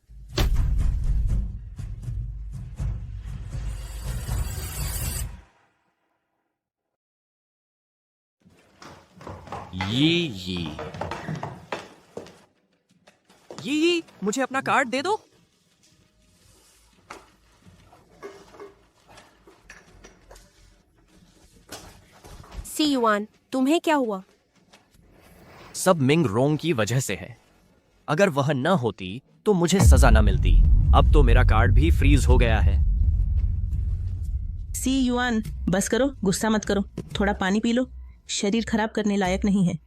ये मुझे अपना कार्ड दे दो। सियुआन, तुम्हें क्या हुआ? सब मिंग रोंग की वजह से है। अगर वह न होती तो मुझे सजा न मिलती। अब तो मेरा कार्ड भी फ्रीज हो गया है। सियुआन, बस करो, गुस्सा मत करो। थोड़ा पानी पी लो, शरीर खराब करने लायक नहीं है।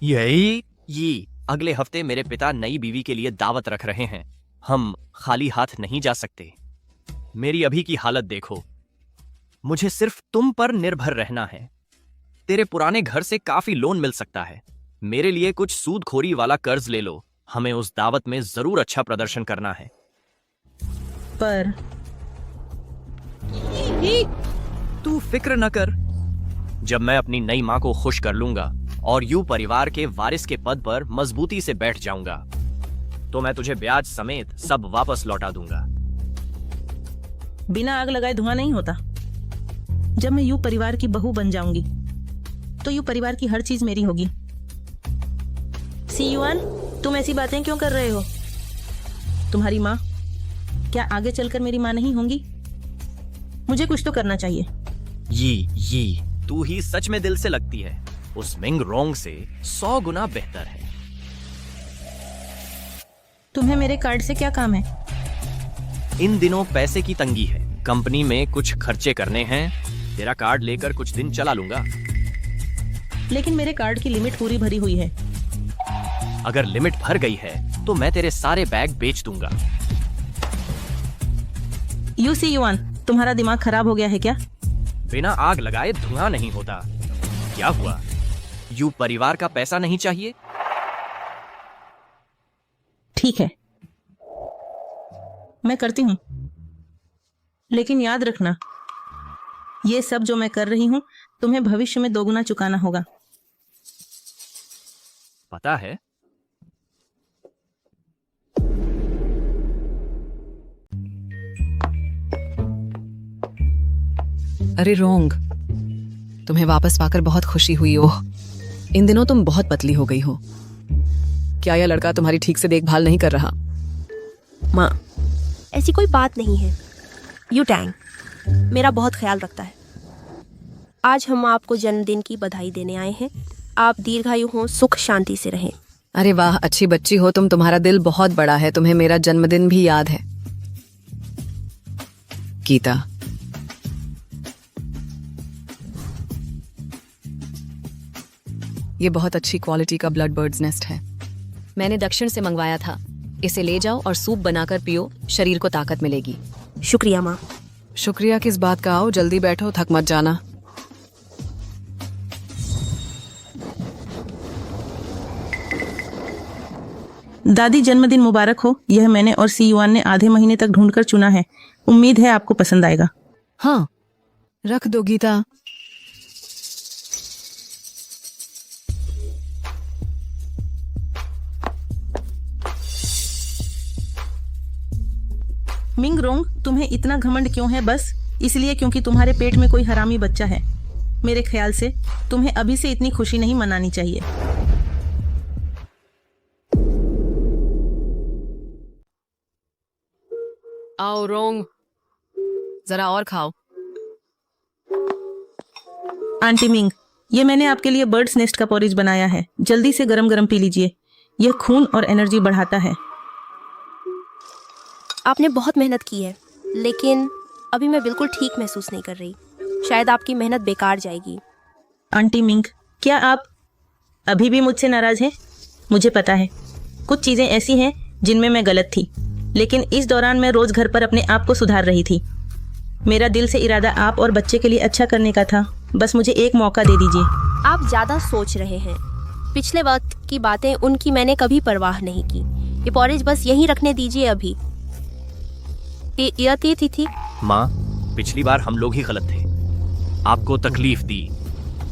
ये अगले हफ्ते मेरे पिता नई बीवी के लिए दावत रख रहे हैं। हम खाली हाथ नहीं जा सकते। मेरी अभी की हालत देखो, मुझे सिर्फ तुम पर निर्भर रहना है। तेरे पुराने घर से काफी लोन मिल सकता है। मेरे लिए कुछ सूदखोरी वाला कर्ज ले लो। हमें उस दावत में जरूर अच्छा प्रदर्शन करना है। पर तू फिक्र न कर, जब मैं अपनी नई मां को खुश कर लूंगा और यू परिवार के वारिस के पद पर मजबूती से बैठ जाऊंगा तो मैं तुझे ब्याज समेत सब वापस लौटा दूंगा। बिना आग लगाए धुआं नहीं होता। जब मैं यू परिवार की बहू बन जाऊंगी तो यू परिवार की हर चीज मेरी होगी। सीयुआन, तुम ऐसी बातें क्यों कर रहे हो? तुम्हारी माँ क्या आगे चलकर मेरी माँ नहीं होंगी? मुझे कुछ तो करना चाहिए। ये तू ही सच में दिल से लगती है। उस मिंग रोंग से 100 गुना बेहतर है। तुम्हें मेरे कार्ड से क्या काम है? इन दिनों पैसे की तंगी है, कंपनी में कुछ खर्चे करने हैं। तेरा कार्ड लेकर कुछ दिन चला लूंगा। लेकिन मेरे कार्ड की लिमिट पूरी भरी हुई है। अगर लिमिट भर गई है तो मैं तेरे सारे बैग बेच दूंगा। यू सीयुआन, तुम्हारा दिमाग खराब हो गया है क्या? बिना आग लगाए धुआं नहीं होता। क्या हुआ? यू परिवार का पैसा नहीं चाहिए? ठीक है, मैं करती हूँ, लेकिन याद रखना ये सब जो मैं कर रही हूँ तुम्हें भविष्य में दोगुना चुकाना होगा। पता है? अरे रोंग, तुम्हें वापस पाकर बहुत खुशी हुई। ओह, इन दिनों तुम बहुत पतली हो गई हो। क्या यह लड़का तुम्हारी ठीक से देखभाल नहीं कर रहा? माँ, ऐसी कोई बात नहीं है। यू टैंग मेरा बहुत ख्याल रखता है। आज हम आपको जन्मदिन की बधाई देने आए हैं। आप दीर्घायु हो, सुख शांति से रहें। अरे वाह, अच्छी बच्ची हो तुम। तुम्हारा दिल बहुत बड़ा है। तुम्हें मेरा जन्मदिन भी याद है। गीता, ये बहुत अच्छी क्वालिटी का ब्लड बर्ड्स नेस्ट है। मैंने दक्षिण से मंगवाया था। इसे ले जाओ और सूप बनाकर पियो, शरीर को ताकत मिलेगी। शुक्रिया माँ। शुक्रिया किस बात का? आओ जल्दी बैठो, थक मत जाना। दादी, जन्मदिन मुबारक हो। यह मैंने और सीयुआन ने आधे महीने तक ढूंढकर चुना है। उम्मीद है आपको पसंद आएगा। हाँ, रख दो गीता। मिंग रोंग, तुम्हें इतना घमंड क्यों है? बस इसलिए क्योंकि तुम्हारे पेट में कोई हरामी बच्चा है। मेरे ख्याल से तुम्हें अभी से इतनी खुशी नहीं मनानी चाहिए। आओ रोंग, जरा और खाओ। आंटी मिंग, ये मैंने आपके लिए बर्ड्स नेस्ट का पोरिज बनाया है। जल्दी से गरम गरम पी लीजिए। यह खून और एनर्जी बढ़ाता है। आपने बहुत मेहनत की है, लेकिन अभी मैं बिल्कुल ठीक महसूस नहीं कर रही। शायद आपकी मेहनत बेकार जाएगी। आंटी मिंग, क्या आप अभी भी मुझसे नाराज हैं? मुझे पता है कुछ चीजें ऐसी हैं जिनमें मैं गलत थी, लेकिन इस दौरान मैं रोज घर पर अपने आप को सुधार रही थी। मेरा दिल से इरादा आप और बच्चे के लिए अच्छा करने का था। बस मुझे एक मौका दे दीजिए। आप ज्यादा सोच रहे हैं। पिछले वक्त की बातें, उनकी मैंने कभी परवाह नहीं की। ये पॉरेज बस यहीं रखने दीजिए अभी। थी माँ, पिछली बार हम लोग ही गलत थे, आपको तकलीफ दी,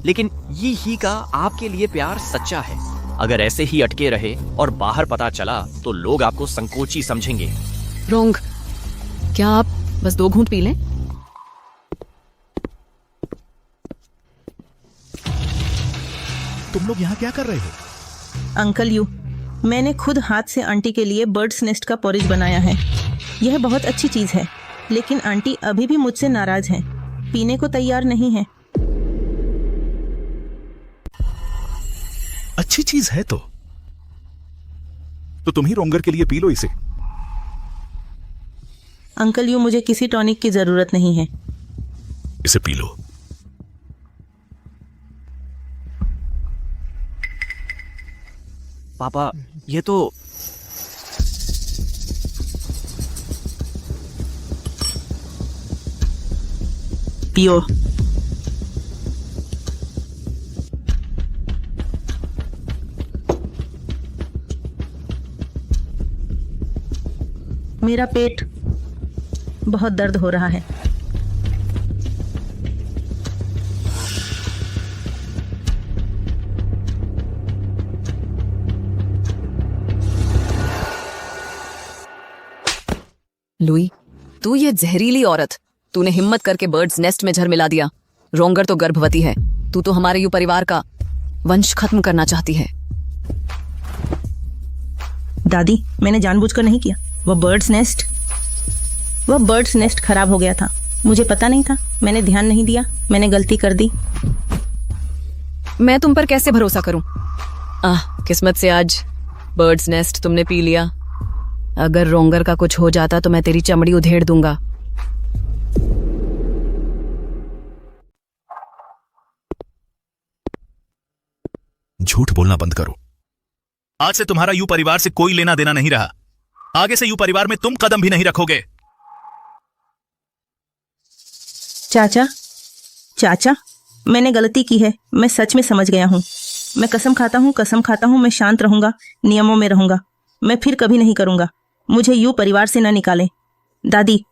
लेकिन ये ही का आपके लिए प्यार सच्चा है। अगर ऐसे ही अटके रहे और बाहर पता चला तो लोग आपको संकोची समझेंगे। रोंग, क्या आप बस 2 घूंट पी लें? तुम लोग यहाँ क्या कर रहे हो? अंकल यू, मैंने खुद हाथ से आंटी के लिए बर्ड्स नेस्ट का पोरिज बनाया है। यह बहुत अच्छी चीज है, लेकिन आंटी अभी भी मुझसे नाराज हैं, पीने को तैयार नहीं है। अच्छी चीज है तो तुम ही रोंगर के लिए पी लो इसे। अंकल यू, मुझे किसी टॉनिक की जरूरत नहीं है। इसे पी लो। पापा, ये तो पियो। मेरा पेट बहुत दर्द हो रहा है। लुई, तू ये जहरीली औरत, तूने हिम्मत करके बर्ड्स नेस्ट में झर मिला दिया। रोंगर तो गर्भवती है, तू तो हमारे यू परिवार का वंश खत्म करना चाहती है। दादी, मैंने जानबूझकर नहीं किया। वह बर्ड्स नेस्ट खराब हो गया था, मुझे पता नहीं था, मैंने ध्यान नहीं दिया, मैंने गलती कर दी। मैं तुम पर कैसे भरोसा करूं? किस्मत से आज बर्ड्स नेस्ट तुमने पी लिया। अगर रोंगर का कुछ हो जाता तो मैं तेरी चमड़ी उधेड़ दूंगा। झूठ बोलना बंद करो। आज से तुम्हारा यू परिवार से कोई लेना देना नहीं रहा। आगे से यू परिवार में तुम कदम भी नहीं रखोगे। चाचा, मैंने गलती की है, मैं सच में समझ गया हूँ। मैं कसम खाता हूँ, मैं शांत रहूंगा, नियमों में रहूंगा। मैं फिर कभी नहीं करूंगा। मुझे यू परिवार से न निकालें। दादी।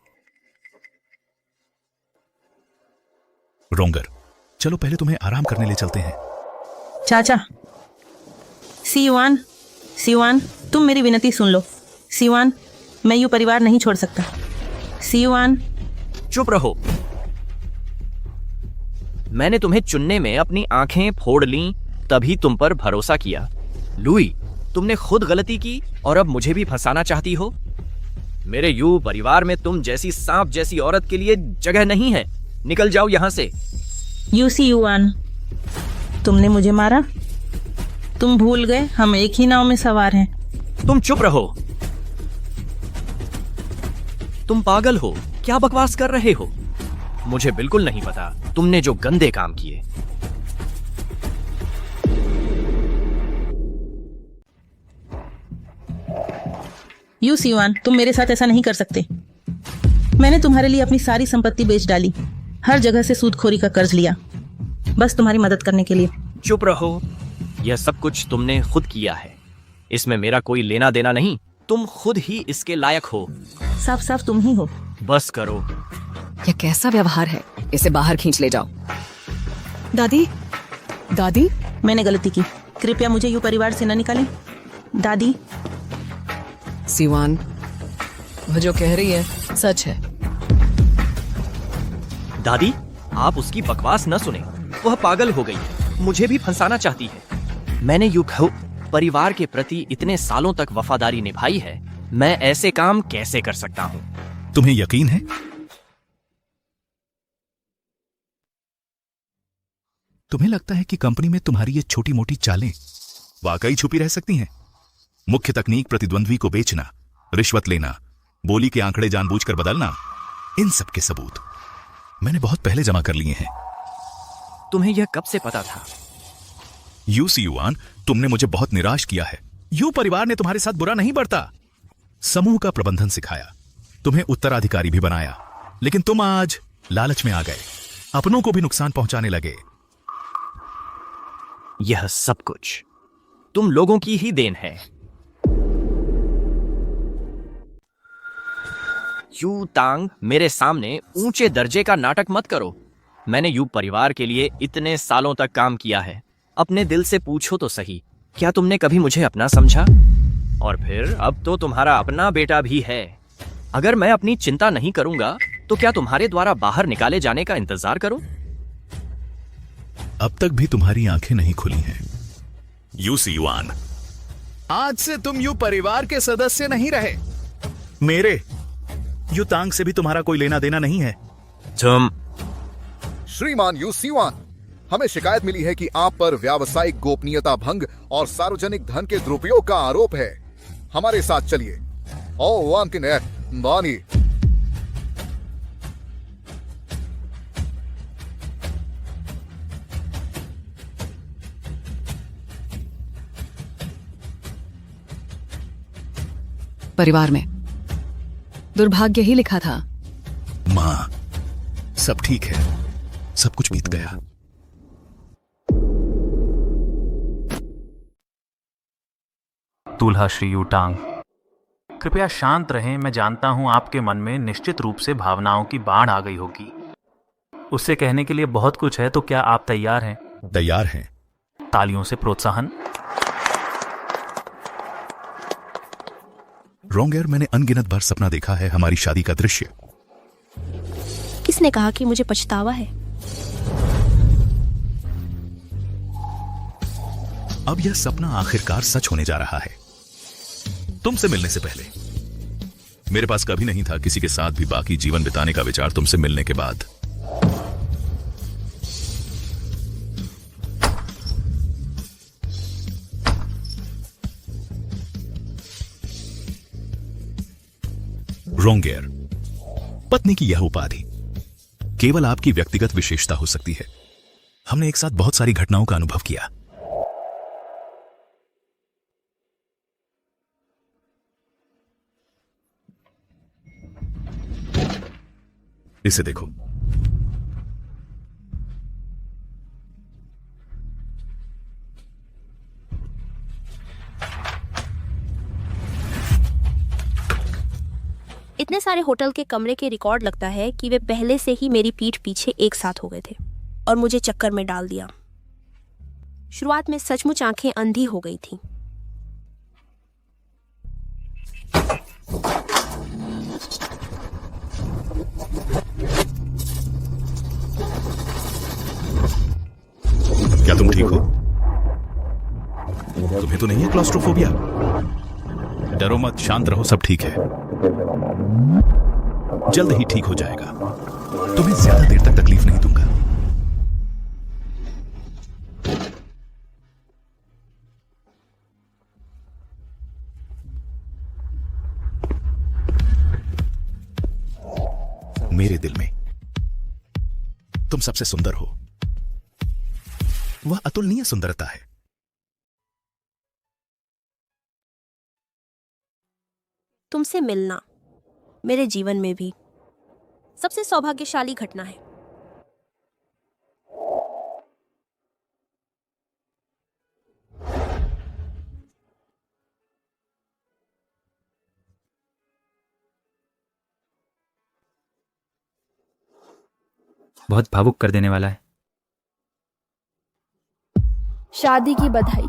रोंगर, चलो पहले तुम्हें आराम करने ले चलते हैं। चाचा, सियुआन, तुम मेरी विनती सुन लो। सियुआन, मैं यू परिवार नहीं छोड़ सकता। सियुआन। चुप रहो। मैंने तुम्हें चुनने में अपनी आंखें फोड़ लीं, तभी तुम पर भरोसा किया। लुई, तुमने खुद गलती की और अब मुझे भी फंसाना चाहती हो। मेरे यू परिवार में तुम जैसी सांप जैसी औरत के लिए जगह नहीं है। निकल जाओ यहां से। सियुआन, तुमने मुझे मारा। तुम भूल गए हम एक ही नाव में सवार हैं। तुम चुप रहो। तुम पागल हो, क्या बकवास कर रहे हो? मुझे बिल्कुल नहीं पता तुमने जो गंदे काम किए। सियुआन, तुम मेरे साथ ऐसा नहीं कर सकते। मैंने तुम्हारे लिए अपनी सारी संपत्ति बेच डाली, हर जगह से सूदखोरी का कर्ज लिया, बस तुम्हारी मदद करने के लिए। चुप रहो। यह सब कुछ तुमने खुद किया है, इसमें मेरा कोई लेना देना नहीं। तुम खुद ही इसके लायक हो। साफ तुम ही हो। बस करो। यह कैसा व्यवहार है? इसे बाहर खींच ले जाओ। दादी, मैंने गलती की, कृपया मुझे यू परिवार से न निकालें। दादी। सियुआन, वह जो कह रही है सच है। दादी, आप उसकी बकवास न सुने। वह पागल हो गई है, मुझे भी फंसाना चाहती है। मैंने यू परिवार के प्रति इतने सालों तक वफादारी निभाई है, मैं ऐसे काम कैसे कर सकता हूँ? तुम्हें यकीन है? तुम्हें लगता है कि कंपनी में तुम्हारी ये छोटी मोटी चालें वाकई छुपी रह सकती हैं? मुख्य तकनीक प्रतिद्वंद्वी को बेचना, रिश्वत लेना, बोली के आंकड़े जानबूझकर बदलना, इन सब के सबूत मैंने बहुत पहले जमा कर लिए हैं। तुम्हें यह कब से पता था? सियुआन, तुमने मुझे बहुत निराश किया है। यू परिवार ने तुम्हारे साथ बुरा नहीं बरता, समूह का प्रबंधन सिखाया, तुम्हें उत्तराधिकारी भी बनाया, लेकिन तुम आज लालच में आ गए, अपनों को भी नुकसान पहुंचाने लगे। यह सब कुछ तुम लोगों की ही देन है। यू तांग, मेरे सामने ऊंचे दर्जे का नाटक मत करो। मैंने यू परिवार के लिए इतने सालों तक काम किया है। अपने दिल से पूछो तो सही, क्या तुमने कभी मुझे अपना समझा? और फिर अब तो तुम्हारा अपना बेटा भी है। अगर मैं अपनी चिंता नहीं करूंगा तो क्या तुम्हारे द्वारा बाहर निकाले जाने का इंतजार करूं? अब तक भी तुम्हारी आंखें नहीं खुली हैं। सियुआन, आज से तुम यू परिवार के सदस्य नहीं रहे। मेरे यू तांग से भी तुम्हारा कोई लेना देना नहीं है। तुम श्रीमान सियुआन, हमें शिकायत मिली है कि आप पर व्यावसायिक गोपनीयता भंग और सार्वजनिक धन के दुरुपयोग का आरोप है। हमारे साथ चलिए। बानी। परिवार में दुर्भाग्य ही लिखा था। माँ, सब ठीक है, सब कुछ बीत गया। दूल्हा श्री यू टांग, कृपया शांत रहें। मैं जानता हूं आपके मन में निश्चित रूप से भावनाओं की बाढ़ आ गई होगी। उससे कहने के लिए बहुत कुछ है, तो क्या आप तैयार हैं? तैयार हैं। तालियों से प्रोत्साहन। रोंगर, मैंने अनगिनत बार सपना देखा है हमारी शादी का दृश्य। किसने कहा कि मुझे पछतावा है? अब यह सपना आखिरकार सच होने जा रहा है। तुमसे मिलने से पहले मेरे पास कभी नहीं था किसी के साथ भी बाकी जीवन बिताने का विचार तुमसे मिलने के बाद। रोंगर, पत्नी की यह उपाधि केवल आपकी व्यक्तिगत विशेषता हो सकती है। हमने एक साथ बहुत सारी घटनाओं का अनुभव किया। इसे देखो। इतने सारे होटल के कमरे के रिकॉर्ड लगता है कि वे पहले से ही मेरी पीठ पीछे एक साथ हो गए थे और मुझे चक्कर में डाल दिया। शुरुआत में सचमुच आंखें अंधी हो गई थीं। क्या तुम ठीक हो? तुम्हें तो नहीं है क्लॉस्ट्रोफोबिया? डरो मत, शांत रहो, सब ठीक है। जल्द ही ठीक हो जाएगा। तुम्हें ज्यादा देर तक तकलीफ नहीं दूंगा। मेरे दिल में तुम सबसे सुंदर हो। वह अतुलनीय सुंदरता है। तुमसे मिलना मेरे जीवन में भी सबसे सौभाग्यशाली घटना है। बहुत भावुक कर देने वाला है। शादी की बधाई।